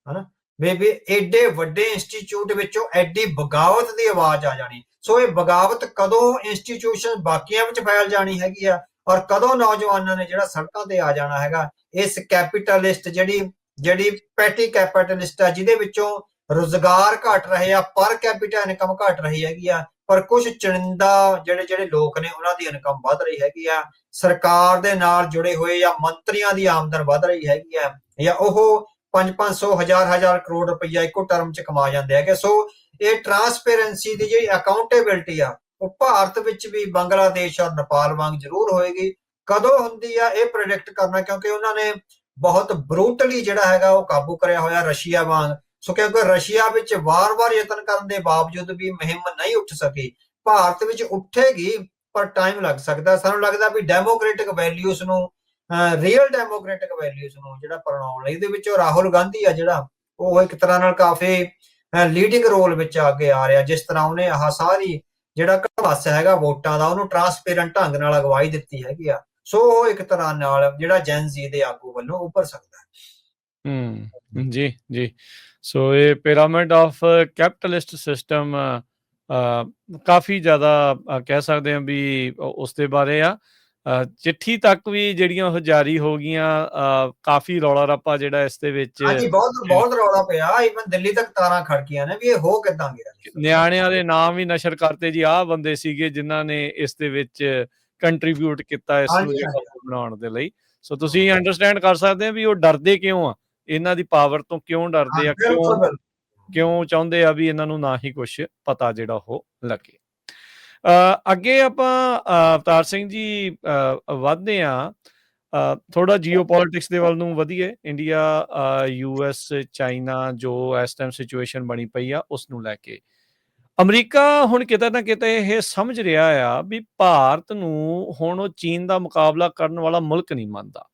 ਹਨਾ, ਵੀ ਏਡੇ ਵੱਡੇ ਇੰਸਟੀਚਿਊਟ ਵਿੱਚੋਂ ਐਡੀ ਬਗਾਵਤ ਦੀ ਆਵਾਜ਼ ਆ ਜਾਣੀ। ਸੋ ਇਹ ਬਗਾਵਤ ਕਦੋਂ ਇੰਸਟੀਚਿਊਸ਼ਨ ਬਾਕੀਆਂ ਵਿੱਚ ਫੈਲ ਜਾਣੀ ਹੈਗੀ ਆ, ਔਰ ਕਦੋਂ ਨੌਜਵਾਨਾਂ ਨੇ ਜਿਹੜਾ ਸੜਕਾਂ ਤੇ ਆ ਜਾਣਾ ਹੈਗਾ। ਇਸ ਕੈਪੀਟਲਿਸਟ ਜਿਹੜੀ ਪੈਟੀ ਕੈਪੀਟਲਿਸਟ ਆ, ਜਿਹਦੇ ਵਿੱਚੋਂ ਰੁਜ਼ਗਾਰ ਘਟ ਰਹੇ ਆ, ਪਰ ਕੈਪੀਟਾ ਇਨਕਮ ਘਟ ਰਹੀ ਹੈਗੀ ਆ, ਪਰ ਕੁਝ ਚੁਣਿੰਦਾ ਜਿਹੜੇ ਲੋਕ ਨੇ ਉਹਨਾਂ ਦੀ ਇਨਕਮ ਵੱਧ ਰਹੀ ਹੈਗੀ ਆ। ਸਰਕਾਰ ਦੇ ਨਾਲ ਜੁੜੇ ਹੋਏ ਜਾਂ ਮੰਤਰੀਆਂ ਦੀ ਆਮਦਨ ਵੱਧ ਰਹੀ ਹੈਗੀ ਆ, ਜਾਂ ਉਹ 500 1000 ਕਰੋੜ ਰੁਪਈਆ ਇੱਕੋ ਟਰਮ ਚ ਕਮਾ ਜਾਂਦੇ ਹੈਗੇ। ਸੋ ਇਹ ਟਰਾਂਸਪੇਰੈਂਸੀ ਦੀ ਜਿਹੜੀ ਅਕਾਊਂਟੇਬਿਲਟੀ ਆ, ਉਹ ਭਾਰਤ ਵਿੱਚ ਵੀ ਬੰਗਲਾਦੇਸ਼ ਔਰ ਨੇਪਾਲ ਵਾਂਗ ਜ਼ਰੂਰ ਹੋਏਗੀ, ਕਦੋਂ ਹੁੰਦੀ ਆ ਇਹ ਪ੍ਰੈਡਿਕਟ ਕਰਨਾ, ਕਿਉਂਕਿ ਉਹਨਾਂ ਨੇ ਬਹੁਤ ਬਰੂਟਲੀ ਜਿਹੜਾ ਹੈਗਾ ਉਹ ਕਾਬੂ ਕਰਿਆ ਹੋਇਆ ਰਸ਼ੀਆ ਵਾਂਗ। ਸੋ ਕਿਉਂਕਿ ਰਸ਼ੀਆ ਵਿੱਚ ਵਾਰ-ਵਾਰ ਯਤਨ ਕਰਨ ਦੇ ਬਾਵਜੂਦ ਵੀ ਮੁਹਿੰਮ ਨਹੀਂ ਉੱਠ ਸਕੀ, ਭਾਰਤ ਵਿੱਚ ਉੱਠੇਗੀ ਪਰ ਟਾਈਮ ਲੱਗ ਸਕਦਾ। ਸਾਨੂੰ ਲੱਗਦਾ ਵੀ ਡੈਮੋਕ੍ਰੈਟਿਕ ਵੈਲਿਊਜ਼ ਨੂੰ, ਰੀਅਲ ਡੈਮੋਕ੍ਰੈਟਿਕ ਵੈਲਿਊਜ਼ ਨੂੰ ਜਿਹੜਾ ਪ੍ਰਣਾਉਣ ਲਈ ਇਹਦੇ ਵਿੱਚੋਂ ਰਾਹੁਲ ਗਾਂਧੀ ਆ ਜਿਹੜਾ ਉਹ ਇੱਕ ਤਰ੍ਹਾਂ ਨਾਲ ਕਾਫੀ ਲੀਡਿੰਗ ਰੋਲ ਵਿੱਚ ਅੱਗੇ ਆ ਰਿਹਾ। ਜਿਸ ਤਰ੍ਹਾਂ ਉਹਨੇ ਆਹ ਸਾਰੀ ਜਿਹੜਾ ਘਪਾਸ ਹੈਗਾ ਵੋਟਾਂ ਦਾ ਉਹਨੂੰ ਟਰਾਂਸਪੇਰੈਂਟ ਢੰਗ ਨਾਲ ਅਗਵਾਈ ਦਿੱਤੀ ਹੈਗੀ ਆ, ਸੋ ਉਹ ਇੱਕ ਤਰ੍ਹਾਂ ਨਾਲ ਜਿਹੜਾ ਜੈਨ ਜ਼ੀ ਦੇ ਆਗੂ ਵੱਲੋਂ ਉੱਭਰ ਸਕਦਾ ਹੈ। ਜੀ ਜੀ। ਸੋ ਇਹ ਪਿਰਾਮਿਡ ਆਫ ਕੈਪੀਟਲਿਸਟ ਸਿਸਟਮ ਕਾਫੀ ਜ਼ਿਆਦਾ ਕਹਿ ਸਕਦੇ ਹਾਂ ਵੀ ਉਸ ਦੇ ਬਾਰੇ ਆ। ਚਿੱਠੀ ਤੱਕ ਵੀ ਜਿਹੜੀਆਂ ਉਹ ਜਾਰੀ ਹੋ ਗਈਆਂ, ਕਾਫੀ ਰੌਲਾ ਰੱਪਾ ਜਿਹੜਾ ਇਸ ਦੇ ਵਿੱਚ, ਹਾਂਜੀ ਬਹੁਤ ਰੌਲਾ ਪਿਆ, ਇਵਨ ਦਿੱਲੀ ਤੱਕ ਤਾਰਾਂ ਖੜਕੀਆਂ ਨੇ ਵੀ ਇਹ ਹੋ ਕਿੱਦਾਂ ਗਿਆ। ਨਿਆਣਿਆਂ ਦੇ ਨਾਮ ਵੀ ਨਸ਼ਰ ਕਰਤੇ ਜੀ, ਆਹ ਬੰਦੇ ਸੀਗੇ ਜਿਨ੍ਹਾਂ ਨੇ ਇਸ ਦੇ ਵਿੱਚ ਕੰਟਰੀਬਿਊਟ ਕੀਤਾ ਇਸ ਨੂੰ ਬਣਾਉਣ ਦੇ ਲਈ। ਸੋ ਤੁਸੀਂ ਅੰਡਰਸਟੈਂਡ ਕਰ ਸਕਦੇ ਆ ਵੀ ਉਹ ਡਰਦੇ ਕਿਉਂ ਆ, ਇਹਨਾਂ ਦੀ ਪਾਵਰ ਤੋਂ ਕਿਉਂ ਡਰਦੇ ਆ, ਕਿਉਂ ਚਾਹੁੰਦੇ ਆ ਵੀ ਇਹਨਾਂ ਨੂੰ ਨਾ ਹੀ ਕੁਝ ਪਤਾ ਜਿਹੜਾ ਉਹ ਲੱਗੇ। ਅੱਗੇ ਆਪਾਂ ਅਵਤਾਰ ਸਿੰਘ ਜੀ ਵੱਧਦੇ ਆ, ਥੋੜਾ ਜੀਓ ਪੋਲਿਟਿਕਸ ਦੇ ਵੱਲ ਨੂੰ ਵਧੀਏ। ਇੰਡੀਆ, US, ਚਾਈਨਾ ਜੋ ਇਸ ਟਾਈਮ ਸਿਚੁਏਸ਼ਨ ਬਣੀ ਪਈ ਆ ਉਸ ਨੂੰ ਲੈ ਕੇ ਅਮਰੀਕਾ ਹੁਣ ਕਿਤੇ ਨਾ ਕਿਤੇ ਇਹ ਸਮਝ ਰਿਹਾ ਆ ਵੀ ਭਾਰਤ ਨੂੰ ਹੁਣ ਉਹ ਚੀਨ ਦਾ ਮੁਕਾਬਲਾ ਕਰਨ ਵਾਲਾ ਮੁਲਕ ਨਹੀਂ ਮੰਨਦਾ।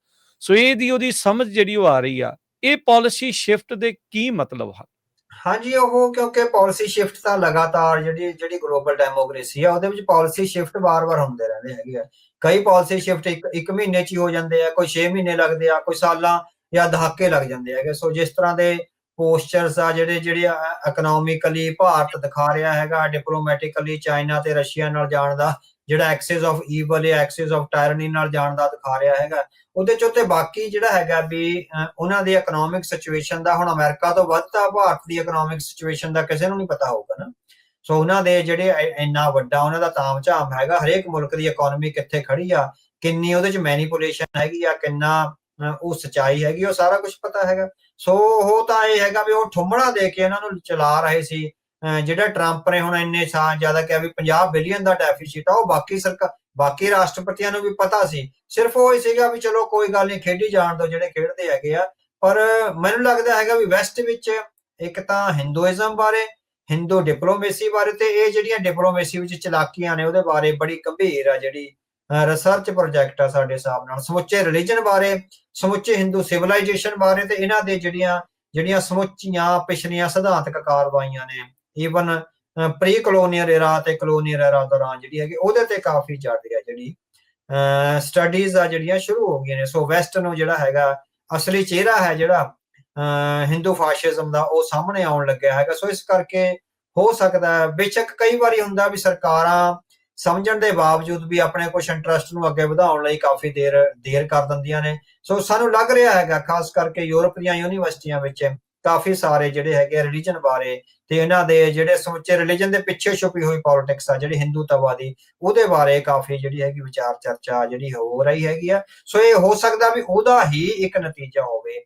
ਸੋ ਇਹਦੀ ਉਹਦੀ ਸਮਝ ਜਿਹੜੀ ਉਹ ਆ ਰਹੀ ਆ। ਇਹ ਪਾਲਿਸੀ ਸ਼ਿਫਟ ਦੇ ਕੀ ਮਤਲਬ ਹਨ? ਹਾਂਜੀ, ਉਹ ਕਿਉਂਕਿ ਪਾਲਿਸੀ ਸ਼ਿਫਟ ਤਾਂ ਲਗਾਤਾਰ ਜਿਹੜੀ ਗਲੋਬਲ ਡੈਮੋਕ੍ਰੇਸੀ ਆ ਉਹਦੇ ਵਿੱਚ ਪਾਲਿਸੀ ਸ਼ਿਫਟ ਵਾਰ-ਵਾਰ ਹੁੰਦੇ ਰਹਿੰਦੇ ਹੈਗੇ ਆ। ਕਈ ਪਾਲਿਸੀ ਸ਼ਿਫਟ ਇੱਕ ਮਹੀਨੇ 'ਚ ਹੀ ਹੋ ਜਾਂਦੇ ਆ, ਕੋਈ 6 ਮਹੀਨੇ ਲੱਗਦੇ ਆ, ਕੋਈ ਸਾਲਾਂ ਜਾਂ ਦਹਾਕੇ ਲੱਗ ਜਾਂਦੇ ਹੈਗੇ। ਸੋ ਜਿਸ ਤਰ੍ਹਾਂ ਦੇ ਪੋਸਚਰਸ ਆ ਜਿਹੜੇ ਇਕਨੋਮਿਕਲੀ ਭਾਰਤ ਦਿਖਾ ਰਿਹਾ ਹੈਗਾ, ਡਿਪਲੋਮੈਟਿਕਲੀ ਚਾਈਨਾ ਤੇ ਰਸ਼ੀਆ ਨਾਲ ਜਾਣ ਦਾ ਜਿਹੜਾ ਐਕਸਿਸ ਆਫ ਈਵਲ ਜਾਂ ਐਕਸਿਸ ਆਫ ਟਾਇਰਨੀ ਨਾਲ ਜਾਣ ਦਾ ਦਿਖਾ ਰਿਹਾ ਹੈਗਾ, ਉਹਦੇ ਚ ਉੱਤੇ ਬਾਕੀ ਜਿਹੜਾ ਹੈਗਾ ਵੀ ਉਹਨਾਂ ਦੀ ਇਕਨੋਮਿਕ ਸਿਚੁਏਸ਼ਨ ਦਾ ਹੁਣ ਅਮਰੀਕਾ ਤੋਂ ਵੱਧ ਤਾਂ ਭਾਰਤ ਦੀ ਇਕਨੋਮਿਕ ਸਿਚੁਏਸ਼ਨ ਦਾ ਕਿਸੇ ਨੂੰ ਨਹੀਂ ਪਤਾ ਹੋਊਗਾ ਨਾ। ਸੋ ਉਹਨਾਂ ਦੇ ਜਿਹੜੇ ਇੰਨਾ ਵੱਡਾ ਉਹਨਾਂ ਦਾ ਤਾਮ ਝਾਮ ਹੈਗਾ, ਹਰੇਕ ਮੁਲਕ ਦੀ ਇਕਨੋਮੀ ਕਿੱਥੇ ਖੜੀ ਆ, ਕਿੰਨੀ ਉਹਦੇ ਚ ਮੈਨੀਪੂਲੇਸ਼ਨ ਹੈਗੀ ਆ, ਕਿੰਨਾ ਉਹ ਸੱਚਾਈ ਹੈਗੀ, ਉਹ ਸਾਰਾ ਕੁਝ ਪਤਾ ਹੈਗਾ। ਸੋ ਉਹ ਤਾਂ ਇਹ ਹੈਗਾ ਵੀ ਉਹ ਠੁੰਮਣਾ ਦੇ ਕੇ ਇਹਨਾਂ ਨੂੰ ਚਲਾ ਰਹੇ ਸੀ। ਜਿਹੜਾ ਟਰੰਪ ਨੇ ਹੁਣ ਇੰਨੇ ਜ਼ਿਆਦਾ ਕਿਹਾ ਵੀ 50 ਬਿਲੀਅਨ ਦਾ ਡੈਫਿਸਿਟ ਆ, ਉਹ ਬਾਕੀ ਰਾਸ਼ਟਰਪਤੀਆਂ ਨੂੰ ਵੀ ਪਤਾ ਸੀ। ਸਿਰਫ ਉਹ ਹੀ ਸੀਗਾ ਵੀ ਚਲੋ ਕੋਈ ਗੱਲ ਨਹੀਂ, ਖੇਡੀ ਜਾਣ ਦੋ ਜਿਹੜੇ ਖੇਡਦੇ ਹੈਗੇ ਆ। ਪਰ ਮੈਨੂੰ ਲੱਗਦਾ ਹੈਗਾ ਵੀ ਵੈਸਟ ਵਿੱਚ ਇੱਕ ਤਾਂ ਹਿੰਦੂਇਜ਼ਮ ਬਾਰੇ, ਹਿੰਦੂ ਡਿਪਲੋਮੇਸੀ ਬਾਰੇ ਤੇ ਇਹ ਜਿਹੜੀਆਂ ਡਿਪਲੋਮੇਸੀ ਵਿੱਚ ਚਲਾਕੀਆਂ ਨੇ ਉਹਦੇ ਬਾਰੇ ਬੜੀ ਗੰਭੀਰ ਆ ਜਿਹੜੀ ਰਿਸਰਚ ਪ੍ਰੋਜੈਕਟ ਆ ਸਾਡੇ ਹਿਸਾਬ ਨਾਲ। ਸਮੁੱਚੇ ਰਿਲੀਜਨ ਬਾਰੇ, ਸਮੁੱਚੇ ਹਿੰਦੂ ਸਿਵਲਾਈਜੇਸ਼ਨ ਬਾਰੇ ਤੇ ਇਹਨਾਂ ਦੇ ਜਿਹੜੀਆਂ ਸਮੁੱਚੀਆਂ ਪਿਛਲੀਆਂ ਸਿਧਾਂਤਕ ਕਾਰਵਾਈਆਂ ਨੇ, ਈਵਨ ਪ੍ਰੀ ਕਲੋਨੀਅਲ ਐਰਾ ਤੇ ਕਲੋਨੀਅਲ ਐਰਾ ਦੌਰਾਨ ਜਿਹੜੀ ਹੈਗੀ ਉਹਦੇ ਤੇ ਕਾਫੀ ਜ਼ਿਆਦਾ ਜਿਹੜੀ ਸਟੱਡੀਜ਼ ਆ ਜਿਹੜੀਆਂ ਸ਼ੁਰੂ ਹੋ ਗਈਆਂ ਨੇ। ਸੋ ਵੈਸਟ ਨੂੰ ਜਿਹੜਾ ਹੈਗਾ ਅਸਲੀ ਚਿਹਰਾ ਹੈ ਜਿਹੜਾ ਹਿੰਦੂ ਫਾਸ਼ਿਜ਼ਮ ਦਾ, ਉਹ ਸਾਹਮਣੇ ਆਉਣ ਲੱਗਿਆ ਹੈਗਾ। ਸੋ ਇਸ ਕਰਕੇ ਹੋ ਸਕਦਾ, ਬੇਸ਼ੱਕ ਕਈ ਵਾਰੀ ਹੁੰਦਾ ਵੀ ਸਰਕਾਰਾਂ ਸਮਝਣ ਦੇ ਬਾਵਜੂਦ ਵੀ ਆਪਣੇ ਕੁਝ ਇੰਟਰਸਟ ਨੂੰ ਅੱਗੇ ਵਧਾਉਣ ਲਈ ਕਾਫੀ ਦੇਰ ਕਰ ਦਿੰਦੀਆਂ ਨੇ। ਸੋ ਸਾਨੂੰ ਲੱਗ ਰਿਹਾ ਹੈਗਾ ਖਾਸ ਕਰਕੇ ਯੂਰਪ ਦੀਆਂ ਯੂਨੀਵਰਸਿਟੀਆਂ ਵਿੱਚ ਕਾਫੀ ਸਾਰੇ ਜਿਹੜੇ ਹੈਗੇ ਰਿਲੀਜਨ ਬਾਰੇ ਤੇ ਇਹਨਾਂ ਦੇ ਜਿਹੜੇ ਸਮੁੱਚੇ ਰਿਲੀਜਨ ਦੇ ਪਿੱਛੇ ਛੁਪੀ ਹੋਈ ਪੋਲਿਟਿਕਸ ਆ ਜਿਹੜੀ ਹਿੰਦੂਤਵਾਦੀ, ਉਹਦੇ ਬਾਰੇ ਕਾਫੀ ਜਿਹੜੀ ਹੈਗੀ ਵਿਚਾਰ ਚਰਚਾ ਜਿਹੜੀ ਹੋ ਰਹੀ ਹੈਗੀ ਆ। ਸੋ ਇਹ ਹੋ ਸਕਦਾ ਵੀ ਉਹਦਾ ਹੀ ਇੱਕ ਨਤੀਜਾ ਹੋਵੇ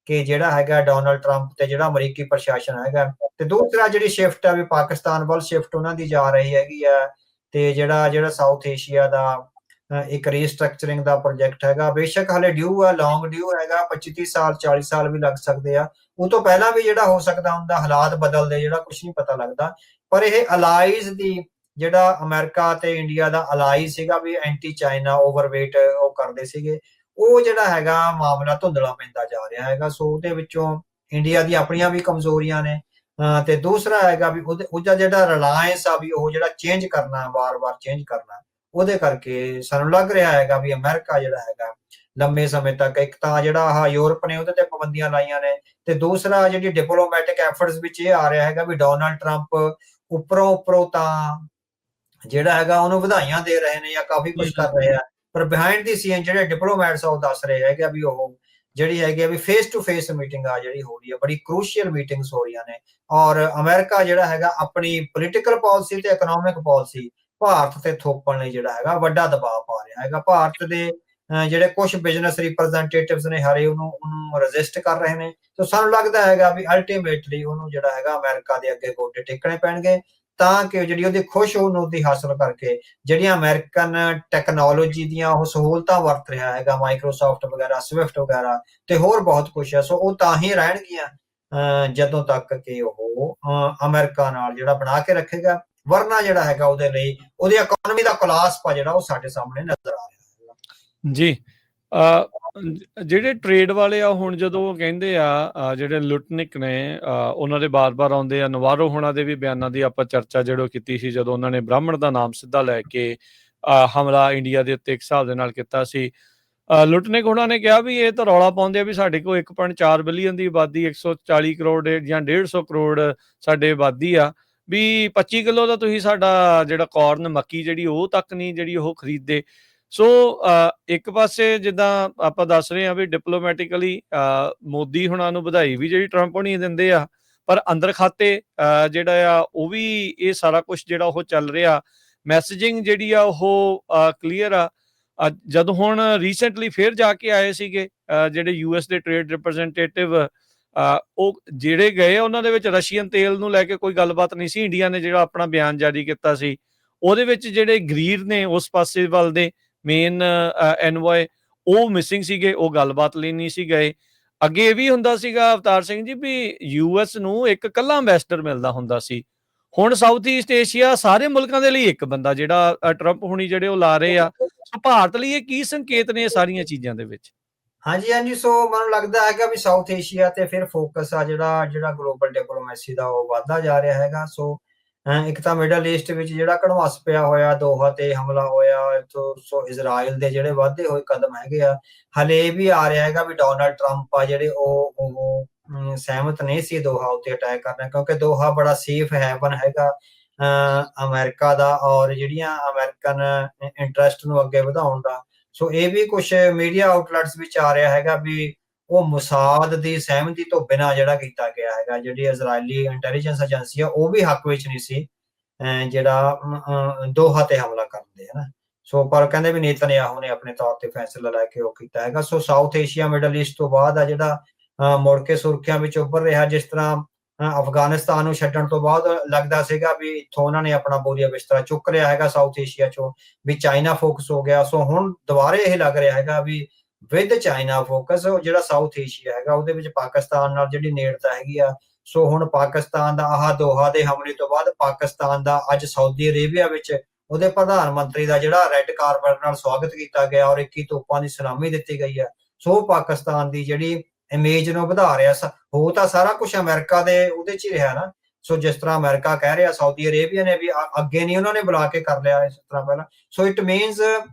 ਕਿ ਜਿਹੜਾ ਹੈਗਾ ਡੋਨਲਡ ਟਰੰਪ ਤੇ ਜਿਹੜਾ ਅਮਰੀਕੀ ਪ੍ਰਸ਼ਾਸਨ ਹੈਗਾ, ਤੇ ਦੂਸਰਾ ਜਿਹੜੀ ਸ਼ਿਫਟ ਆ ਵੀ ਪਾਕਿਸਤਾਨ ਵੱਲ ਸ਼ਿਫਟ ਉਹਨਾਂ ਦੀ ਜਾ ਰਹੀ ਹੈਗੀ ਆ, ਤੇ ਜਿਹੜਾ ਸਾਊਥ ਏਸ਼ੀਆ ਦਾ ਇੱਕ ਰੀਸਟਰਕਚਰਿੰਗ ਦਾ ਪ੍ਰੋਜੈਕਟ ਹੈਗਾ, ਬੇਸ਼ੱਕ ਹਲੇ ਡਿਊ ਆ, ਲੌਂਗ ਡਿਊ ਹੈਗਾ, 25-30 ਸਾਲ 40 ਸਾਲ ਵੀ ਲੱਗ ਸਕਦੇ ਆ। ਉਹ ਤੋਂ ਪਹਿਲਾਂ ਵੀ ਜਿਹੜਾ ਹੋ ਸਕਦਾ ਹੁੰਦਾ, ਹਾਲਾਤ ਬਦਲਦੇ, ਜਿਹੜਾ ਕੁਝ ਨਹੀਂ ਪਤਾ ਲੱਗਦਾ। ਪਰ ਇਹ ਅਲਾਈਜ਼ ਦੀ ਜਿਹੜਾ ਅਮਰੀਕਾ ਤੇ ਇੰਡੀਆ ਦਾ ਅਲਾਈ ਸੀਗਾ ਵੀ ਐਂਟੀ ਚਾਈਨਾ ਓਵਰਵੇਟ ਉਹ ਕਰਦੇ ਸੀਗੇ, ਉਹ ਜਿਹੜਾ ਹੈਗਾ ਮਾਮਲਾ ਧੁੰਦਲਾ ਪੈਂਦਾ ਜਾ ਰਿਹਾ ਹੈਗਾ। ਸੋ ਉਹਦੇ ਵਿੱਚੋਂ ਇੰਡੀਆ ਦੀ ਆਪਣੀਆਂ ਵੀ ਕਮਜ਼ੋਰੀਆਂ ਨੇ, ਤੇ ਦੂਸਰਾ ਹੈਗਾ ਵੀ ਉਹਦਾ ਜਿਹੜਾ ਰਿਲਾਇੰਸ ਆ ਵੀ ਉਹ ਜਿਹੜਾ ਚੇਂਜ ਕਰਨਾ, ਵਾਰ-ਵਾਰ ਚੇਂਜ ਕਰਨਾ, ਉਹਦੇ ਕਰਕੇ ਸਾਨੂੰ ਲੱਗ ਰਿਹਾ ਹੈਗਾ ਵੀ ਅਮਰੀਕਾ ਜਿਹੜਾ ਹੈਗਾ ਲੰਬੇ ਸਮੇਂ ਤੱਕ, ਇੱਕ ਤਾਂ ਜਿਹੜਾ ਆਹ ਯੂਰਪ ਨੇ ਉਹਦੇ ਤੇ ਪਾਬੰਦੀਆਂ ਲਾਈਆਂ ਨੇ, ਤੇ ਦੂਸਰਾ ਜਿਹੜੀ ਡਿਪਲੋਮੈਟਿਕ ਐਫਰਟਸ ਵਿੱਚ ਇਹ ਆ ਰਿਹਾ ਹੈਗਾ ਵੀ ਡੋਨਲਡ ਟਰੰਪ ਉੱਪਰੋਂ ਤਾਂ ਜਿਹੜਾ ਹੈਗਾ ਉਹਨੂੰ ਵਧਾਈਆਂ ਦੇ ਰਹੇ ਨੇ ਜਾਂ ਕਾਫੀ ਕੁਝ ਕਰ ਰਹੇ ਆ, ਪਰ ਬਿਹਾਈਂਡ ਦੀ ਸੀਨ ਜਿਹੜੇ ਡਿਪਲੋਮੈਟਸ ਆ ਉਹ ਦੱਸ ਰਹੇ ਹੈਗੇ ਵੀ ਉਹ ਜਿਹੜੀ ਹੈਗੀ ਵੀ ਫੇਸ ਟੂ ਫੇਸ ਮੀਟਿੰਗ ਆ ਜਿਹੜੀ ਹੋ ਰਹੀ ਹੈ, ਬੜੀ ਕਰੂਸ਼ੀਅਲ ਮੀਟਿੰਗਸ ਹੋ ਰਹੀਆਂ ਨੇ। ਔਰ ਅਮਰੀਕਾ ਜਿਹੜਾ ਹੈਗਾ ਆਪਣੀ ਪੋਲੀਟੀਕਲ ਪਾਲਿਸੀ ਤੇ ਇਕਨੋਮਿਕ ਪਾਲਿਸੀ ਭਾਰਤ ਤੇ ਥੋਪਣ ਲਈ ਜਿਹੜਾ ਹੈਗਾ ਵੱਡਾ ਦਬਾਅ ਪਾ ਰਿਹਾ ਹੈਗਾ। ਭਾਰਤ ਦੇ ਜਿਹੜੇ ਕੁਝ ਬਿਜ਼ਨਸ ਰਿਪਰੈਜ਼ੈਂਟੇਟਿਵਸ ਨੇ ਹਰੇ ਉਹਨੂੰ ਰੈਜ਼ਿਸਟ ਕਰ ਰਹੇ ਨੇ। ਸੋ ਸਾਨੂੰ ਲੱਗਦਾ ਹੈਗਾ ਵੀ ਅਲਟੀਮੇਟਲੀ ਉਹਨੂੰ ਜਿਹੜਾ ਹੈਗਾ ਅਮਰੀਕਾ ਦੇ ਅੱਗੇ ਗੋਡੇ ਟੇਕਣੇ ਪੈਣਗੇ, ਤਾਂ ਕਿ ਜਿਹੜੀ ਉਹਦੀ ਖੁਸ਼ ਉਹਦੀ ਹਾਸਲ ਕਰਕੇ ਜਿਹੜੀਆਂ ਅਮਰੀਕਨ ਟੈਕਨੋਲੋਜੀ ਦੀਆਂ ਉਹ ਸਹੂਲਤਾਂ ਵਰਤ ਰਿਹਾ ਹੈਗਾ, ਮਾਈਕਰੋਸਾਫਟ ਵਗੈਰਾ, ਸਵਿਫਟ ਵਗੈਰਾ ਤੇ ਹੋਰ ਬਹੁਤ ਕੁਛ ਹੈ। ਸੋ ਉਹ ਤਾਂ ਹੀ ਰਹਿਣਗੀਆਂ ਜਦੋਂ ਤੱਕ ਕਿ ਉਹ ਅਮਰੀਕਾ ਨਾਲ ਜਿਹੜਾ ਬਣਾ ਕੇ ਰੱਖੇਗਾ, ਵਰਨਾ ਜਿਹੜਾ ਹੈਗਾ ਉਹਦੇ ਲਈ ਉਹਦੀ ਇਕਨੋਮੀ ਦਾ ਕੋਲਾਪਸ ਜਿਹੜਾ ਉਹ ਸਾਡੇ ਸਾਹਮਣੇ ਨਜ਼ਰ ਆ ਰਿਹਾ ਹੈ ਜੀ। ਜਿਹੜੇ ਟ੍ਰੇਡ ਵਾਲੇ ਆ, ਹੁਣ ਜਦੋਂ ਉਹ ਕਹਿੰਦੇ ਆ ਜਿਹੜੇ ਲੁਟਨਿਕ ਨੇ ਉਹਨਾਂ ਦੇ ਬਾਰ-ਬਾਰ ਆਉਂਦੇ ਆ, ਨਵਾਰੋ ਹੋਣਾ ਦੇ ਵੀ ਬਿਆਨਾਂ ਦੀ ਆਪਾਂ ਚਰਚਾ ਜਿਹੜੋ ਕੀਤੀ ਸੀ ਜਦੋਂ ਉਹਨਾਂ ਨੇ ਬ੍ਰਾਹਮਣ ਦਾ ਨਾਮ ਸਿੱਧਾ ਲੈ ਕੇ ਹਮਲਾ ਇੰਡੀਆ ਦੇ ਉੱਤੇ ਇੱਕ ਹਿਸਾਬ ਦੇ ਨਾਲ ਕੀਤਾ ਸੀ। ਲੁਟਨਿਕ ਉਹਨਾਂ ਨੇ ਕਿਹਾ ਵੀ ਇਹ ਤਾਂ ਰੌਲਾ ਪਾਉਂਦੇ ਆ ਵੀ ਸਾਡੇ ਕੋਲ 1.4 ਬਿਲੀਅਨ ਦੀ ਆਬਾਦੀ, 140 ਕਰੋੜ ਜਾਂ 150 ਕਰੋੜ ਸਾਡੇ ਆਬਾਦੀ ਆ, ਵੀ 25 ਕਿਲੋ ਦਾ ਤੁਸੀਂ ਸਾਡਾ ਜਿਹੜਾ ਕਾਰਨ ਮੱਕੀ ਜਿਹੜੀ ਉਹ ਤੱਕ ਨਹੀਂ ਜਿਹੜੀ ਉਹ ਖਰੀਦਦੇ। ਸੋ ਇੱਕ ਪਾਸੇ ਜਿੱਦਾਂ ਆਪਾਂ ਦੱਸ ਰਹੇ ਹਾਂ ਵੀ ਡਿਪਲੋਮੈਟਿਕਲੀ ਮੋਦੀ ਹੁਣਾਂ ਨੂੰ ਵਧਾਈ ਵੀ ਜਿਹੜੀ ਟਰੰਪ ਹੋਣੀ ਦਿੰਦੇ ਆ, ਪਰ ਅੰਦਰ ਖਾਤੇ ਜਿਹੜਾ ਆ ਉਹ ਵੀ ਇਹ ਸਾਰਾ ਕੁਝ ਜਿਹੜਾ ਉਹ ਚੱਲ ਰਿਹਾ, ਮੈਸੇਜਿੰਗ ਜਿਹੜੀ ਆ ਉਹ ਕਲੀਅਰ ਆ। ਜਦੋਂ ਹੁਣ ਰੀਸੈਂਟਲੀ ਫਿਰ ਜਾ ਕੇ ਆਏ ਸੀਗੇ ਜਿਹੜੇ US ਦੇ ਟ੍ਰੇਡ ਰਿਪਰੈਜ਼ੈਂਟੇਟਿਵ, ਉਹ ਜਿਹੜੇ ਗਏ ਉਹਨਾਂ ਦੇ ਵਿੱਚ ਰਸ਼ੀਅਨ ਤੇਲ ਨੂੰ ਲੈ ਕੇ ਕੋਈ ਗੱਲਬਾਤ ਨਹੀਂ ਸੀ। ਇੰਡੀਆ ਨੇ ਜਿਹੜਾ ਆਪਣਾ ਬਿਆਨ ਜਾਰੀ ਕੀਤਾ ਸੀ ਉਹਦੇ ਵਿੱਚ ਜਿਹੜੇ ਗਰੀਰ ਨੇ ਉਸ ਪਾਸੇ ਵੱਲ ਦੇ ਮੇਨ ਐਨਵੋਏ ਉਹ ਮਿਸਿੰਗ ਸੀਗੇ, ਉਹ ਗੱਲਬਾਤ ਲਈ ਨਹੀਂ ਸੀ ਗਏ। ਅੱਗੇ ਇਹ ਵੀ ਹੁੰਦਾ ਸੀਗਾ ਅਵਤਾਰ ਸਿੰਘ ਜੀ ਵੀ US ਨੂੰ ਇੱਕ ਇਕੱਲਾ ਐਂਬੈਸਡਰ ਮਿਲਦਾ ਹੁੰਦਾ ਸੀ, ਹੁਣ ਸਾਊਥ ਈਸਟ ਏਸ਼ੀਆ ਸਾਰੇ ਮੁਲਕਾਂ ਦੇ ਲਈ ਇੱਕ ਬੰਦਾ ਜਿਹੜਾ ਟਰੰਪ ਹੁਣੀ ਜਿਹੜੇ ਉਹ ਲਾ ਰਹੇ ਆ। ਸੋ ਭਾਰਤ ਲਈ ਇਹ ਕੀ ਸੰਕੇਤ ਨੇ ਇਹ ਸਾਰੀਆਂ ਚੀਜ਼ਾਂ ਦੇ ਵਿੱਚ? ਹਾਂਜੀ, ਸੋ ਮੈਨੂੰ ਲੱਗਦਾ ਹੈਗਾ ਵੀ ਸਾਊਥ ਏਸ਼ੀਆ ਤੇ ਫਿਰ ਫੋਕਸ ਆ ਜਿਹੜਾ ਗਲੋਬਲ ਡਿਪਲੋਮੈਸੀ ਦਾ ਉਹ ਵੱਧਦਾ ਜਾ ਰਿਹਾ ਹੈਗਾ। ਸੋ ਇੱਕ ਤਾਂ ਮਿਡਲ ਈਸਟ ਵਿੱਚ ਜਿਹੜਾ ਕੜਵਾਸ ਪਿਆ ਹੋਇਆ, ਦੋਹਾ ਤੇ ਹਮਲਾ ਹੋਇਆ, ਸੋ ਇਜ਼ਰਾਈਲ ਦੇ ਜਿਹੜੇ ਵਾਧੇ ਹੋਏ ਕਦਮ ਹੈਗੇ ਆ। ਹਲੇ ਇਹ ਵੀ ਆ ਰਿਹਾ ਹੈਗਾ ਵੀ ਡੋਨਾਲਡ ਟਰੰਪ ਆ ਜਿਹੜੇ ਉਹ ਸਹਿਮਤ ਨਹੀਂ ਸੀ ਦੋਹਾ ਉੱਤੇ ਅਟੈਕ ਕਰਨਾ, ਕਿਉਂਕਿ ਦੋਹਾ ਬੜਾ ਸੇਫ ਹੈਵਨ ਹੈਗਾ ਅਮਰੀਕਾ ਦਾ ਔਰ ਜਿਹੜੀਆਂ ਅਮਰੀਕਨ ਇੰਟਰਸਟ ਨੂੰ ਅੱਗੇ ਵਧਾਉਣ ਦਾ। ਸੋ ਇਹ ਵੀ ਕੁਝ ਮੀਡੀਆ ਆਊਟਲੈਟਸ ਵਿੱਚ ਆ ਰਿਹਾ ਹੈਗਾ ਵੀ ਉਹ ਮੁਸਾਦ ਦੀ ਸਹਿਮਤੀ ਤੋਂ ਬਿਨਾਂ ਜਿਹੜਾ ਕੀਤਾ ਗਿਆ ਹੈਗਾ, ਜਿਹੜੀ ਇਜ਼ਰਾਈਲੀ ਇੰਟੈਲੀਜੈਂਸ ਏਜੰਸੀ ਆ ਉਹ ਵੀ ਹੱਕ ਵਿੱਚ ਨਹੀਂ ਸੀ ਜਿਹੜਾ ਦੋਹਾ ਤੇ ਹਮਲਾ ਕਰਨ ਦੇ, ਹਨਾ। ਸੋ ਪਰ ਕਹਿੰਦੇ ਵੀ ਨੇਤਨਯਾਹੂ ਨੇ ਆਪਣੇ ਤੌਰ ਤੇ ਫੈਸਲਾ ਲੈ ਕੇ ਉਹ ਕੀਤਾ ਹੈਗਾ। ਸੋ ਸਾਊਥ ਏਸ਼ੀਆ ਮਿਡਲ ਈਸਟ ਤੋਂ ਬਾਅਦ ਆ ਜਿਹੜਾ ਮੁੜ ਕੇ ਸੁਰਖੀਆਂ ਵਿੱਚ ਉੱਭਰ ਰਿਹਾ। ਜਿਸ ਤਰ੍ਹਾਂ ਅਫਗਾਨਿਸਤਾਨ ਨੂੰ ਛੱਡਣ ਤੋਂ ਬਾਅਦ ਲੱਗਦਾ ਸੀਗਾ ਵੀ ਇੱਥੋਂ ਉਹਨਾਂ ਨੇ ਆਪਣਾ ਬੋਰੀਆ ਬਿਸਤਰਾ ਚੁੱਕ ਲਿਆ ਹੈਗਾ ਸਾਊਥ ਏਸ਼ੀਆ ਚੋਂ, ਵੀ ਚਾਈਨਾ ਫੋਕਸ ਹੋ ਗਿਆ। ਸੋ ਹੁਣ ਦੁਬਾਰੇ ਇਹ ਲੱਗ ਰਿਹਾ ਹੈਗਾ ਵੀ ਵਿਦ ਚਾਈਨਾ ਫੋਕਸ ਜਿਹੜਾ ਸਾਊਥ ਏਸ਼ੀਆ ਹੈਗਾ ਉਹਦੇ ਵਿੱਚ ਪਾਕਿਸਤਾਨ ਨਾਲ ਜਿਹੜੀ ਨੇੜਤਾ ਹੈਗੀ ਆ। ਸੋ ਹੁਣ ਪਾਕਿਸਤਾਨ ਦਾ ਆਹ ਦੋਹਾ ਦੇ ਹਮਲੇ ਤੋਂ ਬਾਅਦ ਪਾਕਿਸਤਾਨ ਦਾ ਅੱਜ ਸਾਊਦੀ ਅਰੇਬੀਆ ਵਿੱਚ ਉਹਦੇ ਪ੍ਰਧਾਨ ਮੰਤਰੀ ਦਾ ਜਿਹੜਾ ਰੈੱਡ ਕਾਰਪਟ ਨਾਲ ਸਵਾਗਤ ਕੀਤਾ ਗਿਆ ਔਰ 21 ਤੋਪਾਂ ਦੀ ਸਲਾਮੀ ਦਿੱਤੀ ਗਈ ਹੈ। ਸੋ ਪਾਕਿਸਤਾਨ ਦੀ ਜਿਹੜੀ ਇਮੇਜ ਨੂੰ ਵਧਾ ਰਿਹਾ। ਹੋ ਤਾਂ ਸਾਰਾ ਕੁਝ ਅਮਰੀਕਾ ਦੇ ਉਹਦੇ 'ਚ ਹੀ ਰਿਹਾ ਨਾ। ਸੋ ਜਿਸ ਤਰ੍ਹਾਂ ਅਮਰੀਕਾ ਕਹਿ ਰਿਹਾ, ਸਾਊਦੀ ਅਰੇਬੀਆ ਨੇ ਵੀ ਅੱਗੇ ਨਹੀਂ ਉਹਨਾਂ ਨੇ ਬੁਲਾ ਕੇ ਕਰ ਲਿਆ ਇਸ ਤਰ੍ਹਾਂ ਪਹਿਲਾਂ। ਸੋ ਇਟ ਮੀਨਸ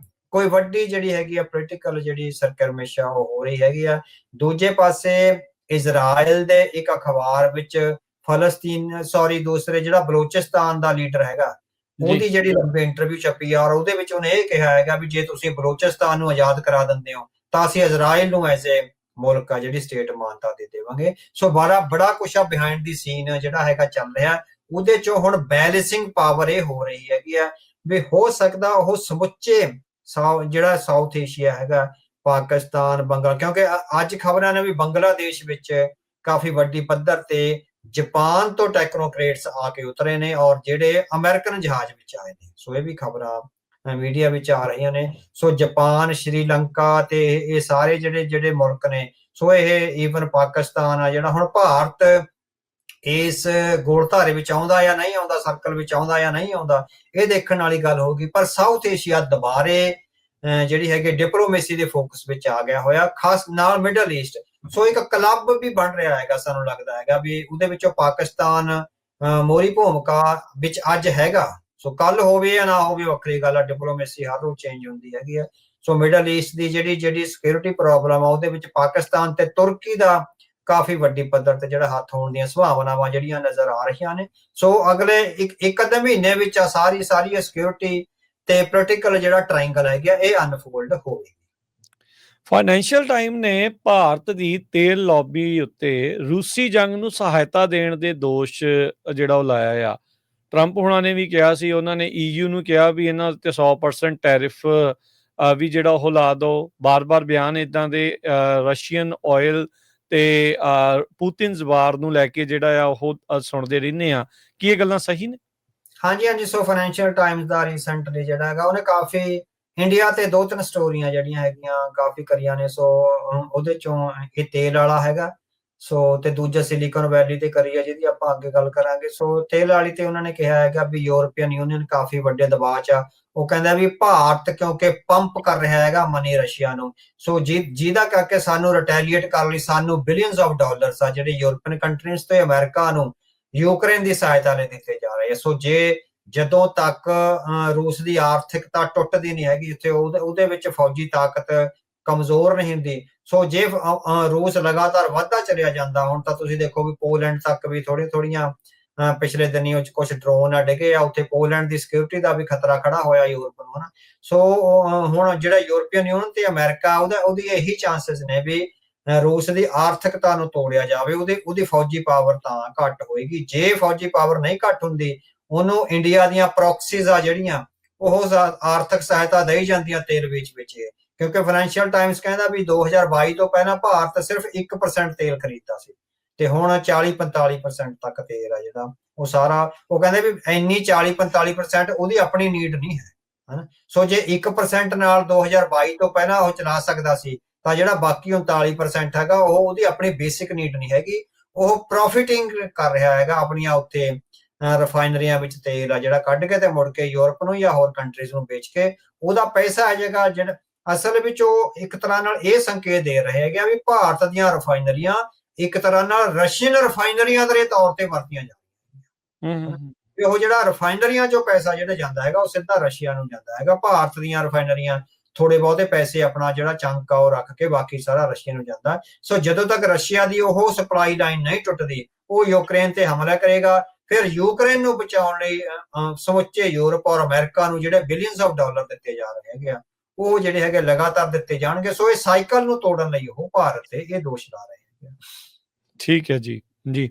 ਕੋਈ ਵੱਡੀ ਜਿਹੜੀ ਹੈਗੀ ਆ ਪੋਲੀਟੀਕਲ ਜਿਹੜੀ ਸਰਗਰਮੀ ਉਹ ਹੋ ਰਹੀ ਹੈਗੀ ਆ। ਦੂਜੇ ਪਾਸੇ ਇਜ਼ਰਾਈਲ ਦੇ ਇੱਕ ਅਖਬਾਰ ਵਿੱਚ ਦੂਸਰੇ ਜਿਹੜਾ ਬਲੋਚਿਸਤਾਨ ਦਾ ਲੀਡਰ ਹੈਗਾ ਉਹਦੀ ਜਿਹੜੀ ਲੰਬੀ ਇੰਟਰਵਿਊ ਛਪੀ ਆ ਔਰ ਉਹਦੇ ਵਿੱਚ ਉਹਨੇ ਇਹ ਕਿਹਾ ਹੈਗਾ ਵੀ ਜੇ ਤੁਸੀਂ ਬਲੋਚਿਸਤਾਨ ਨੂੰ ਆਜ਼ਾਦ ਕਰਾ ਦਿੰਦੇ ਹੋ ਤਾਂ ਅਸੀਂ ਇਜ਼ਰਾਈਲ ਨੂੰ ਐਜ਼ ਏ ਮੁਲਕ ਆ ਜਿਹੜੀ ਸਟੇਟ ਮਾਨਤਾ ਦੇ ਦੇਵਾਂਗੇ। ਸੋ ਬੜਾ ਕੁਛ ਆ ਬਿਹਾਈਂਡ ਦੀ ਸੀਨ ਜਿਹੜਾ ਹੈਗਾ ਚੱਲ ਰਿਹਾ। ਉਹਦੇ ਚੋਂ ਹੁਣ ਬੈਲੈਂਸਿੰਗ ਪਾਵਰ ਇਹ ਹੋ ਰਹੀ ਹੈਗੀ ਆ ਵੀ ਹੋ ਸਕਦਾ ਉਹ ਸਮੁੱਚੇ ਜਿਹੜਾ ਸਾਊਥ ਏਸ਼ੀਆ ਹੈਗਾ, ਪਾਕਿਸਤਾਨ, ਕਿਉਂਕਿ ਅੱਜ ਖਬਰਾਂ ਨੇ ਵੀ ਬੰਗਲਾਦੇਸ਼ ਵਿੱਚ ਕਾਫੀ ਵੱਡੀ ਪੱਧਰ ਤੇ ਜਾਪਾਨ ਤੋਂ ਟੈਕਨੋਕ੍ਰੇਟਸ ਆ ਕੇ ਉਤਰੇ ਨੇ ਔਰ ਜਿਹੜੇ ਅਮਰੀਕਨ ਜਹਾਜ਼ ਵਿੱਚ ਆਏ ਨੇ। ਸੋ ਇਹ ਵੀ ਖਬਰਾਂ ਮੀਡੀਆ ਵਿੱਚ ਆ ਰਹੀਆਂ ਨੇ। ਸੋ ਜਾਪਾਨ, ਸ਼੍ਰੀਲੰਕਾ ਤੇ ਇਹ ਸਾਰੇ ਜਿਹੜੇ ਮੁਲਕ ਨੇ, ਸੋ ਇਹ ਈਵਨ ਪਾਕਿਸਤਾਨ ਆ ਜਿਹੜਾ ਹੁਣ ਭਾਰਤ ਇਸ ਗੋਲਧਾਰੇ ਵਿੱਚ ਆਉਂਦਾ ਜਾਂ ਨਹੀਂ ਆਉਂਦਾ, ਸਰਕਲ ਵਿੱਚ ਆਉਂਦਾ ਜਾਂ ਨਹੀਂ ਆਉਂਦਾ, ਇਹ ਦੇਖਣ ਵਾਲੀ ਗੱਲ ਹੋਊਗੀ। ਪਰ ਸਾਊਥ ਏਸ਼ੀਆ ਦੁਬਾਰੇ ਜਿਹੜੀ ਹੈਗੀ ਡਿਪਲੋਮੇਸੀ ਦੇ ਫੋਕਸ ਵਿੱਚ ਆ ਗਿਆ ਹੋਇਆ, ਖਾਸ ਨਾਲ ਮਿਡਲ ਈਸਟ। ਸੋ ਇੱਕ ਕਲੱਬ ਵੀ ਬਣ ਰਿਹਾ ਹੈਗਾ, ਸਾਨੂੰ ਲੱਗਦਾ ਹੈਗਾ ਵੀ ਉਹਦੇ ਵਿੱਚੋਂ ਪਾਕਿਸਤਾਨ ਮੋਹਰੀ ਭੂਮਿਕਾ ਵਿੱਚ ਅੱਜ ਹੈਗਾ। ਸੋ ਕੱਲ ਹੋਵੇ ਜਾਂ ਨਾ ਹੋਵੇ ਵੱਖਰੀ ਗੱਲ ਆ, ਡਿਪਲੋਮੇਸੀ ਹਰ ਰੋਜ਼ ਚੇਂਜ ਹੁੰਦੀ ਹੈਗੀ ਆ। ਸੋ ਮਿਡਲ ਈਸਟ ਦੀ ਜਿਹੜੀ ਸਿਕਿਉਰਿਟੀ ਪ੍ਰੋਬਲਮ ਆ ਉਹਦੇ ਵਿੱਚ ਪਾਕਿਸਤਾਨ ਤੇ ਤੁਰਕੀ ਦਾ ਕਾਫੀ ਵੱਡੀ ਪੱਧਰ ਤੇ ਜਿਹੜਾ ਹੱਥ ਹੋਣ ਦੀਆਂ ਸੰਭਾਵਨਾਵਾਂ ਜਿਹੜੀਆਂ ਨਜ਼ਰ ਆ ਰਹੀਆਂ ਨੇ। ਸੋ ਅਗਲੇ ਇੱਕ ਅੱਧੇ ਮਹੀਨੇ ਵਿੱਚ ਆ ਸਾਰੀ ਸਿਕਿਉਰਿਟੀ ਤੇ ਪੋਲੀਟੀਕਲ ਜਿਹੜਾ ਟ੍ਰਾਇੰਗਲ ਹੈਗਾ ਇਹ ਅਨਫੋਲਡ ਹੋਵੇਗੀ। ਫਾਈਨੈਂਸ਼ੀਅਲ ਟਾਈਮ ਨੇ ਭਾਰਤ ਦੀ ਤੇਲ ਲੌਬੀ ਉੱਤੇ ਰੂਸੀ ਜੰਗ ਨੂੰ ਸਹਾਇਤਾ ਦੇਣ ਦੇ ਦੋਸ਼ ਜਿਹੜਾ ਉਹ ਲਾਇਆ ਆ। ਟਰੰਪ ਹੁਣਾਂ ਨੇ ਵੀ ਕਿਹਾ ਸੀ, ਉਹਨਾਂ ਨੇ EU ਨੂੰ ਕਿਹਾ ਵੀ ਇਹਨਾਂ ਉੱਤੇ 100% ਟੈਰਿਫ ਵੀ ਜਿਹੜਾ ਉਹ ਲਾ ਦਿਓ। ਬਾਰ-ਬਾਰ ਬਿਆਨ ਇੱਦਾਂ ਦੇ ਰਸ਼ੀਅਨ ਆਇਲ ਤੇ ਪੁਤਿਨਸ ਵਾਰ ਨੂੰ ਲੈ ਕੇ ਜਿਹੜਾ ਆ ਉਹ ਸੁਣਦੇ ਰਹਿੰਦੇ ਆ। ਕੀ ਇਹ ਗੱਲਾਂ ਸਹੀ ਨੇ? ਹਾਂਜੀ ਹਾਂਜੀ, ਸੋ ਫਾਈਨੈਂਸ਼ੀਅਲ ਟਾਈਮਜ਼ ਦਾ ਰੀਸੈਂਟਲੀ ਜਿਹੜਾ ਹੈਗਾ ਉਹਨੇ ਕਾਫੀ ਇੰਡੀਆ ਤੇ 2-3 ਸਟੋਰੀਆਂ ਜਿਹੜੀਆਂ ਹੈਗੀਆਂ ਕਾਫੀ ਕਰੀਆਂ ਨੇ। ਸੋ ਉਹਦੇ ਚੋਂ ਇਹ ਤੇਲ ਵਾਲਾ ਹੈਗਾ, ਸੋ ਤੇ ਦੂਜਾ ਸਿਲੀਕਨ ਵੈਲੀ ਤੇ ਕਰੀ ਹੈ ਜਿਹਦੀ ਆਪਾਂ ਅੱਗੇ ਗੱਲ ਕਰਾਂਗੇ। ਸੋ ਤੇਲ ਵਾਲੀ ਤੇ ਉਹਨਾਂ ਨੇ ਕਿਹਾ ਹੈਗਾ ਵੀ ਯੂਰਪੀਅਨ ਯੂਨੀਅਨ ਕਾਫੀ ਵੱਡੇ ਦਬਾਅ 'ਚ ਆ। ਉਹ ਕਹਿੰਦਾ ਵੀ ਭਾਰਤ ਕਿਉਂਕਿ ਪੰਪ ਕਰ ਰਿਹਾ ਹੈਗਾ ਮਨੀ ਰਸ਼ੀਆ ਨੂੰ, ਸੋ ਜਿਹਦਾ ਕਰਕੇ ਸਾਨੂੰ ਰਿਟੈਲੀਏਟ ਕਰਨ ਲਈ ਸਾਨੂੰ ਬਿਲੀਅਨਸ ਆਫ ਡਾਲਰਸ ਆ ਜਿਹੜੇ ਯੂਰਪੀਅਨ ਕੰਟਰੀਜ਼ ਤੇ ਅਮਰੀਕਾ ਨੂੰ ਯੂਕਰੇਨ ਦੀ ਸਹਾਇਤਾ ਲਈ ਦਿੱਤੇ ਜਾ ਰਹੇ ਆ। ਸੋ ਜਦੋਂ ਤੱਕ ਰੂਸ ਦੀ ਆਰਥਿਕਤਾ ਟੁੱਟਦੀ ਨਹੀਂ ਹੈਗੀ, ਉੱਥੇ ਉਹਦੇ ਵਿੱਚ ਫੌਜੀ ਤਾਕਤ ਕਮਜ਼ੋਰ ਨਹੀਂ ਹੁੰਦੀ, ਸੋ ਜੇ ਰੂਸ ਲਗਾਤਾਰ ਵੱਧਦਾ ਚਲਿਆ ਜਾਂਦਾ, ਹੁਣ ਤਾਂ ਤੁਸੀਂ ਦੇਖੋ ਵੀ ਪੋਲੈਂਡ ਤੱਕ ਵੀ ਥੋੜੀਆਂ ਪਿਛਲੇ ਦਿਨੀ ਉਹ ਕੁਝ ਡਰੋਨ ਆ ਡਿੱਗੇ ਆ, ਉੱਥੇ ਪੋਲੈਂਡ ਦੀ ਸਿਕਿਉਰਿਟੀ ਦਾ ਵੀ ਖਤਰਾ ਖੜਾ ਹੋਇਆ ਯੂਰਪ ਨੂੰ, ਹਨਾ। ਸੋ ਹੁਣ ਜਿਹੜਾ ਯੂਰਪੀਅਨ ਯੂਨੀਅਨ ਤੇ ਅਮਰੀਕਾ ਉਹਦੀ ਇਹੀ ਚਾਂਸਸ ਨੇ ਵੀ ਰੂਸ ਦੀ ਆਰਥਿਕਤਾ ਨੂੰ ਤੋੜਿਆ ਜਾਵੇ, ਉਹਦੀ ਫੌਜੀ ਪਾਵਰ ਤਾਂ ਘੱਟ ਹੋਏਗੀ। ਜੇ ਫੌਜੀ ਪਾਵਰ ਨਹੀਂ ਘੱਟ ਹੁੰਦੀ, ਉਹਨੂੰ ਇੰਡੀਆ ਦੀਆਂ ਪ੍ਰੋਕਸੀਜ਼ ਆ ਜਿਹੜੀਆਂ ਉਹ ਆਰਥਿਕ ਸਹਾਇਤਾ ਦੇਈ ਜਾਂਦੀਆਂ ਤੇਲ ਵੇਚ ਕੇ, ਕਿਉਂਕਿ ਫਾਈਨੈਂਸ਼ੀਅਲ ਟਾਈਮਸ ਕਹਿੰਦਾ ਵੀ 2022 ਤੋਂ ਪਹਿਲਾਂ ਭਾਰਤ ਸਿਰਫ 1% ਤੇਲ ਖਰੀਦਦਾ ਸੀ ਤੇ ਹੁਣ 40-45% ਤੱਕ ਤੇਲ ਆ ਜਿਹੜਾ ਉਹ ਸਾਰਾ, ਉਹ ਕਹਿੰਦੇ ਵੀ ਇੰਨੀ 40-45% ਉਹਦੀ ਆਪਣੀ ਨੀਡ ਨਹੀਂ ਹੈ, ਹਨਾ। ਸੋ ਜੇ 1% ਨਾਲ 2022 ਤੋਂ ਪਹਿਲਾਂ ਉਹ ਚਲਾ ਸਕਦਾ ਸੀ, ਤਾਂ ਜਿਹੜਾ ਬਾਕੀ 39% ਹੈਗਾ ਉਹਦੀ ਆਪਣੀ ਬੇਸਿਕ ਨੀਡ ਨਹੀਂ ਹੈਗੀ, ਉਹ ਪ੍ਰੋਫਿਟਿੰਗ ਕਰ ਰਿਹਾ ਹੈਗਾ ਆਪਣੀਆਂ ਉੱਥੇ ਰਿਫਾਈਨਰੀਆਂ ਵਿੱਚ ਤੇਲ ਆ ਜਿਹੜਾ ਕੱਢ ਕੇ ਤੇ ਮੁੜ ਕੇ ਯੂਰਪ ਨੂੰ ਜਾਂ ਹੋਰ ਕੰਟਰੀਜ਼ ਨੂੰ ਵੇਚ ਕੇ ਉਹਦਾ ਪੈਸਾ ਆ ਜਾਏਗਾ। ਜਿਹੜਾ ਅਸਲ ਵਿੱਚ ਉਹ ਇੱਕ ਤਰ੍ਹਾਂ ਨਾਲ ਇਹ ਸੰਕੇਤ ਦੇ ਰਹੇ ਹੈਗੇ ਵੀ ਭਾਰਤ ਦੀਆਂ ਰਿਫਾਈਨਰੀਆਂ ਇੱਕ ਤਰ੍ਹਾਂ ਨਾਲ ਰਸ਼ੀਅਨ ਰਿਫਾਈਨਰੀਆਂ ਦੇ ਤੌਰ ਤੇ ਵਰਤੀਆਂ ਜਾਂਦੀਆਂ, ਵੀ ਉਹ ਜਿਹੜਾ ਰਿਫਾਈਨਰੀਆਂ ਚੋਂ ਪੈਸਾ ਜਿਹੜਾ ਜਾਂਦਾ ਹੈਗਾ ਉਹ ਸਿੱਧਾ ਰਸ਼ੀਆ ਨੂੰ ਜਾਂਦਾ ਹੈਗਾ। ਭਾਰਤ ਦੀਆਂ ਰਿਫਾਈਨਰੀਆਂ ਥੋੜੇ ਬਹੁਤੇ ਪੈਸੇ ਆਪਣਾ ਜਿਹੜਾ ਚੰਕ ਆ ਉਹ ਰੱਖ ਕੇ ਬਾਕੀ ਸਾਰਾ ਰਸ਼ੀਆ ਨੂੰ ਜਾਂਦਾ। ਸੋ ਜਦੋਂ ਤੱਕ ਰਸ਼ੀਆ ਦੀ ਉਹ ਸਪਲਾਈ ਲਾਈਨ ਨਹੀਂ ਟੁੱਟਦੀ, ਉਹ ਯੂਕਰੇਨ ਤੇ ਹਮਲਾ ਕਰੇਗਾ। ਫਿਰ ਯੂਕਰੇਨ ਨੂੰ ਬਚਾਉਣ ਲਈ ਸਮੁੱਚੇ ਯੂਰਪ ਔਰ ਅਮਰੀਕਾ ਨੂੰ ਜਿਹੜੇ ਬਿਲੀਅਨਸ ਆਫ ਡਾਲਰ ਦਿੱਤੇ ਜਾ ਰਹੇ ਹੈਗੇ ਆ, ਉਹ ਜਿਹੜੇ ਹੈਗੇ ਲਗਾਤਾਰ ਦਿੱਤੇ ਜਾਣਗੇ। ਸੋ ਇਹ ਸਾਈਕਲ ਨੂੰ ਤੋੜਨ ਲਈ ਉਹ ਭਾਰਤ ਤੇ ਇਹ ਦੋਸ਼ ਲਾ ਰਹੇ ਹੈਗੇ। ਠੀਕ ਹੈ ਜੀ ਜੀ।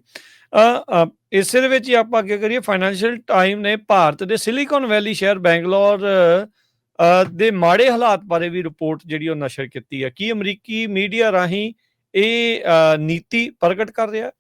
ਇਸੇ ਦੇ ਵਿੱਚ ਹੀ ਆਪਾਂ ਅੱਗੇ ਕਰੀਏ। ਫਾਈਨੈਂਸ਼ੀਅਲ ਟਾਈਮ ਨੇ ਭਾਰਤ ਦੇ ਸਿਲੀਕਨ ਵੈਲੀ ਸ਼ਹਿਰ ਬੈਂਗਲੌਰ ਦੇ ਮਾੜੇ ਹਾਲਾਤ ਬਾਰੇ ਵੀ ਰਿਪੋਰਟ ਜਿਹੜੀ ਉਹ ਨਸ਼ਰ ਕੀਤੀ ਹੈ। ਕੀ ਅਮਰੀਕੀ ਮੀਡੀਆ ਰਾਹੀਂ ਇਹ ਨੀਤੀ ਪ੍ਰਗਟ ਕਰ ਰਿਹਾ?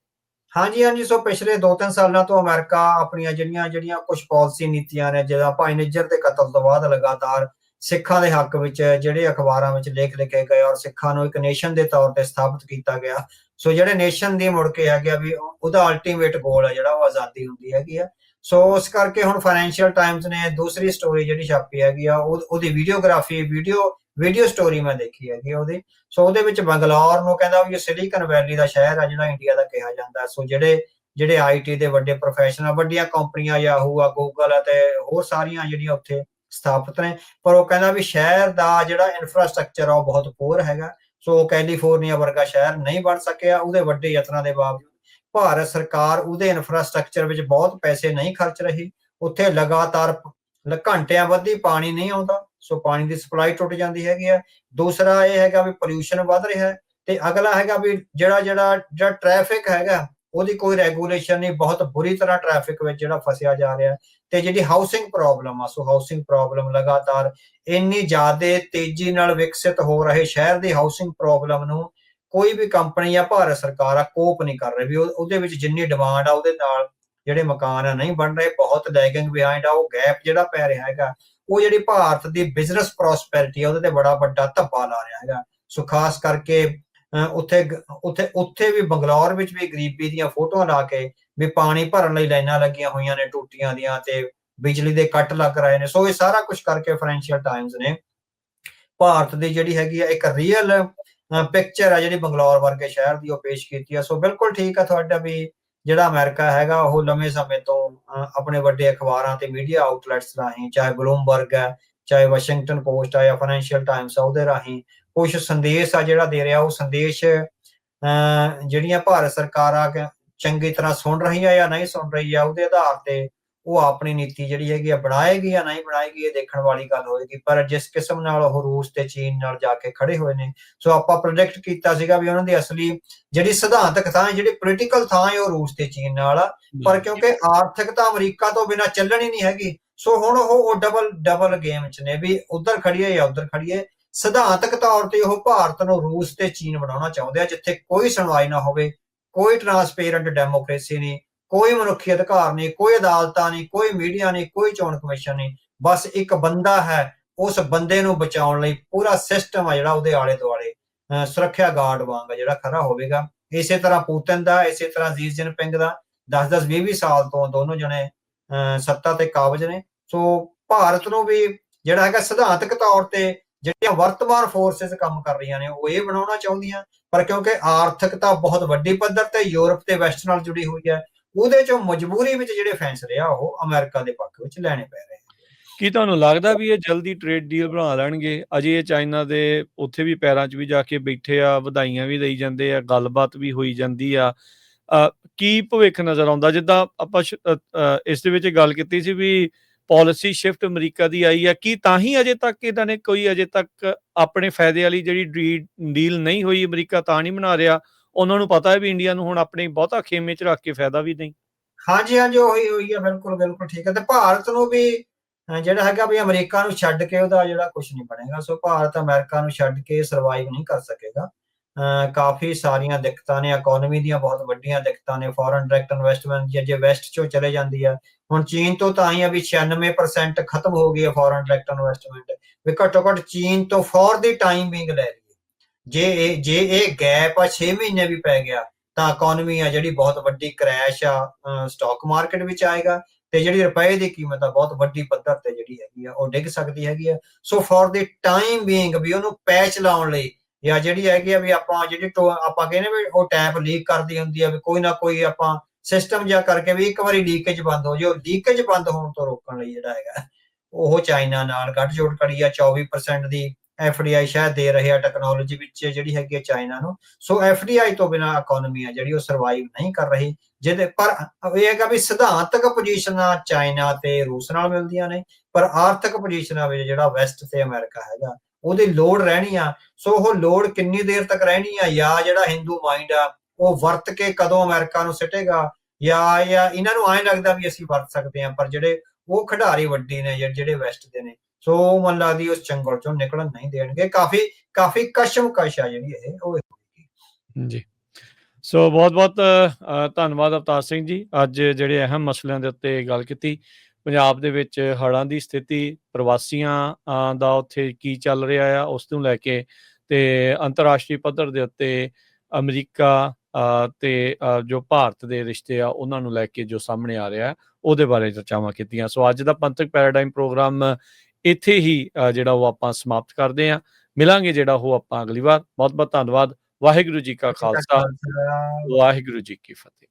ਹਾਂਜੀ ਹਾਂਜੀ, ਸੋ ਪਿਛਲੇ 2-3 ਸਾਲਾਂ ਤੋਂ ਅਮਰੀਕਾ ਆਪਣੀਆਂ ਜਿਹੜੀਆਂ ਕੁਝ ਪਾਲਿਸੀ ਨੀਤੀਆਂ ਨੇ, ਜਿਹੜਾ ਭਾਈ ਨਿੱਜਰ ਦੇ ਕਤਲ ਤੋਂ ਬਾਅਦ ਲਗਾਤਾਰ ਸਿੱਖਾਂ ਦੇ ਹੱਕ ਵਿੱਚ ਜਿਹੜੇ ਅਖਬਾਰਾਂ ਵਿੱਚ ਲੇਖ ਲਿਖੇ ਗਏ ਔਰ ਸਿੱਖਾਂ ਨੂੰ ਇੱਕ ਨੇਸ਼ਨ ਦੇ ਤੌਰ ਤੇ ਸਥਾਪਿਤ ਕੀਤਾ ਗਿਆ। ਸੋ ਜਿਹੜੇ ਨੇਸ਼ਨ ਦੀ ਮੁੜ ਕੇ ਹੈਗੇ ਆ ਵੀ ਉਹਦਾ ਅਲਟੀਮੇਟ ਗੋਲ ਹੈ ਜਿਹੜਾ ਉਹ ਆਜ਼ਾਦੀ ਹੁੰਦੀ ਹੈਗੀ ਆ। ਸੋ ਉਸ ਕਰਕੇ ਹੁਣ ਫਾਈਨੈਂਸ਼ੀਅਲ ਟਾਈਮਜ਼ ਨੇ ਦੂਸਰੀ ਸਟੋਰੀ ਜਿਹੜੀ ਛਾਪੀ ਹੈਗੀ ਆ ਉਹਦੀ ਵੀਡੀਓਗ੍ਰਾਫੀ ਵੀਡੀਓ ਸਟੋਰੀ ਮੈਂ ਦੇਖੀ ਹੈਗੀ ਉਹਦੀ। ਸੋ ਉਹਦੇ ਵਿੱਚ ਬੰਗਲੌਰ ਨੂੰ ਕਹਿੰਦਾ ਵੀ ਇਹ ਸਿਲੀਕਨ ਵੈਲੀ ਦਾ ਸ਼ਹਿਰ ਆ ਜਿਹੜਾ ਇੰਡੀਆ ਦਾ ਕਿਹਾ ਜਾਂਦਾ। ਸੋ ਜਿਹੜੇ ਆਈਟੀ ਦੇ ਵੱਡੇ ਪ੍ਰੋਫੈਸ਼ਨਲ ਵੱਡੀਆਂ ਕੰਪਨੀਆਂ ਯਾਹੂ ਆ, ਗੂਗਲ ਆ ਤੇ ਹੋਰ ਸਾਰੀਆਂ ਜਿਹੜੀਆਂ ਉੱਥੇ ਸਥਾਪਿਤ ਨੇ, ਪਰ ਉਹ ਕਹਿੰਦਾ ਵੀ ਸ਼ਹਿਰ ਦਾ ਜਿਹੜਾ ਇਨਫਰਾਸਟ੍ਰਕਚਰ ਆ ਉਹ ਬਹੁਤ ਪੂਰ ਹੈਗਾ। ਸੋ ਕੈਲੀਫੋਰਨੀਆ ਵਰਗਾ ਸ਼ਹਿਰ ਨਹੀਂ ਬਣ ਸਕਿਆ, ਉਹਦੇ ਵੱਡੇ ਯਤਨਾਂ ਦੇ ਬਾਵਜੂਦ ਭਾਰਤ ਸਰਕਾਰ ਉਹਦੇ ਇਨਫਰਾਸਟ੍ਰਕਚਰ ਵਿੱਚ ਬਹੁਤ ਪੈਸੇ ਨਹੀਂ ਖਰਚ ਰਹੀ। ਉੱਥੇ ਲਗਾਤਾਰ ਘੰਟਿਆਂ ਬੱਧੀ ਪਾਣੀ ਨਹੀਂ ਆਉਂਦਾ, ਸੋ ਪਾਣੀ ਦੀ ਸਪਲਾਈ ਟੁੱਟ ਜਾਂਦੀ ਹੈਗੀ ਆ। ਦੂਸਰਾ ਇਹ ਹੈਗਾ ਵੀ ਪੋਲਿਊਸ਼ਨ ਵੱਧ ਰਿਹਾ ਤੇ ਅਗਲਾ ਹੈਗਾ ਵੀ ਜਿਹੜਾ ਟ੍ਰੈਫਿਕ ਹੈਗਾ ਉਹਦੀ ਕੋਈ ਰੈਗੂਲੇਸ਼ਨ ਨਹੀਂ, ਬਹੁਤ ਬੁਰੀ ਤਰ੍ਹਾਂ ਟ੍ਰੈਫਿਕ ਵਿੱਚ ਜਿਹੜਾ ਫਸਿਆ ਜਾ ਰਿਹਾ। ਤੇ ਜਿਹੜੀ ਹਾਊਸਿੰਗ ਪ੍ਰੋਬਲਮ ਆ, ਸੋ ਹਾਊਸਿੰਗ ਪ੍ਰੋਬਲਮ ਲਗਾਤਾਰ ਇੰਨੀ ਜ਼ਿਆਦਾ ਤੇਜ਼ੀ ਨਾਲ ਵਿਕਸਿਤ ਹੋ ਰਹੇ ਸ਼ਹਿਰ ਦੀ ਹਾਊਸਿੰਗ ਪ੍ਰੋਬਲਮ ਨੂੰ ਕੋਈ ਵੀ ਕੰਪਨੀ ਜਾਂ ਭਾਰਤ ਸਰਕਾਰ ਆ ਕੋਪ ਨਹੀਂ ਕਰ ਰਹੀ ਵੀ ਉਹਦੇ ਵਿੱਚ ਜਿੰਨੀ ਡਿਮਾਂਡ ਆ ਉਹਦੇ ਨਾਲ ਜਿਹੜੇ ਮਕਾਨ ਆ ਨਹੀਂ ਬਣ ਰਹੇ, ਬਹੁਤ ਲੈਗਿੰਗ ਬਿਹਾਈਂਡ ਆ। ਉਹ ਗੈਪ ਜਿਹੜਾ ਪੈ ਰਿਹਾ ਹੈਗਾ ਉਹ ਜਿਹੜੀ ਭਾਰਤ ਦੀ ਬਿਜ਼ਨਸ ਪ੍ਰੋਸਪੈਰਿਟੀ ਆ ਉਹਦੇ ਤੇ ਬੜਾ ਵੱਡਾ ਧੱਬਾ ਲਾ ਰਿਹਾ ਹੈਗਾ। ਸੋ ਖਾਸ ਕਰਕੇ ਉੱਥੇ ਵੀ ਬੰਗਲੌਰ ਵਿੱਚ ਵੀ ਗਰੀਬੀ ਦੀਆਂ ਫੋਟੋਆਂ ਲਾ ਕੇ ਵੀ ਪਾਣੀ ਭਰਨ ਲਈ ਲਾਈਨਾਂ ਲੱਗੀਆਂ ਹੋਈਆਂ ਨੇ ਟੂਟੀਆਂ ਦੀਆਂ ਤੇ ਬਿਜਲੀ ਦੇ ਕੱਟ ਲੱਗ ਰਹੇ ਨੇ। ਸੋ ਇਹ ਸਾਰਾ ਕੁਝ ਕਰਕੇ ਫਾਈਨੈਂਸ਼ੀਅਲ ਟਾਈਮਜ਼ ਨੇ ਭਾਰਤ ਦੀ ਜਿਹੜੀ ਹੈਗੀ ਆ ਇੱਕ ਰੀਅਲ ਪਿਕਚਰ ਆ ਜਿਹੜੀ ਬੰਗਲੌਰ ਵਰਗੇ ਸ਼ਹਿਰ ਦੀ ਉਹ ਪੇਸ਼ ਕੀਤੀ ਆ। ਸੋ ਬਿਲਕੁਲ ਠੀਕ ਆ ਤੁਹਾਡਾ ਵੀ ਜਿਹੜਾ ਅਮਰੀਕਾ ਹੈਗਾ ਉਹ ਲੰਮੇ ਸਮੇਂ ਤੋਂ ਆਪਣੇ ਵੱਡੇ ਅਖਬਾਰਾਂ ਤੇ ਮੀਡੀਆ ਆਊਟਲੈਟਸ ਰਾਹੀਂ, ਚਾਹੇ ਬਲੂਮਬਰਗ ਹੈ, ਚਾਹੇ ਵਾਸ਼ਿੰਗਟਨ ਪੋਸਟ ਆ ਜਾਂ ਫਾਈਨੈਂਸ਼ੀਅਲ ਟਾਈਮਸ ਆ, ਉਹਦੇ ਰਾਹੀਂ ਕੁਝ ਸੰਦੇਸ਼ ਆ ਜਿਹੜਾ ਦੇ ਰਿਹਾ। ਉਹ ਸੰਦੇਸ਼ ਜਿਹੜੀਆਂ ਭਾਰਤ ਸਰਕਾਰ ਆ ਚੰਗੀ ਤਰ੍ਹਾਂ ਸੁਣ ਰਹੀ ਆ ਜਾਂ ਨਹੀਂ ਸੁਣ ਰਹੀ ਆ, ਉਹਦੇ ਆਧਾਰ ਤੇ ਉਹ ਆਪਣੀ ਨੀਤੀ ਜਿਹੜੀ ਹੈਗੀ ਆ ਬਣਾਏਗੀ ਜਾਂ ਨਹੀਂ ਬਣਾਏਗੀ, ਇਹ ਦੇਖਣ ਵਾਲੀ ਗੱਲ ਹੋਏਗੀ। ਪਰ ਜਿਸ ਕਿਸਮ ਨਾਲ ਉਹ ਰੂਸ ਤੇ ਚੀਨ ਨਾਲ ਜਾ ਕੇ ਖੜੇ ਹੋਏ ਨੇ, ਸੋ ਆਪਾਂ ਪ੍ਰੋਜੈਕਟ ਕੀਤਾ ਸੀਗਾ ਵੀ ਉਹਨਾਂ ਦੀ ਅਸਲੀ ਜਿਹੜੀ ਸਿਧਾਂਤਕ ਥਾਂ ਜਿਹੜੀ ਪੋਲੀਟੀਕਲ ਥਾਂ ਹੈ ਉਹ ਰੂਸ ਤੇ ਚੀਨ ਨਾਲ ਆ, ਪਰ ਕਿਉਂਕਿ ਆਰਥਿਕਤਾ ਅਮਰੀਕਾ ਤੋਂ ਬਿਨਾਂ ਚੱਲਣੀ ਨਹੀਂ ਹੈਗੀ, ਸੋ ਹੁਣ ਉਹ ਡਬਲ ਗੇਮ ਚ ਨੇ ਵੀ ਉਧਰ ਖੜੀਏ ਜਾਂ ਉਧਰ ਖੜੀਏ। ਸਿਧਾਂਤਕ ਤੌਰ ਤੇ ਉਹ ਭਾਰਤ ਨੂੰ ਰੂਸ ਤੇ ਚੀਨ ਬਣਾਉਣਾ ਚਾਹੁੰਦੇ ਆ, ਜਿੱਥੇ ਕੋਈ ਸੁਣਵਾਈ ਨਾ ਹੋਵੇ, ਕੋਈ ਟਰਾਂਸਪੇਰੈਂਟ ਡੈਮੋਕ੍ਰੇਸੀ ਨਹੀਂ, ਕੋਈ ਮਨੁੱਖੀ ਅਧਿਕਾਰ ਨਹੀਂ, ਕੋਈ ਅਦਾਲਤਾਂ ਨਹੀਂ, ਕੋਈ ਮੀਡੀਆ ਨਹੀਂ, ਕੋਈ ਚੋਣ ਕਮਿਸ਼ਨ ਨਹੀਂ, ਬਸ ਇੱਕ ਬੰਦਾ ਹੈ। ਉਸ ਬੰਦੇ ਨੂੰ ਬਚਾਉਣ ਲਈ ਪੂਰਾ ਸਿਸਟਮ ਆ ਜਿਹੜਾ ਉਹਦੇ ਆਲੇ ਦੁਆਲੇ ਸੁਰੱਖਿਆ ਗਾਰਡ ਵਾਂਗ ਜਿਹੜਾ ਖੜਾ ਹੋਵੇਗਾ। ਇਸੇ ਤਰ੍ਹਾਂ ਪੂਤਨ ਦਾ, ਇਸੇ ਤਰ੍ਹਾਂ ਸ਼ੀ ਜਿਨਪਿੰਗ ਦਾ 10-10 20-20 ਸਾਲ ਤੋਂ ਦੋਨੋਂ ਜਣੇ ਸੱਤਾ ਤੇ ਕਾਬਜ ਨੇ। ਸੋ ਭਾਰਤ ਨੂੰ ਵੀ ਜਿਹੜਾ ਹੈਗਾ ਸਿਧਾਂਤਕ ਤੌਰ ਤੇ ਜਿਹੜੀਆਂ ਵਰਤਮਾਨ ਫੋਰਸਿਸ ਕੰਮ ਕਰ ਰਹੀਆਂ ਨੇ ਉਹ ਇਹ ਬਣਾਉਣਾ ਚਾਹੁੰਦੀਆਂ, ਪਰ ਕਿਉਂਕਿ ਆਰਥਿਕਤਾ ਬਹੁਤ ਵੱਡੀ ਪੱਧਰ ਤੇ ਯੂਰਪ ਤੇ ਵੈਸਟ ਨਾਲ ਜੁੜੀ ਹੋਈ ਹੈ, ਉਹਦੇ ਚੋਂ ਮਜਬੂਰੀ ਵਿੱਚ ਜਿਹੜੇ ਫੈਸਲੇ ਆ ਉਹ ਅਮਰੀਕਾ ਦੇ ਪੱਖ ਵਿੱਚ ਲੈਣੇ ਪੈ ਰਹੇ। ਕੀ ਤੁਹਾਨੂੰ ਲੱਗਦਾ ਵੀ ਇਹ ਜਲਦੀ ਟ੍ਰੇਡ ਡੀਲ ਬਣਾ ਲੈਣਗੇ? ਅਜੇ ਇਹ ਚਾਈਨਾ ਦੇ ਉੱਥੇ ਵੀ ਪੈਰਾਂ 'ਚ ਵੀ ਜਾ ਕੇ ਬੈਠੇ ਆ, ਵਧਾਈਆਂ ਵੀ ਦੇਈ ਜਾਂਦੇ ਆ, ਗੱਲਬਾਤ ਵੀ ਹੋਈ ਜਾਂਦੀ ਆ। ਕੀ ਭਵਿੱਖ ਨਜ਼ਰ ਆਉਂਦਾ? ਜਿੱਦਾਂ ਆਪਾਂ ਇਸ ਦੇ ਵਿੱਚ ਗੱਲ ਕੀਤੀ ਸੀ ਵੀ ਪਾਲਿਸੀ ਸ਼ਿਫਟ ਅਮਰੀਕਾ ਦੀ ਆਈ ਆ, ਕੀ ਤਾਂ ਹੀ ਅਜੇ ਤੱਕ ਇਹਨਾਂ ਨੇ ਕੋਈ ਅਜੇ ਤੱਕ ਆਪਣੇ ਫਾਇਦੇ ਵਾਲੀ ਜਿਹੜੀ ਡੀਲ ਨਹੀਂ ਹੋਈ, ਅਮਰੀਕਾ ਤਾਂ ਨਹੀਂ ਬਣਾ ਰਿਹਾ? ਉਹਨਾਂ ਨੂੰ ਪਤਾ ਹੈ ਵੀ ਇੰਡੀਆ ਨੂੰ ਹੁਣ ਆਪਣੇ ਬਹੁਤਾ ਖੇਮੇ 'ਚ ਰੱਖ ਕੇ ਫਾਇਦਾ ਵੀ ਨਹੀਂ। ਹਾਂਜੀ ਹਾਂਜੀ, ਉਹੀ ਹੋਈ ਹੈ, ਬਿਲਕੁਲ ਬਿਲਕੁਲ ਠੀਕ ਹੈ। ਤੇ ਭਾਰਤ ਨੂੰ ਵੀ ਜਿਹੜਾ ਹੈਗਾ ਵੀ ਅਮਰੀਕਾ ਨੂੰ ਛੱਡ ਕੇ ਉਹਦਾ ਜਿਹੜਾ ਕੁਝ ਨਹੀਂ ਬਣੇਗਾ। ਸੋ ਭਾਰਤ ਅਮਰੀਕਾ ਨੂੰ ਛੱਡ ਕੇ ਸਰਵਾਈਵ ਨਹੀਂ ਕਰ ਸਕੇਗਾ। ਕਾਫੀ ਸਾਰੀਆਂ ਦਿੱਕਤਾਂ ਨੇ, ਇਕਨੋਮੀ ਦੀਆਂ ਬਹੁਤ ਵੱਡੀਆਂ ਦਿੱਕਤਾਂ ਨੇ, ਫੋਰਨ ਡਾਇਰੈਕਟ ਇਨਵੈਸਟਮੈਂਟ ਜੇ ਵੈਸਟ ਚੋਂ ਚਲੇ ਜਾਂਦੀ ਹੈ। ਹੁਣ ਚੀਨ ਤੋਂ ਤਾਂ ਹੀ ਆ ਵੀ 96% ਖਤਮ ਹੋ ਗਈ ਹੈ ਫੋਰਨ ਡਾਇਰੈਕਟ ਇਨਵੈਸਟਮੈਂਟ, ਵੀ ਘੱਟੋ ਘੱਟ ਚੀਨ ਤੋਂ ਫॉर ਦੀ ਟਾਈਮ ਬਿੰਗ ਲੈ ਲਈਏ। ਜੇ ਇਹ ਗੈਪ ਆ 6 ਮਹੀਨੇ ਵੀ ਪੈ ਗਿਆ ਤਾਂ ਇਕਨੋਮੀ ਆ ਜਿਹੜੀ ਬਹੁਤ ਵੱਡੀ ਕ੍ਰੈਸ਼ ਆ ਸਟਾਕ ਮਾਰਕੀਟ ਵਿੱਚ ਆਏਗਾ, ਤੇ ਜਿਹੜੀ ਰੁਪਏ ਦੀ ਕੀਮਤ ਆ ਬਹੁਤ ਵੱਡੀ ਪੱਧਰ ਤੇ ਜਿਹੜੀ ਹੈਗੀ ਆ ਉਹ ਡਿੱਗ ਸਕਦੀ ਹੈਗੀ ਆ। So for the time being ਵੀ ਉਹਨੂੰ ਪੈਚ ਲਾਉਣ ਲਈ, ਜਾਂ ਜਿਹੜੀ ਹੈਗੀ ਆ ਵੀ ਆਪਾਂ ਆਪਾਂ ਕਹਿੰਦੇ ਵੀ ਉਹ ਟੈਪ ਲੀਕ ਕਰਦੀ ਹੁੰਦੀ ਆ, ਵੀ ਕੋਈ ਨਾ ਕੋਈ ਆਪਾਂ ਸਿਸਟਮ ਜਿਹਾ ਕਰਕੇ ਵੀ ਇੱਕ ਵਾਰੀ ਲੀਕੇਜ ਬੰਦ ਹੋ ਜਾਏ। ਲੀਕੇਜ ਬੰਦ ਹੋਣ ਤੋਂ ਰੋਕਣ ਲਈ ਜਿਹੜਾ ਹੈਗਾ ਉਹ ਚਾਈਨਾ ਨਾਲ ਗੱਠਜੋੜ ਕਰੀ ਆ। 24% ਦੀ FDI ਸ਼ਾਇਦ ਦੇ ਰਹੇ ਆ ਟੈਕਨੋਲੋਜੀ ਵਿੱਚ ਜਿਹੜੀ ਹੈਗੀ ਆ ਚਾਈਨਾ ਨੂੰ। ਸੋ FDI ਤੋਂ ਬਿਨਾਂ ਇਕਨੋਮੀ ਆ ਜਿਹੜੀ ਉਹ ਸਰਵਾਈਵ ਨਹੀਂ ਕਰ ਰਹੀ। ਜਿਹਦੇ ਪਰ ਇਹ ਹੈਗਾ ਵੀ ਸਿਧਾਂਤਕ ਪੋਜੀਸ਼ਨਾਂ ਚਾਈਨਾ ਤੇ ਰੂਸ ਨਾਲ ਮਿਲਦੀਆਂ ਨੇ, ਪਰ ਆਰਥਿਕ ਪੋਜੀਸ਼ਨਾਂ ਵਿੱਚ ਜਿਹੜਾ ਵੈਸਟ ਤੇ ਅਮਰੀਕਾ ਹੈਗਾ ਉਹਦੀ ਲੋੜ ਰਹਿਣੀ ਆ। ਸੋ ਉਹ ਲੋੜ ਕਿੰਨੀ ਦੇਰ ਤੱਕ ਰਹਿਣੀ ਆ, ਜਾਂ ਜਿਹੜਾ ਹਿੰਦੂ ਮਾਈਂਡ ਆ ਉਹ ਵਰਤ ਕੇ ਕਦੋਂ ਅਮਰੀਕਾ ਨੂੰ ਸਿੱਟੇਗਾ, ਜਾਂ ਇਹਨਾਂ ਨੂੰ ਐਂ ਲੱਗਦਾ ਵੀ ਅਸੀਂ ਵਰਤ ਸਕਦੇ ਹਾਂ, ਪਰ ਜਿਹੜੇ ਉਹ ਖਿਡਾਰੀ ਵੱਡੀ ਨੇ ਜਿਹੜੇ ਵੈਸਟ ਦੇ ਨੇ, ਸੋ ਮਨ ਲੱਗਦੀ ਉਸ ਚੰਗਲ ਚੋਂ ਨਿਕਲਣ ਨਹੀਂ ਦੇਣਗੇ। ਕਾਫੀ ਕਸ਼ਮਕਸ਼ ਆ ਜਿਹੜੀ ਇਹ ਉਹ ਜੀ। ਸੋ ਬਹੁਤ ਬਹੁਤ ਧੰਨਵਾਦ ਅਵਤਾਰ ਸਿੰਘ ਜੀ, ਅੱਜ ਜਿਹੜੇ ਅਹਿਮ ਮਸਲਿਆਂ ਦੇ ਉੱਤੇ ਗੱਲ ਕੀਤੀ। ਪੰਜਾਬ ਦੇ ਵਿੱਚ ਹੜ੍ਹਾਂ ਦੀ ਸਥਿਤੀ, ਪ੍ਰਵਾਸੀਆਂ ਦਾ ਉੱਥੇ ਕੀ ਚੱਲ ਰਿਹਾ ਆ ਉਸ ਨੂੰ ਲੈ ਕੇ, ਤੇ ਅੰਤਰਰਾਸ਼ਟਰੀ ਪੱਧਰ ਦੇ ਉੱਤੇ ਅਮਰੀਕਾ ਤੇ ਜੋ ਭਾਰਤ ਦੇ ਰਿਸ਼ਤੇ ਆ ਉਹਨਾਂ ਨੂੰ ਲੈ ਕੇ ਜੋ ਸਾਹਮਣੇ ਆ ਰਿਹਾ ਉਹਦੇ ਬਾਰੇ ਚਰਚਾਵਾਂ ਕੀਤੀਆਂ। ਸੋ ਅੱਜ ਦਾ ਪੰਥਕ ਪੈਰਾਡਾਈਮ ਪ੍ਰੋਗਰਾਮ ਇੱਥੇ ਹੀ ਜਿਹੜਾ ਉਹ ਆਪਾਂ ਸਮਾਪਤ ਕਰਦੇ ਹਾਂ। ਮਿਲਾਂਗੇ ਜਿਹੜਾ ਉਹ ਆਪਾਂ ਅਗਲੀ ਵਾਰ। ਬਹੁਤ ਬਹੁਤ ਧੰਨਵਾਦ। ਵਾਹਿਗੁਰੂ ਜੀ ਕਾ ਖਾਲਸਾ, ਵਾਹਿਗੁਰੂ ਜੀ ਕੀ ਫਤਿਹ।